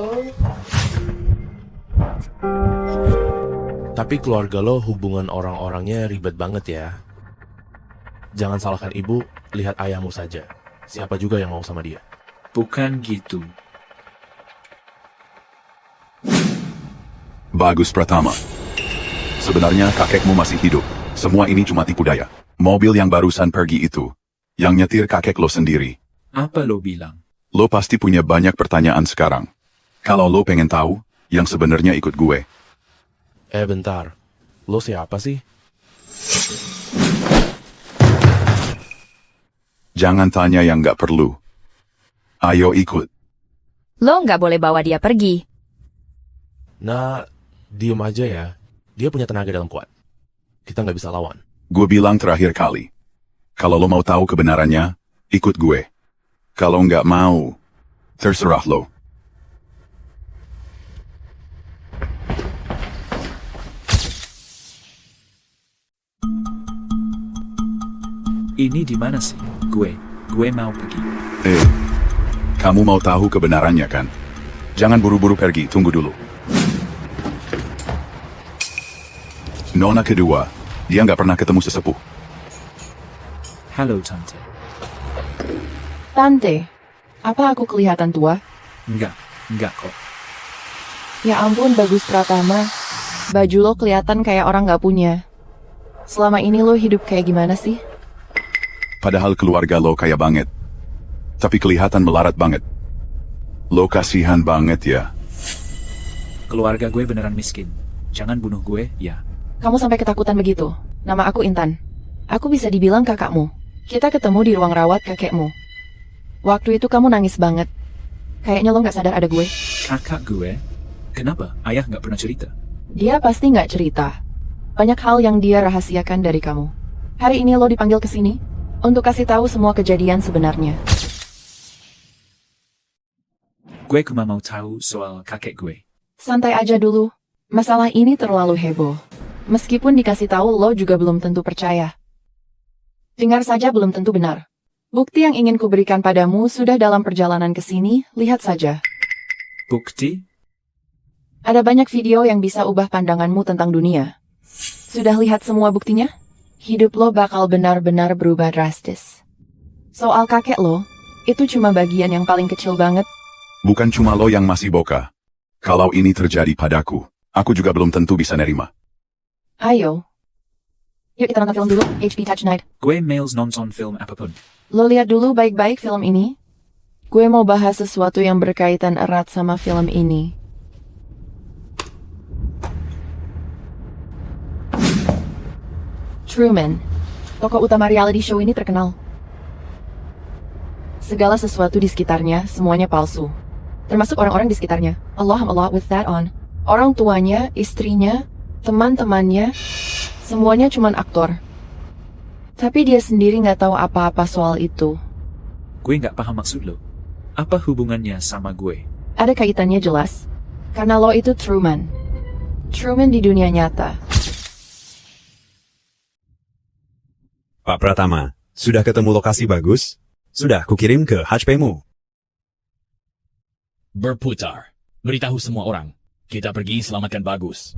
Speaker 11: Tapi keluarga lo hubungan orang-orangnya ribet banget ya. Jangan salahkan ibu, lihat ayahmu saja. Siapa juga yang mau sama dia?
Speaker 1: Bukan gitu.
Speaker 20: Bagus Pratama. Sebenarnya kakekmu masih hidup. Semua ini cuma tipu daya. Mobil yang barusan pergi itu, yang nyetir kakek lo sendiri.
Speaker 1: Apa lo bilang?
Speaker 20: Lo pasti punya banyak pertanyaan sekarang. Kalau lo pengen tahu, yang sebenarnya ikut gue.
Speaker 11: Bentar. Lo siapa sih?
Speaker 20: Jangan tanya yang nggak perlu. Ayo ikut.
Speaker 4: Lo nggak boleh bawa dia pergi.
Speaker 11: Nah, diem aja ya. Dia punya tenaga dalam kuat. Kita nggak bisa lawan.
Speaker 20: Gue bilang terakhir kali. Kalau lo mau tahu kebenarannya, ikut gue. Kalau nggak mau, terserah lo.
Speaker 1: Ini di mana sih? Gue mau pergi.
Speaker 20: Kamu mau tahu kebenarannya kan? Jangan buru-buru pergi, tunggu dulu. Nona kedua, dia nggak pernah ketemu sesepuh.
Speaker 1: Halo, Tante.
Speaker 10: Tante, apa aku kelihatan tua?
Speaker 1: Enggak kok.
Speaker 10: Ya ampun, Bagus Pratama. Baju lo kelihatan kayak orang gak punya. Selama ini lo hidup kayak gimana sih?
Speaker 20: Padahal keluarga lo kaya banget. Tapi kelihatan melarat banget. Lo kasihan banget ya.
Speaker 1: Keluarga gue beneran miskin. Jangan bunuh gue, ya.
Speaker 10: Kamu sampai ketakutan begitu. Nama aku Intan. Aku bisa dibilang kakakmu. Kita ketemu di ruang rawat kakekmu. Waktu itu kamu nangis banget. Kayaknya lo gak sadar ada gue.
Speaker 1: Kakak gue? Kenapa? Ayah gak pernah cerita.
Speaker 10: Dia pasti gak cerita. Banyak hal yang dia rahasiakan dari kamu. Hari ini lo dipanggil ke sini untuk kasih tahu semua kejadian sebenarnya.
Speaker 1: Gue cuma mau tahu soal kakek gue.
Speaker 10: Santai aja dulu. Masalah ini terlalu heboh. Meskipun dikasih tahu lo juga belum tentu percaya. Dengar saja belum tentu benar. Bukti yang ingin kuberikan padamu sudah dalam perjalanan ke sini, lihat saja.
Speaker 1: Bukti?
Speaker 10: Ada banyak video yang bisa ubah pandanganmu tentang dunia. Sudah lihat semua buktinya? Hidup lo bakal benar-benar berubah drastis. Soal kakek lo, itu cuma bagian yang paling kecil banget.
Speaker 20: Bukan cuma lo yang masih boka. Kalau ini terjadi padaku, aku juga belum tentu bisa nerima.
Speaker 10: Ayo. Yuk kita nonton film dulu, HP Touch Night.
Speaker 1: Gue males nonton film apapun.
Speaker 10: Lo lihat dulu baik-baik film ini. Gue mau bahas sesuatu yang berkaitan erat sama film ini. Truman, tokoh utama reality show ini terkenal. Segala sesuatu di sekitarnya, semuanya palsu. Termasuk orang-orang di sekitarnya. Allah with that on. Orang tuanya, istrinya, teman-temannya, semuanya cuman aktor. Tapi dia sendiri nggak tahu apa-apa soal itu.
Speaker 1: Gue nggak paham maksud lo. Apa hubungannya sama gue?
Speaker 10: Ada kaitannya jelas. Karena lo itu Truman. Truman di dunia nyata.
Speaker 16: Pak Pratama, sudah ketemu lokasi bagus? Sudah kukirim ke HP-mu.
Speaker 2: Berputar. Beritahu semua orang. Kita pergi selamatkan Bagus.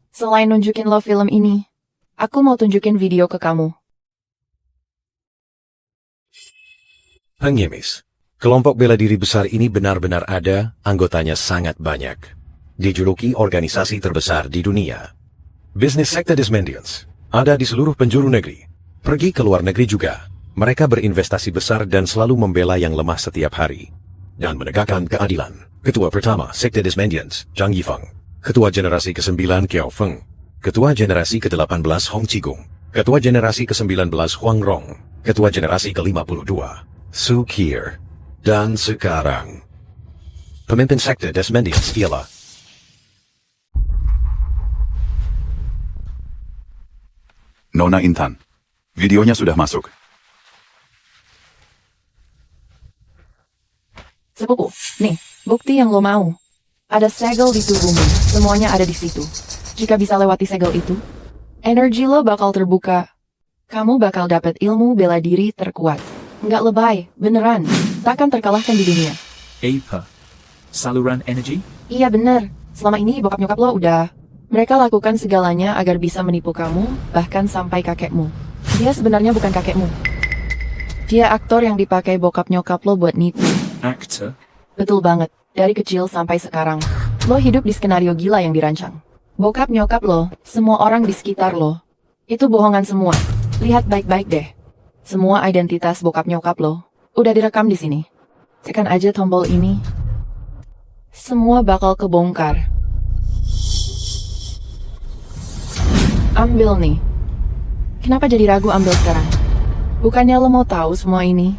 Speaker 10: Selain nunjukin lo film ini, aku mau tunjukin video ke kamu.
Speaker 13: Pengemis. Kelompok bela diri besar ini benar-benar ada, anggotanya sangat banyak. Dijuluki organisasi terbesar di dunia. Bisnis sekte Desmendians ada di seluruh penjuru negeri. Pergi ke luar negeri juga. Mereka berinvestasi besar dan selalu membela yang lemah setiap hari. Dan menegakkan keadilan. Ketua pertama sekte Desmendians, Zhang Yifeng. Ketua generasi ke-9 Kiao Feng. Ketua generasi ke-18 Hong Qigung. Ketua generasi ke-19 Huang Rong. Ketua generasi ke-52 Su Qier. Dan sekarang, pemimpin sekte Desmendians ialah
Speaker 20: Nona Intan. Videonya sudah masuk.
Speaker 10: Sepupu, nih, bukti yang lo mau. Ada segel di tubuhmu, semuanya ada di situ. Jika bisa lewati segel itu, energi lo bakal terbuka. Kamu bakal dapat ilmu bela diri terkuat. Nggak lebay, beneran. Takkan terkalahkan di dunia.
Speaker 1: Apa? Saluran energi?
Speaker 10: Iya bener. Selama ini bokap nyokap lo udah. Mereka lakukan segalanya agar bisa menipu kamu, bahkan sampai kakekmu. Dia sebenarnya bukan kakekmu. Dia aktor yang dipakai bokap nyokap lo buat nipu.
Speaker 1: Aktor?
Speaker 10: Betul banget. Dari kecil sampai sekarang. Lo hidup di skenario gila yang dirancang. Bokap nyokap lo, semua orang di sekitar lo. Itu bohongan semua. Lihat baik-baik deh. Semua identitas bokap nyokap lo udah direkam di sini. Tekan aja tombol ini. Semua bakal kebongkar. Ambil nih. Kenapa jadi ragu ambil sekarang? Bukannya lo mau tahu semua ini?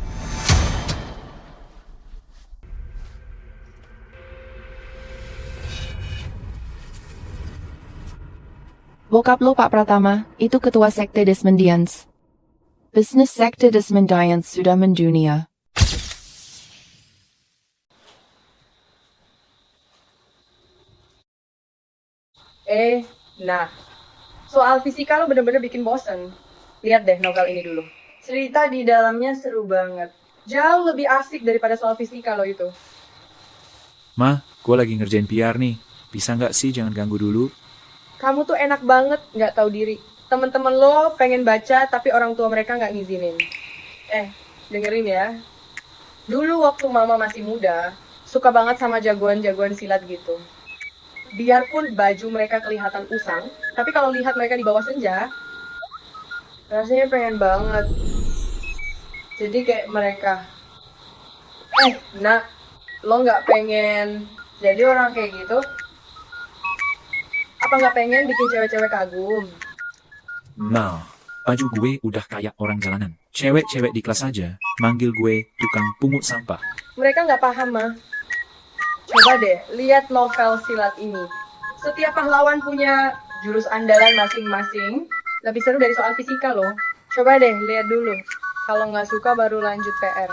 Speaker 10: Bokap lo Pak Pratama, itu ketua sekte Desmondians. Bisnis sekte Desmondians sudah mendunia.
Speaker 5: Nah, soal fisika lo bener-bener bikin bosen. Lihat deh novel ini dulu. Cerita di dalamnya seru banget. Jauh lebih asik daripada soal fisika lo itu.
Speaker 1: Ma, gue lagi ngerjain PR nih. Bisa nggak sih jangan ganggu dulu?
Speaker 5: Kamu tuh enak banget, nggak tahu diri. Temen-temen lo pengen baca, tapi orang tua mereka nggak ngizinin. Dengerin ya. Dulu waktu mama masih muda, suka banget sama jagoan-jagoan silat gitu. Biarpun baju mereka kelihatan usang, tapi kalau lihat mereka di bawah senja, rasanya pengen banget. Jadi kayak mereka. Nak, lo nggak pengen jadi orang kayak gitu? Apa nggak pengen bikin cewek-cewek kagum?
Speaker 1: Nah, baju gue udah kayak orang jalanan. Cewek-cewek di kelas aja manggil gue tukang pungut sampah.
Speaker 5: Mereka nggak paham, mah. Coba deh, lihat novel silat ini. Setiap pahlawan punya jurus andalan masing-masing. Lebih seru dari soal fisika loh. Coba deh, lihat dulu. Kalau nggak suka baru lanjut PR.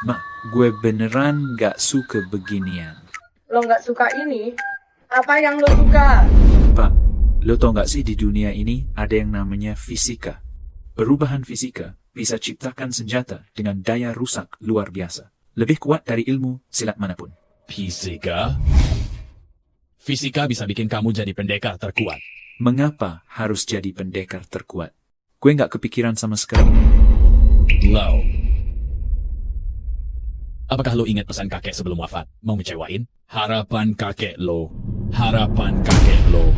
Speaker 1: Ma, gue beneran nggak suka beginian.
Speaker 5: Lo nggak suka ini? Apa yang lo suka?
Speaker 1: Pak, lo tau nggak sih di dunia ini ada yang namanya fisika. Perubahan fisika bisa ciptakan senjata dengan daya rusak luar biasa. Lebih kuat dari ilmu silat manapun.
Speaker 2: Fisika? Fisika bisa bikin kamu jadi pendekar terkuat.
Speaker 1: Mengapa harus jadi pendekar terkuat? Gue nggak kepikiran sama sekali.
Speaker 2: Lau. Apakah lo ingat pesan kakek sebelum wafat? Mau ngecewain? Harapan kakek lo. Harapan kakek lo.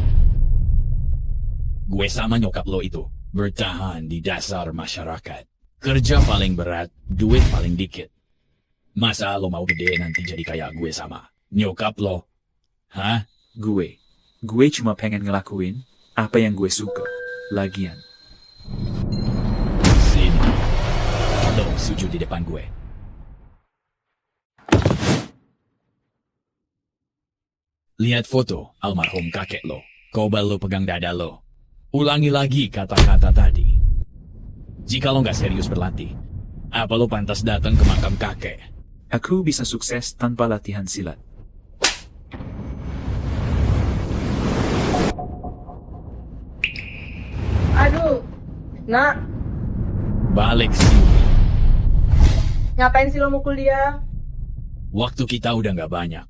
Speaker 2: Gue sama nyokap lo itu bertahan di dasar masyarakat. Kerja paling berat, duit paling dikit. Masa lo mau gede nanti jadi kayak gue sama nyokap lo? Hah?
Speaker 1: Gue cuma pengen ngelakuin apa yang gue suka. Lagian.
Speaker 2: Sini. Lo sujud di depan gue. Lihat foto almarhum kakek lo. Coba lo pegang dada lo. Ulangi lagi kata-kata tadi. Jika lo nggak serius berlatih, apa lo pantas datang ke makam kakek?
Speaker 1: Aku bisa sukses tanpa latihan silat.
Speaker 5: Aduh, nak.
Speaker 2: Balik sini.
Speaker 5: Ngapain sih lo mukul dia?
Speaker 2: Waktu kita udah nggak banyak.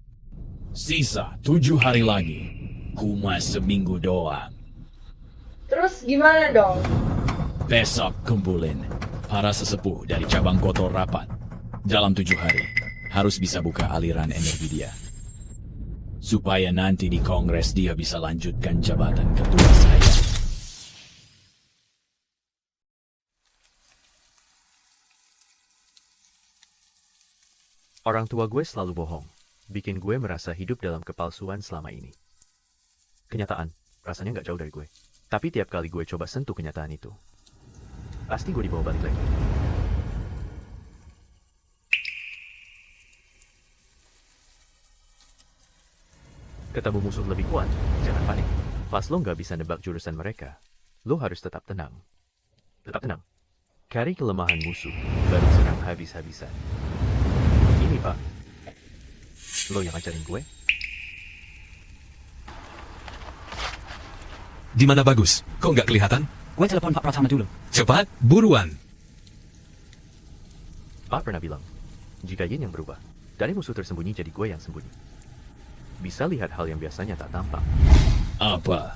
Speaker 2: Sisa 7 hari lagi. Cuma seminggu doang.
Speaker 5: Terus gimana dong?
Speaker 2: Besok kumpulin para sesepuh dari cabang kotor rapat. Dalam 7 hari, harus bisa buka aliran energi dia. Supaya nanti di Kongres dia bisa lanjutkan jabatan ketua saya.
Speaker 18: Orang tua gue selalu bohong, bikin gue merasa hidup dalam kepalsuan selama ini. Kenyataan, rasanya nggak jauh dari gue. Tapi tiap kali gue coba sentuh kenyataan itu, pasti gue dibawa balik lagi. Ketemu musuh lebih kuat, jangan panik. Pas lo nggak bisa nebak jurusan mereka, lo harus tetap tenang. Tetap tenang. Cari kelemahan musuh, baru serang habis-habisan. Ini Pak, lo yang ajarin gue?
Speaker 17: Di mana Bagus? Kok nggak kelihatan?
Speaker 7: Gue telepon Pak Pratama dulu.
Speaker 17: Cepat, buruan.
Speaker 18: Pak pernah bilang, jika Yin yang berubah, dari musuh tersembunyi jadi gue yang sembunyi. Bisa lihat hal yang biasanya tak tampak.
Speaker 2: Apa?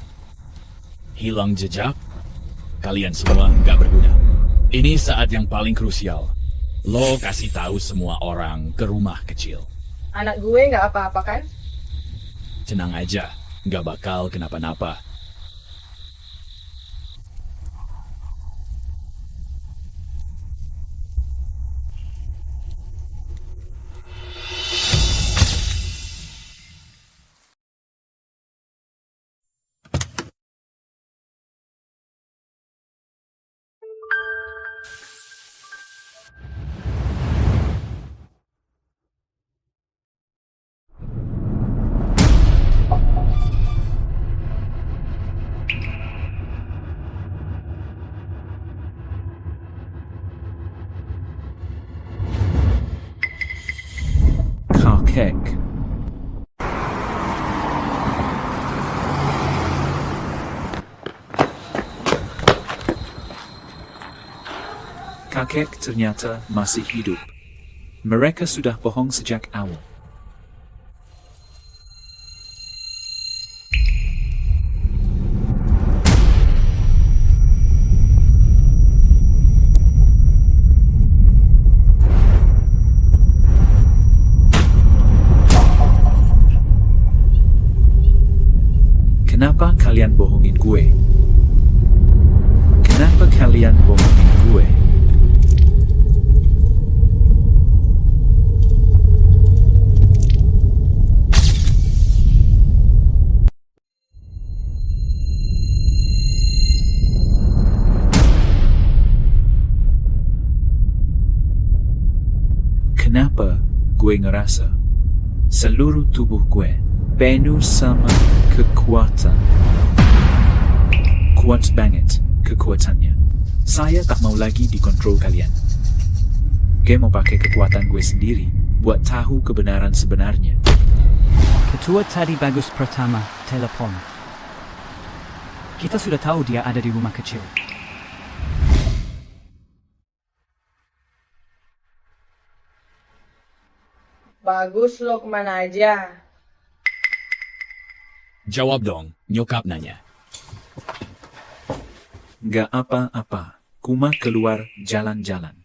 Speaker 2: Hilang jejak? Kalian semua nggak berguna. Ini saat yang paling krusial. Lo kasih tahu semua orang ke rumah kecil.
Speaker 5: Anak gue nggak apa-apa kan?
Speaker 2: Tenang aja, nggak bakal kenapa-napa.
Speaker 1: Kakek ternyata masih hidup. Mereka sudah bohong sejak awal. Kenapa kalian bohongin gue? Kenapa kalian bohongin gue? Kenapa gue ngerasa seluruh tubuh gue penuh sama kekuatan? Kuat banget kekuatannya. Saya tak mau lagi dikontrol kalian. Gue mau pakai kekuatan gue sendiri buat tahu kebenaran sebenarnya.
Speaker 7: Ketua tadi Bagus Pratama telepon. Kita sudah tahu dia ada di rumah kecil.
Speaker 5: Bagus, lo kemana aja?
Speaker 2: Jawab dong, nyokap nanya.
Speaker 1: Gak apa-apa, Kuma keluar jalan-jalan.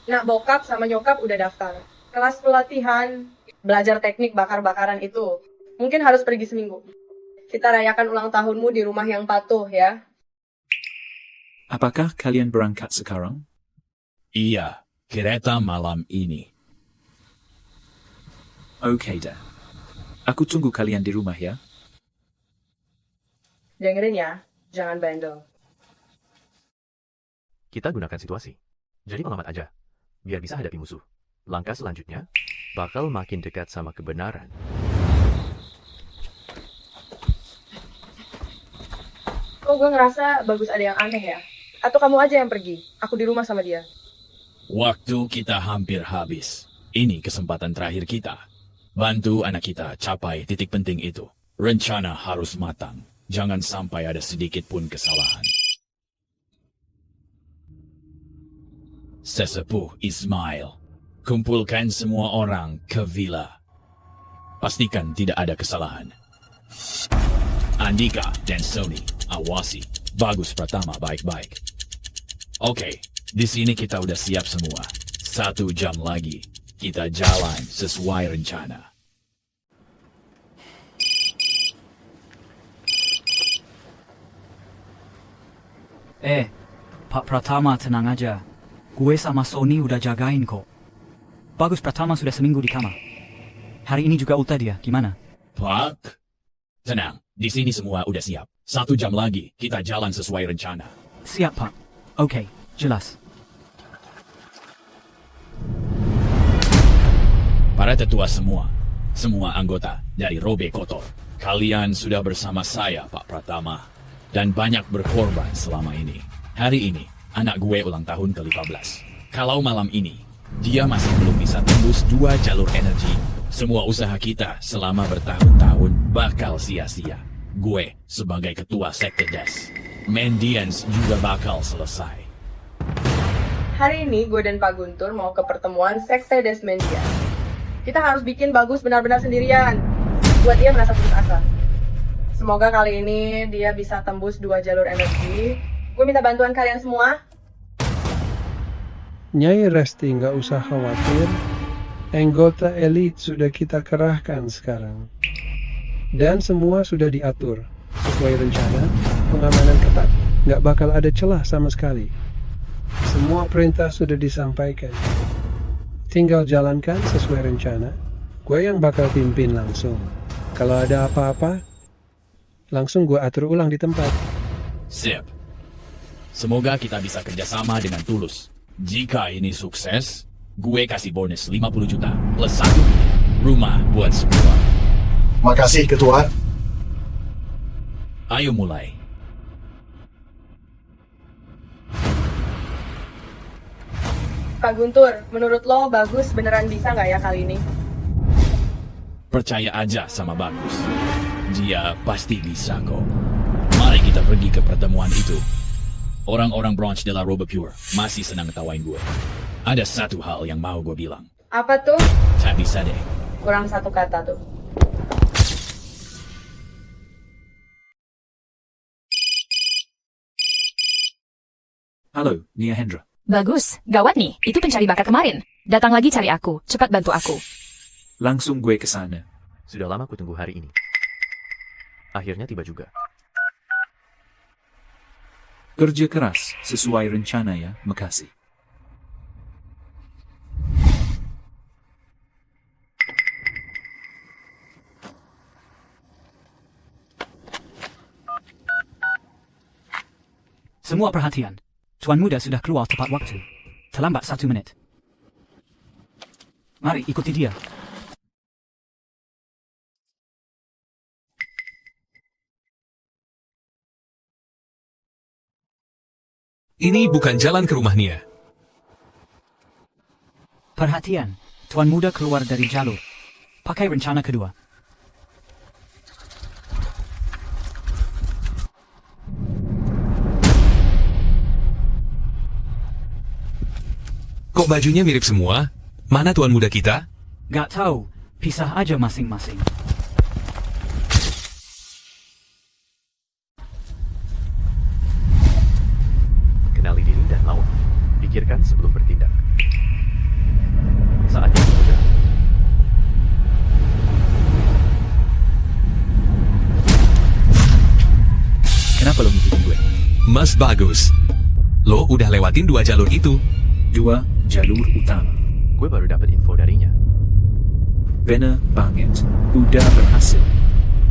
Speaker 5: Nak bokap sama nyokap udah daftar. Kelas pelatihan, belajar teknik bakar-bakaran itu. Mungkin harus pergi seminggu. Kita rayakan ulang tahunmu di rumah yang patuh ya.
Speaker 1: Apakah kalian berangkat sekarang?
Speaker 2: Iya, kereta malam ini.
Speaker 1: Oke dah. Aku tunggu kalian di rumah ya.
Speaker 5: Dengerin ya, jangan bandel.
Speaker 18: Kita gunakan situasi. Jadi pengamat aja, biar bisa hadapi musuh. Langkah selanjutnya, bakal makin dekat sama kebenaran.
Speaker 5: Kok gue ngerasa Bagus ada yang aneh ya? Atau kamu aja yang pergi? Aku di rumah sama dia.
Speaker 2: Waktu kita hampir habis. Ini kesempatan terakhir kita. Bantu anak kita capai titik penting itu. Rencana harus matang. Jangan sampai ada sedikit pun kesalahan. Sesepuh Ismail, kumpulkan semua orang ke villa. Pastikan tidak ada kesalahan. Andika dan Sony, awasi Bagus Pratama baik-baik. Oke, di sini kita udah siap semua. 1 jam lagi, kita jalan sesuai rencana.
Speaker 7: Pak Pratama tenang aja. Gue sama Sony udah jagain kok. Bagus Pratama sudah seminggu di kamar. Hari ini juga ulta dia, gimana?
Speaker 2: Pak, tenang. Di sini semua udah siap. 1 jam lagi, kita jalan sesuai rencana.
Speaker 7: Siap, Pak. Oke, jelas.
Speaker 2: Para tetua semua anggota dari Robe Kotor, kalian sudah bersama saya, Pak Pratama, dan banyak berkorban selama ini. Hari ini, anak gue ulang tahun ke-15. Kalau malam ini, dia masih belum bisa tembus 2 jalur energi, semua usaha kita selama bertahun-tahun bakal sia-sia. Gue sebagai ketua sekte Des, Mendians juga bakal selesai.
Speaker 5: Hari ini gue dan Pak Guntur mau ke pertemuan sekte Des Mendians. Kita harus bikin Bagus benar-benar sendirian. Buat dia merasa putus asa. Semoga kali ini dia bisa tembus 2 jalur energi. Gue minta bantuan kalian semua.
Speaker 14: Nyai Resti nggak usah khawatir. Anggota elit sudah kita kerahkan sekarang. Dan semua sudah diatur. Sesuai rencana, pengamanan ketat. Nggak bakal ada celah sama sekali. Semua perintah sudah disampaikan. Tinggal jalankan sesuai rencana. Gue yang bakal pimpin langsung. Kalau ada apa-apa, langsung gue atur ulang di tempat.
Speaker 2: Sip. Semoga kita bisa kerjasama dengan tulus. Jika ini sukses, gue kasih bonus 50 juta plus 1 rumah buat semua.
Speaker 9: Makasih, Ketua.
Speaker 2: Ayo mulai.
Speaker 5: Pak Guntur, menurut lo Bagus beneran bisa nggak ya kali ini?
Speaker 2: Percaya aja sama Bagus. Dia pasti bisa kok. Mari kita pergi ke pertemuan itu. Orang-orang Branch de la Robe Pure masih senang ngetawain gue. Ada satu hal yang mau gue bilang.
Speaker 5: Apa tuh?
Speaker 2: Tak bisa deh.
Speaker 5: Kurang satu kata tuh.
Speaker 1: Halo, Nia Hendra.
Speaker 4: Bagus, gawat nih. Itu pencari bakat kemarin. Datang lagi cari aku. Cepat bantu aku.
Speaker 1: Langsung gue ke sana.
Speaker 18: Sudah lama aku tunggu hari ini. Akhirnya tiba juga.
Speaker 1: Kerja keras, sesuai rencana ya, makasih.
Speaker 7: Semua perhatian. Tuan Muda sudah keluar tepat waktu. Terlambat 1 menit. Mari ikuti dia.
Speaker 17: Ini bukan jalan ke rumah Nia.
Speaker 7: Perhatian. Tuan Muda keluar dari jalur. Pakai rencana kedua.
Speaker 17: Kok bajunya mirip semua? Mana Tuan Muda kita?
Speaker 7: Gak tahu. Pisah aja masing-masing.
Speaker 18: Kenali diri dan lawan. Pikirkan sebelum bertindak. Saatnya bergerak.
Speaker 1: Kenapa lo ngikutin gue?
Speaker 17: Mas Bagus. Lo udah lewatin 2 jalur itu.
Speaker 1: 2 jalur utama.
Speaker 18: Gue baru dapat info darinya.
Speaker 1: Bener banget. Udah berhasil.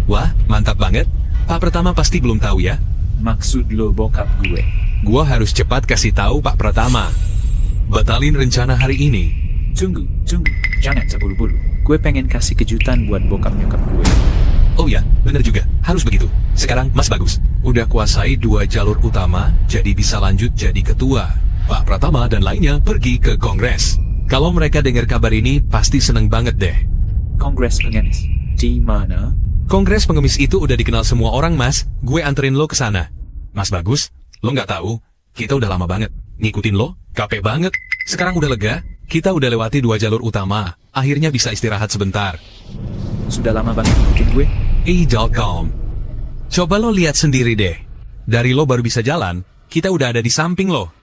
Speaker 17: Wah, mantap banget. Pak Pratama pasti belum tahu ya?
Speaker 1: Maksud lo bokap gue?
Speaker 17: Gua harus cepat kasih tahu Pak Pratama. Batalin rencana hari ini.
Speaker 1: Tunggu. Jangan terburu-buru. Gue pengen kasih kejutan buat bokap nyokap gue.
Speaker 17: Oh ya, bener juga. Harus begitu. Sekarang Mas Bagus. Udah kuasai 2 jalur utama, jadi bisa lanjut jadi ketua. Pak Pratama dan lainnya pergi ke Kongres. Kalau mereka dengar kabar ini, pasti seneng banget deh.
Speaker 1: Kongres pengemis? Di mana?
Speaker 17: Kongres pengemis itu udah dikenal semua orang, Mas. Gue anterin lo ke sana. Mas Bagus, lo nggak tahu? Kita udah lama banget. Ngikutin lo, capek banget. Sekarang udah lega, kita udah lewati 2 jalur utama. Akhirnya bisa istirahat sebentar.
Speaker 1: Sudah lama banget ngikutin gue?
Speaker 17: E.com. Coba lo lihat sendiri deh. Dari lo baru bisa jalan, kita udah ada di samping lo.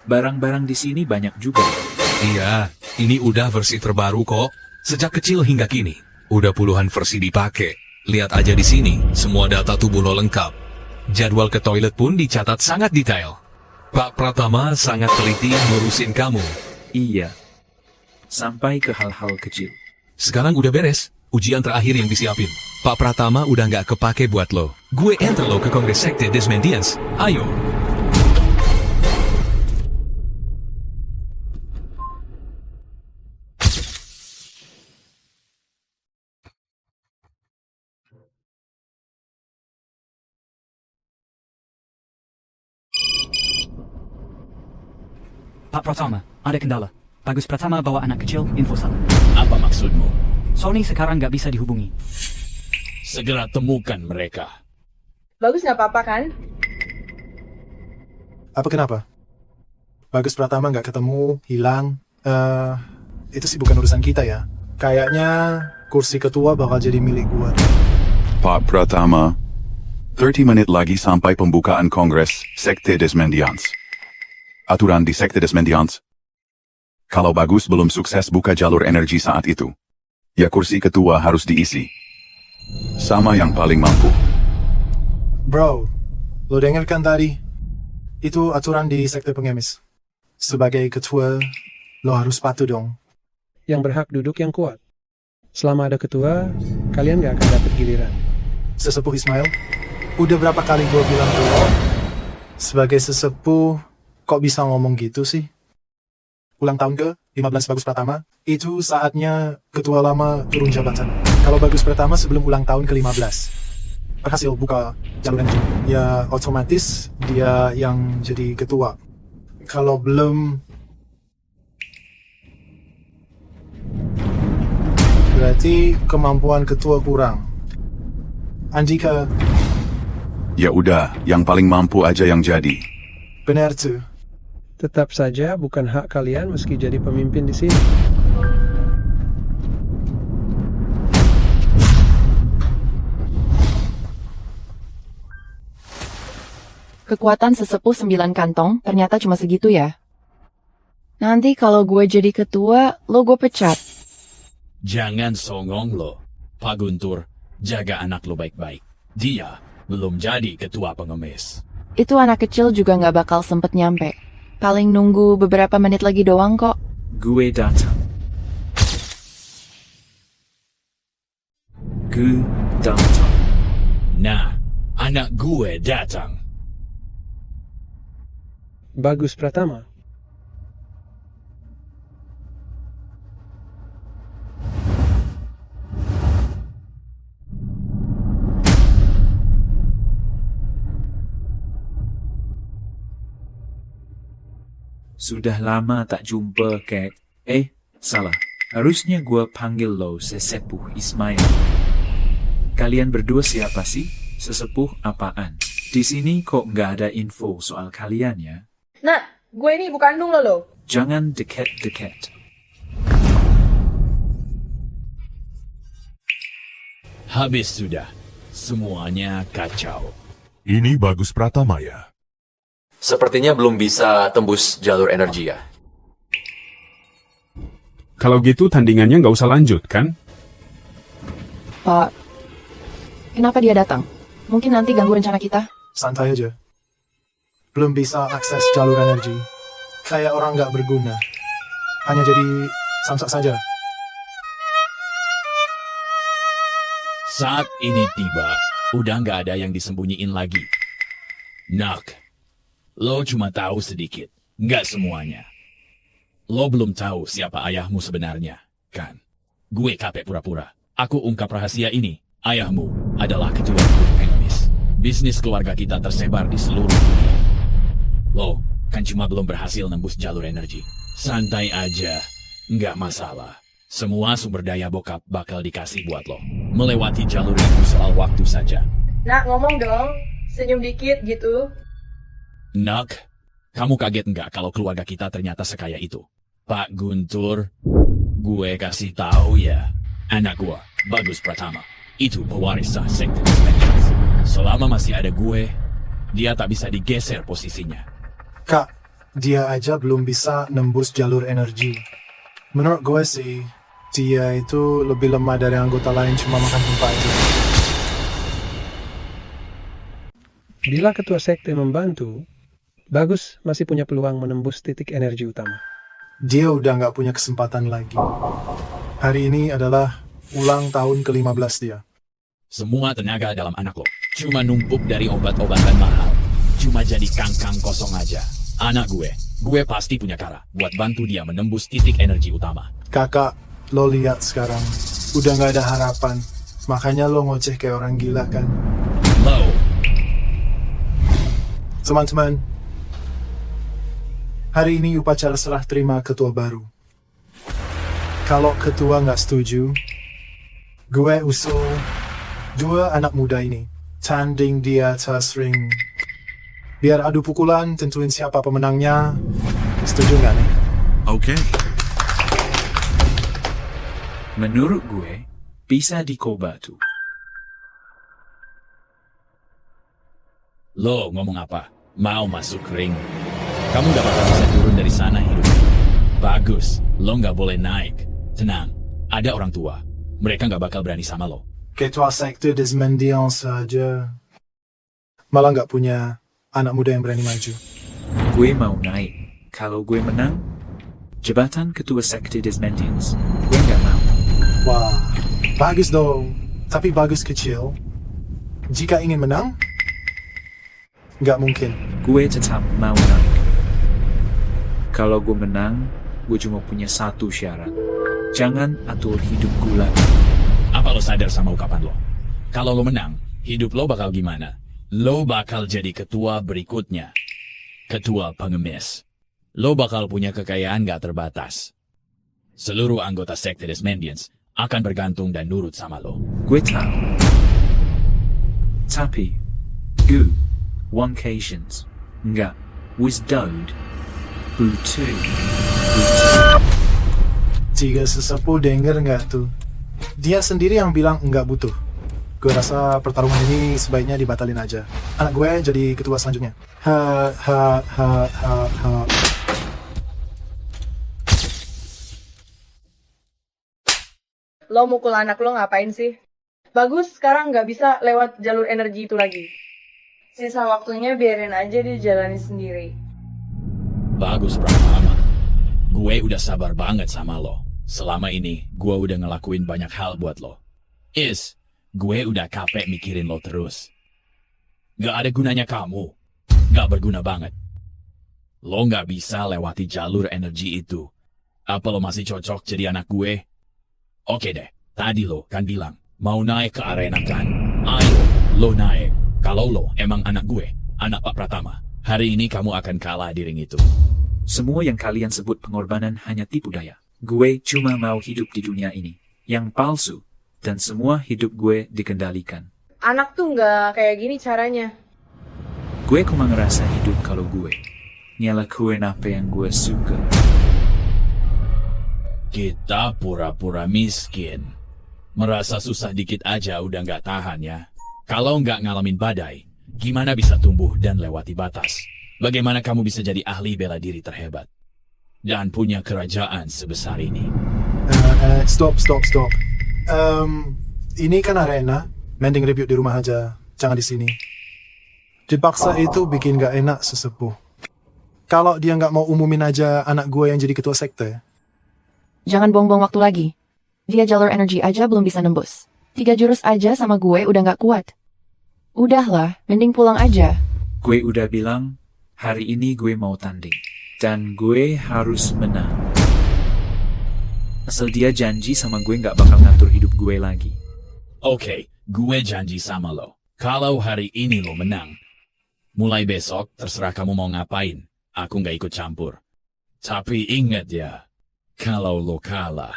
Speaker 1: Barang-barang di sini banyak juga.
Speaker 17: Iya, ini udah versi terbaru kok. Sejak kecil hingga kini, udah puluhan versi dipakai. Lihat aja di sini, semua data tubuh lo lengkap. Jadwal ke toilet pun dicatat sangat detail. Pak Pratama sangat teliti ngurusin kamu.
Speaker 1: Iya. Sampai ke hal-hal kecil.
Speaker 17: Sekarang udah beres, ujian terakhir yang disiapin. Pak Pratama udah nggak kepake buat lo. Gue enter lo ke Kongres Sekte Desmendians. Ayo.
Speaker 7: Pak Pratama, ada kendala. Bagus Pratama bawa anak kecil, info salah.
Speaker 2: Apa maksudmu?
Speaker 7: Sony sekarang nggak bisa dihubungi.
Speaker 2: Segera temukan mereka.
Speaker 5: Bagus nggak apa-apa kan?
Speaker 12: Apa kenapa? Bagus Pratama nggak ketemu, hilang. Itu sih bukan urusan kita ya. Kayaknya kursi ketua bakal jadi milik gua.
Speaker 20: Pak Pratama, 30 menit lagi sampai pembukaan Kongres Sekte Desmendians. Aturan di Sekte Desmendians. Kalau Bagus belum sukses buka jalur energi saat itu, ya kursi ketua harus diisi. Sama yang paling mampu.
Speaker 12: Bro, lo denger kan tadi? Itu aturan di Sekte Pengemis. Sebagai ketua, lo harus patuh dong.
Speaker 14: Yang berhak duduk yang kuat. Selama ada ketua, kalian gak akan dapat giliran.
Speaker 12: Sesepuh Ismail, udah berapa kali gue bilang ke lo, sebagai sesepuh, kok bisa ngomong gitu sih? Ulang tahun ke-15 Bagus Pratama, itu saatnya ketua lama turun jabatan. Kalau Bagus Pratama sebelum ulang tahun ke-15 berhasil buka jalur energi, ya otomatis dia yang jadi ketua. Kalau belum, Berarti kemampuan ketua kurang. Andika,
Speaker 20: Ya udah, yang paling mampu aja yang jadi.
Speaker 12: benar tuh.
Speaker 14: Tetap saja bukan hak kalian meski jadi pemimpin di sini.
Speaker 10: Kekuatan sesepuh 9 kantong ternyata cuma segitu ya. Nanti kalau gue jadi ketua, lo gue pecat.
Speaker 2: Jangan songong lo. Pak Guntur, jaga anak lo baik-baik. Dia belum jadi ketua pengemis.
Speaker 10: Itu anak kecil juga nggak bakal sempet nyampe. Paling nunggu beberapa menit lagi doang kok.
Speaker 1: Gue datang. Gue datang.
Speaker 2: Nah, anak gue datang.
Speaker 14: Bagus Pratama.
Speaker 1: Sudah lama tak jumpa, Kek. Salah. Harusnya gua panggil lo sesepuh Ismail. Kalian berdua siapa sih? Sesepuh apaan? Di sini kok nggak ada info soal kalian ya?
Speaker 5: Nah, gue ini ibu kandung lo.
Speaker 1: Jangan deket-deket.
Speaker 2: Habis sudah. Semuanya kacau.
Speaker 19: Ini Bagus Pratama ya?
Speaker 13: Sepertinya belum bisa tembus jalur energi ya.
Speaker 22: Kalau gitu tandingannya nggak usah lanjut, kan?
Speaker 10: Pak, kenapa dia datang? Mungkin nanti ganggu rencana kita.
Speaker 12: Santai aja. Belum bisa akses jalur energi. Kayak orang nggak berguna. Hanya jadi samsak saja.
Speaker 2: Saat ini tiba, udah nggak ada yang disembunyiin lagi. Nak, lo cuma tahu sedikit, nggak semuanya. Lo belum tahu siapa ayahmu sebenarnya, kan? Gue KP pura-pura. Aku ungkap rahasia ini. Ayahmu adalah ketua grup pengemis. Bisnis keluarga kita tersebar di seluruh dunia. Lo kan cuma belum berhasil nembus jalur energi. Santai aja, nggak masalah. Semua sumber daya bokap bakal dikasih buat lo. Melewati jalur itu soal waktu saja.
Speaker 5: Nak, ngomong dong. Senyum dikit gitu.
Speaker 2: Nak, kamu kaget nggak kalau keluarga kita ternyata sekaya itu? Pak Guntur, gue kasih tahu ya. Anak gue, Bagus Pratama, itu pewaris sah sekte Dismendings. Selama masih ada gue, dia tak bisa digeser posisinya.
Speaker 12: Kak, dia aja belum bisa nembus jalur energi. Menurut gue sih, dia itu lebih lemah dari anggota lain cuma makan tumpah aja.
Speaker 14: Bila ketua sekte membantu, Bagus masih punya peluang menembus titik energi utama.
Speaker 12: Dia udah nggak punya kesempatan lagi. Hari ini adalah ulang tahun ke-15 dia.
Speaker 2: Semua tenaga dalam anak lo cuma numpuk dari obat-obatan mahal. Cuma jadi kangkang kosong aja. Anak gue pasti punya cara buat bantu dia menembus titik energi utama.
Speaker 12: Kakak, lo lihat sekarang, udah nggak ada harapan. Makanya lo ngoceh kayak orang gila kan?
Speaker 2: Lo.
Speaker 12: Teman-teman, hari ini upacara serah terima ketua baru. Kalau ketua nggak setuju, gue usul 2 anak muda ini tanding di atas ring. Biar adu pukulan, tentuin siapa pemenangnya. Setuju nggak nih?
Speaker 19: Oke.
Speaker 1: Menurut gue, bisa dikoba tuh.
Speaker 2: Lo ngomong apa? Mau masuk ring? Kamu gak bakal bisa turun dari sana hidup. Bagus, lo gak boleh naik. Tenang, ada orang tua. Mereka gak bakal berani sama lo.
Speaker 12: Ketua sekte Dismendings saja. Malah nggak punya anak muda yang berani maju.
Speaker 1: Gue mau naik. Kalau gue menang, jabatan ketua sekte Dismendings, gue nggak mau.
Speaker 12: Wah, bagus dong. Tapi bagus kecil. Jika ingin menang, nggak mungkin.
Speaker 1: Gue tetap mau naik. Kalau gue menang, gue cuma punya satu syarat. Jangan atur hidup gue lagi.
Speaker 2: Apa lo sadar sama ucapan lo? Kalau lo menang, hidup lo bakal gimana? Lo bakal jadi ketua berikutnya. Ketua pengemis. Lo bakal punya kekayaan gak terbatas. Seluruh anggota sekte Dismendians akan bergantung dan nurut sama lo.
Speaker 1: Gue tahu. Tapi, gue, Wonkations, enggak, Wisdode, butuh.
Speaker 12: Jika sesepuh denger nggak tuh? Dia sendiri yang bilang nggak butuh. Gue rasa pertarungan ini sebaiknya dibatalin aja. Anak gue jadi ketua selanjutnya.
Speaker 5: Lo mukul anak lo ngapain sih? Bagus, sekarang nggak bisa lewat jalur energi itu lagi. Sisa waktunya biarin aja dia jalani sendiri.
Speaker 2: Bagus, Pratama. Gue udah sabar banget sama lo. Selama ini, gue udah ngelakuin banyak hal buat lo. Gue udah capek mikirin lo terus. Gak ada gunanya kamu. Gak berguna banget. Lo gak bisa lewati jalur energi itu. Apa lo masih cocok jadi anak gue? Oke deh, tadi lo kan bilang mau naik ke arena kan? Ayo, lo naik. Kalau lo emang anak gue, anak Pak Pratama, hari ini kamu akan kalah di ring itu.
Speaker 1: Semua yang kalian sebut pengorbanan hanya tipu daya. Gue cuma mau hidup di dunia ini, yang palsu, dan semua hidup gue dikendalikan.
Speaker 5: Anak tuh nggak kayak gini caranya.
Speaker 1: Gue cuma ngerasa hidup kalau gue ngelakuin apa yang gue suka.
Speaker 2: Kita pura-pura miskin. Merasa susah dikit aja udah nggak tahan ya. Kalau nggak ngalamin badai, gimana bisa tumbuh dan lewati batas? Bagaimana kamu bisa jadi ahli bela diri terhebat? Dan punya kerajaan sebesar ini?
Speaker 12: Stop. Ini kan arena. Mending review di rumah aja. Jangan di sini. Dipaksa itu bikin gak enak sesepuh. Kalau dia nggak mau umumin aja anak gue yang jadi ketua sekte.
Speaker 10: Jangan buang-buang waktu lagi. Dia jalur energi aja belum bisa nembus. 3 jurus aja sama gue udah nggak kuat. Udahlah, mending pulang aja.
Speaker 1: Gue udah bilang, hari ini gue mau tanding. Dan gue harus menang. Asal dia janji sama gue nggak bakal ngatur hidup gue lagi.
Speaker 2: Oke, gue janji sama lo. Kalau hari ini lo menang, mulai besok terserah kamu mau ngapain. Aku nggak ikut campur. Tapi ingat ya, kalau lo kalah,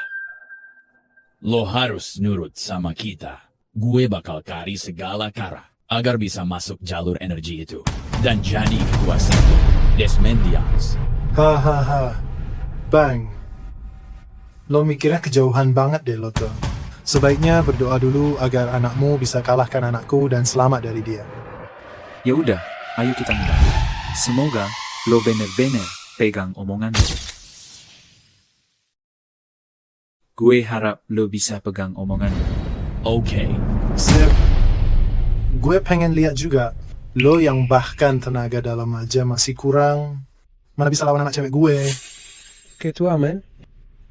Speaker 2: lo harus nurut sama kita. Gue bakal cari segala cara agar bisa masuk jalur energi itu dan jadi ketua sekte Desmendians.
Speaker 12: Hahaha. Bang. Lo mikirnya kejauhan banget deh lo tuh. Sebaiknya berdoa dulu agar anakmu bisa kalahkan anakku dan selamat dari dia.
Speaker 1: Ya udah, ayo kita mulai. Semoga lo bener-bener pegang omongan lo. Gue harap lo bisa pegang omongan lo.
Speaker 2: Oke.
Speaker 12: Sip. Gue pengen lihat juga lo yang bahkan tenaga dalam aja masih kurang. Mana bisa lawan anak cewek gue?
Speaker 14: Ketua men,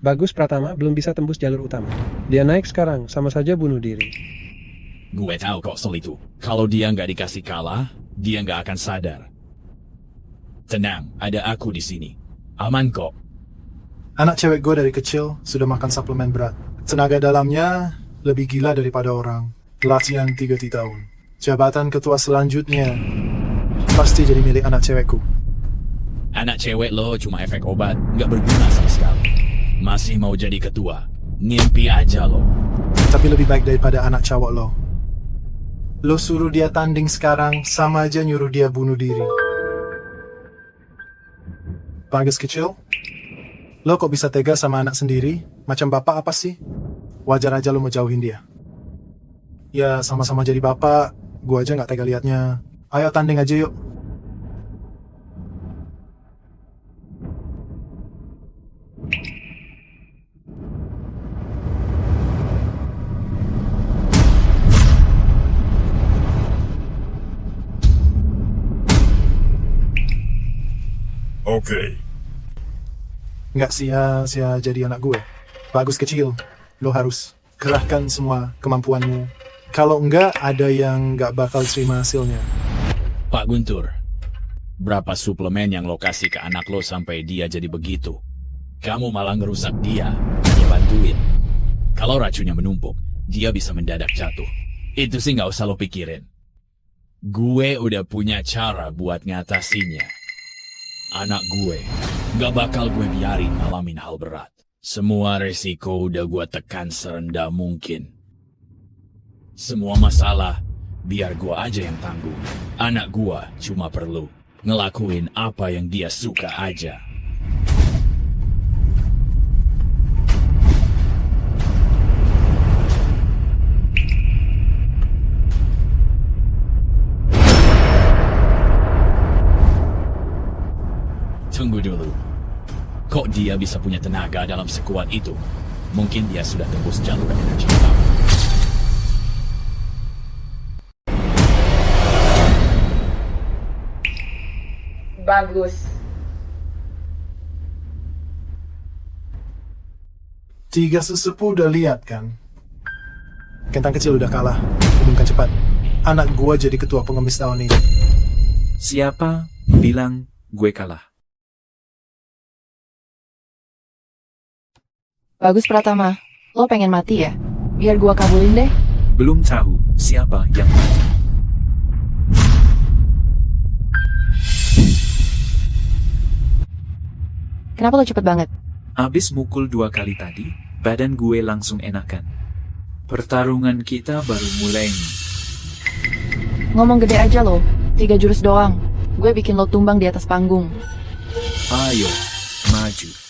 Speaker 14: Bagus Pratama belum bisa tembus jalur utama. Dia naik sekarang, sama saja bunuh diri.
Speaker 2: Gue tahu kok soal itu. Kalau dia nggak dikasih kalah, dia nggak akan sadar. Tenang, ada aku di sini. Aman kok.
Speaker 12: Anak cewek gue dari kecil sudah makan suplemen berat. Tenaga dalamnya lebih gila daripada orang. Latihan 3 tahun. Jabatan ketua selanjutnya pasti jadi milik anak cewekku.
Speaker 2: Anak cewek lo cuma efek obat, nggak berguna sama sekali. Masih mau jadi ketua, ngimpi aja lo.
Speaker 12: Tapi lebih baik daripada anak cowok lo. Lo suruh dia tanding sekarang, sama aja nyuruh dia bunuh diri. Bagus kecil, lo kok bisa tega sama anak sendiri? Macam bapak apa sih? Wajar aja lo mau jauhin dia. Ya sama-sama jadi bapak, gua aja nggak tega liatnya. Ayo tanding aja yuk.
Speaker 19: Oke.
Speaker 12: Nggak sia-sia jadi anak gue. Bagus kecil, lo harus kerahkan semua kemampuanmu. Kalau enggak, ada yang nggak bakal terima hasilnya.
Speaker 2: Pak Guntur, berapa suplemen yang lo kasih ke anak lo sampai dia jadi begitu? Kamu malah ngerusak dia, hanya bantuin. Kalau racunnya menumpuk, dia bisa mendadak jatuh. Itu sih nggak usah lo pikirin. Gue udah punya cara buat ngatasinnya. Anak gue, gak bakal gue biarin ngalamin hal berat. Semua resiko udah gua tekan serendah mungkin. Semua masalah, biar gua aja yang tanggung. Anak gua cuma perlu ngelakuin apa yang dia suka aja. Tunggu dulu. Kok dia bisa punya tenaga dalam sekuat itu? Mungkin dia sudah tembus jalur energi utama.
Speaker 5: Bagus.
Speaker 12: 3 sesepuh udah lihat kan? Kentang kecil udah kalah. Umumkan cepat. Anak gua jadi ketua pengemis tahun ini.
Speaker 1: Siapa bilang gue kalah?
Speaker 10: Bagus Pratama, lo pengen mati ya? Biar gua kabulin deh.
Speaker 1: Belum tahu siapa yang mati.
Speaker 10: Kenapa lo cepet banget?
Speaker 1: Abis mukul 2 kali tadi, badan gue langsung enakan. Pertarungan kita baru mulai nih.
Speaker 10: Ngomong gede aja lo, 3 jurus doang. Gue bikin lo tumbang di atas panggung.
Speaker 1: Ayo, maju.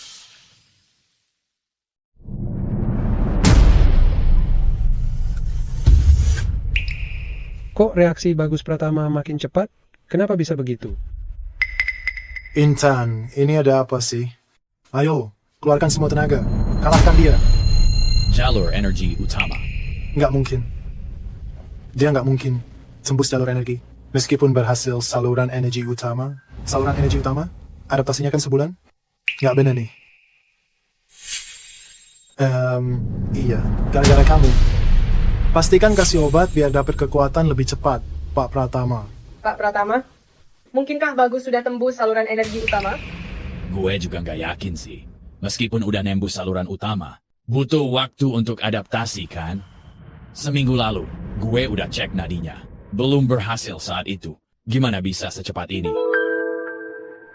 Speaker 14: Kok reaksi Bagus Pratama makin cepat? Kenapa bisa begitu?
Speaker 12: Intan, ini ada apa sih? Ayo, keluarkan semua tenaga. Kalahkan dia.
Speaker 2: Jalur energi utama.
Speaker 12: Nggak mungkin. Dia nggak mungkin tembus jalur energi. Meskipun berhasil saluran energi utama. Saluran energi utama? Adaptasinya kan sebulan? Nggak bener nih. Iya, gara-gara kamu. Pastikan kasih obat biar dapat kekuatan lebih cepat, Pak Pratama.
Speaker 5: Pak Pratama, mungkinkah Bagus sudah tembus saluran energi utama?
Speaker 2: Gue juga nggak yakin sih. Meskipun udah nembus saluran utama, butuh waktu untuk adaptasi kan? Seminggu lalu, gue udah cek nadinya. Belum berhasil saat itu. Gimana bisa secepat ini?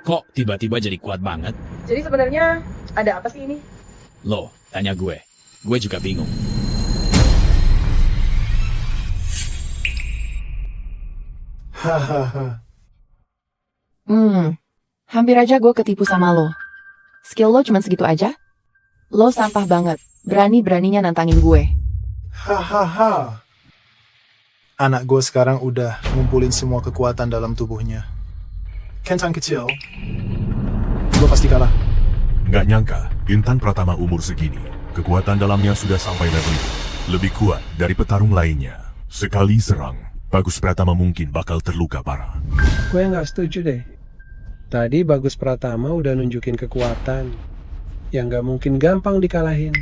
Speaker 2: Kok tiba-tiba jadi kuat banget?
Speaker 5: Jadi sebenarnya ada apa sih ini?
Speaker 2: Loh, tanya gue. Gue juga bingung.
Speaker 12: Hahaha.
Speaker 10: Hampir aja gue ketipu sama lo. Skill lo cuma segitu aja? Lo sampah banget. Berani-beraninya nantangin gue.
Speaker 12: Hahaha. Anak gue sekarang udah ngumpulin semua kekuatan dalam tubuhnya. Kentang kecil, gue pasti kalah.
Speaker 19: Nggak nyangka, Intan Pratama umur segini, kekuatan dalamnya sudah sampai level itu. Lebih kuat dari petarung lainnya. Sekali serang, Bagus Pratama mungkin bakal terluka parah.
Speaker 14: Gue nggak setuju deh. Tadi Bagus Pratama udah nunjukin kekuatan yang nggak mungkin gampang dikalahin.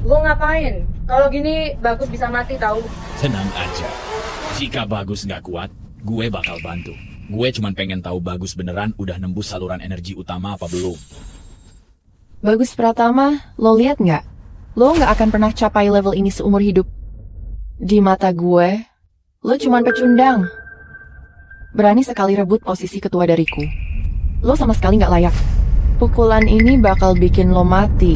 Speaker 5: Lo ngapain? Kalau gini Bagus bisa mati tahu.
Speaker 2: Tenang aja. Jika Bagus nggak kuat, gue bakal bantu. Gue cuma pengen tahu Bagus beneran udah nembus saluran energi utama apa belum.
Speaker 10: Bagus Pratama, lo lihat nggak? Lo nggak akan pernah capai level ini seumur hidup. Di mata gue, lo cuma pecundang. Berani sekali rebut posisi ketua dariku. Lo sama sekali nggak layak. Pukulan ini bakal bikin lo mati.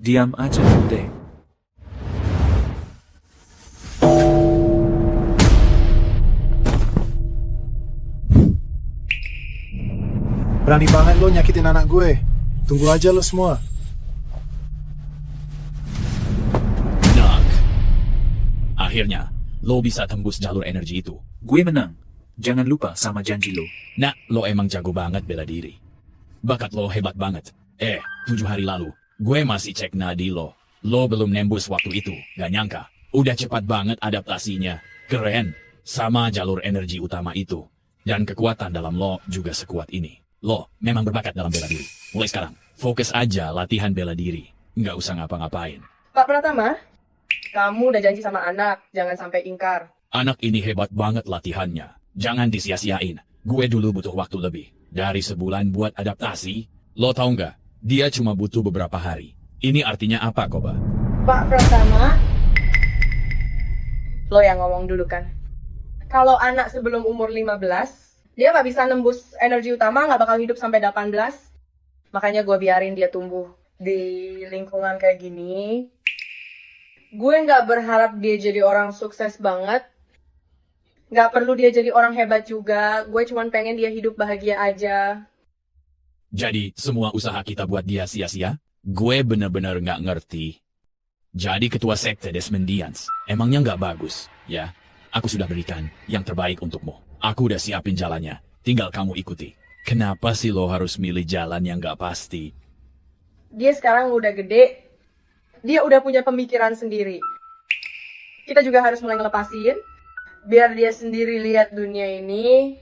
Speaker 1: Diam aja deh.
Speaker 12: Berani banget lo nyakitin anak gue. Tunggu aja lo semua.
Speaker 2: Nak. Akhirnya, lo bisa tembus jalur energi itu.
Speaker 1: Gue menang. Jangan lupa sama janji lo.
Speaker 2: Nak, lo emang jago banget bela diri. Bakat lo hebat banget. 7 hari lalu, gue masih cek nadi lo. Lo belum nembus waktu itu. Gak nyangka. Udah cepat banget adaptasinya. Keren. Sama jalur energi utama itu. Dan kekuatan dalam lo juga sekuat ini. Lo memang berbakat dalam bela diri. Mulai sekarang, fokus aja latihan bela diri. Nggak usah ngapa-ngapain.
Speaker 5: Pak Pratama, kamu udah janji sama anak, jangan sampai ingkar.
Speaker 2: Anak ini hebat banget latihannya. Jangan disia-siain. Gue dulu butuh waktu lebih. Dari sebulan buat adaptasi. Lo tau nggak? Dia cuma butuh beberapa hari. Ini artinya apa, Koba?
Speaker 5: Pak Pratama, Lo yang ngomong dulu kan. Kalau anak sebelum umur 15, dia nggak bisa nembus energi utama, nggak bakal hidup sampai 18. Makanya gue biarin dia tumbuh di lingkungan kayak gini. Gue nggak berharap dia jadi orang sukses banget. Nggak perlu dia jadi orang hebat juga. Gue cuma pengen dia hidup bahagia aja.
Speaker 2: Jadi, semua usaha kita buat dia sia-sia? Gue bener-bener nggak ngerti. Jadi ketua sekte Desmondians, emangnya nggak bagus, ya? Aku sudah berikan yang terbaik untukmu. Aku udah siapin jalannya, tinggal kamu ikuti. Kenapa sih lo harus milih jalan yang nggak pasti?
Speaker 5: Dia sekarang udah gede. Dia udah punya pemikiran sendiri. Kita juga harus mulai ngelepasin. Biar dia sendiri lihat dunia ini.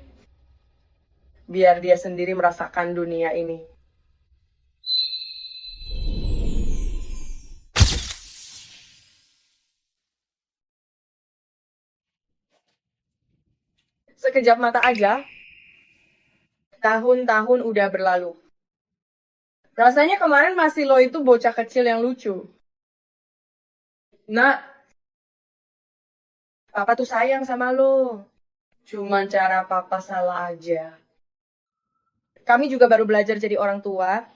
Speaker 5: Biar dia sendiri merasakan dunia ini. Sekejap mata aja, tahun-tahun udah berlalu. Rasanya kemarin masih lo itu bocah kecil yang lucu. Nak, Papa tuh sayang sama lo. Cuman cara Papa salah aja. Kami juga baru belajar jadi orang tua.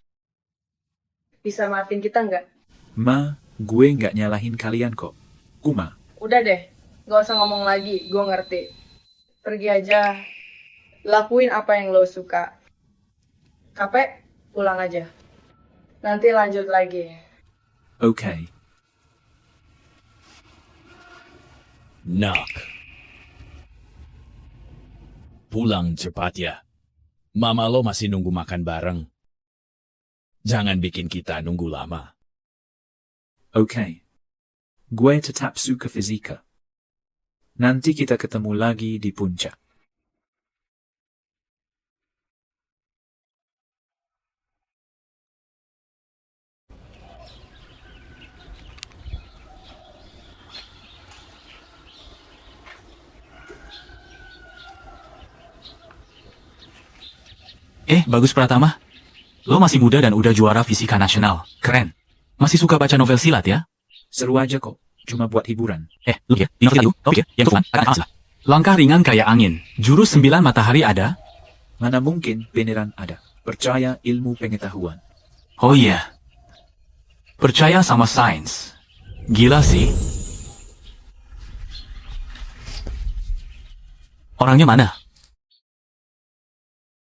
Speaker 5: Bisa maafin kita nggak?
Speaker 1: Ma, gue nggak nyalahin kalian kok. Uma,
Speaker 5: Udah deh, gak usah ngomong lagi, gue ngerti. Pergi aja, lakuin apa yang lo suka. Capek, pulang aja. Nanti lanjut lagi.
Speaker 1: oke.
Speaker 2: Nak. Pulang cepat ya. Mama lo masih nunggu makan bareng. Jangan bikin kita nunggu lama.
Speaker 1: Oke. Gue tetap suka fisika. Nanti kita ketemu lagi di puncak.
Speaker 3: Bagus Pratama. Lo masih muda dan udah juara fisika nasional. Keren. Masih suka baca novel silat ya?
Speaker 1: Seru aja kok. Cuma buat hiburan.
Speaker 3: Lu pikir, di novel itu, lo pikir, yang kebetulan akan kalah. Langkah ringan kayak angin. Jurus 9 matahari ada?
Speaker 1: Mana mungkin beneran ada. Percaya ilmu pengetahuan.
Speaker 3: Oh iya. Percaya sama sains. Gila sih. Orangnya mana?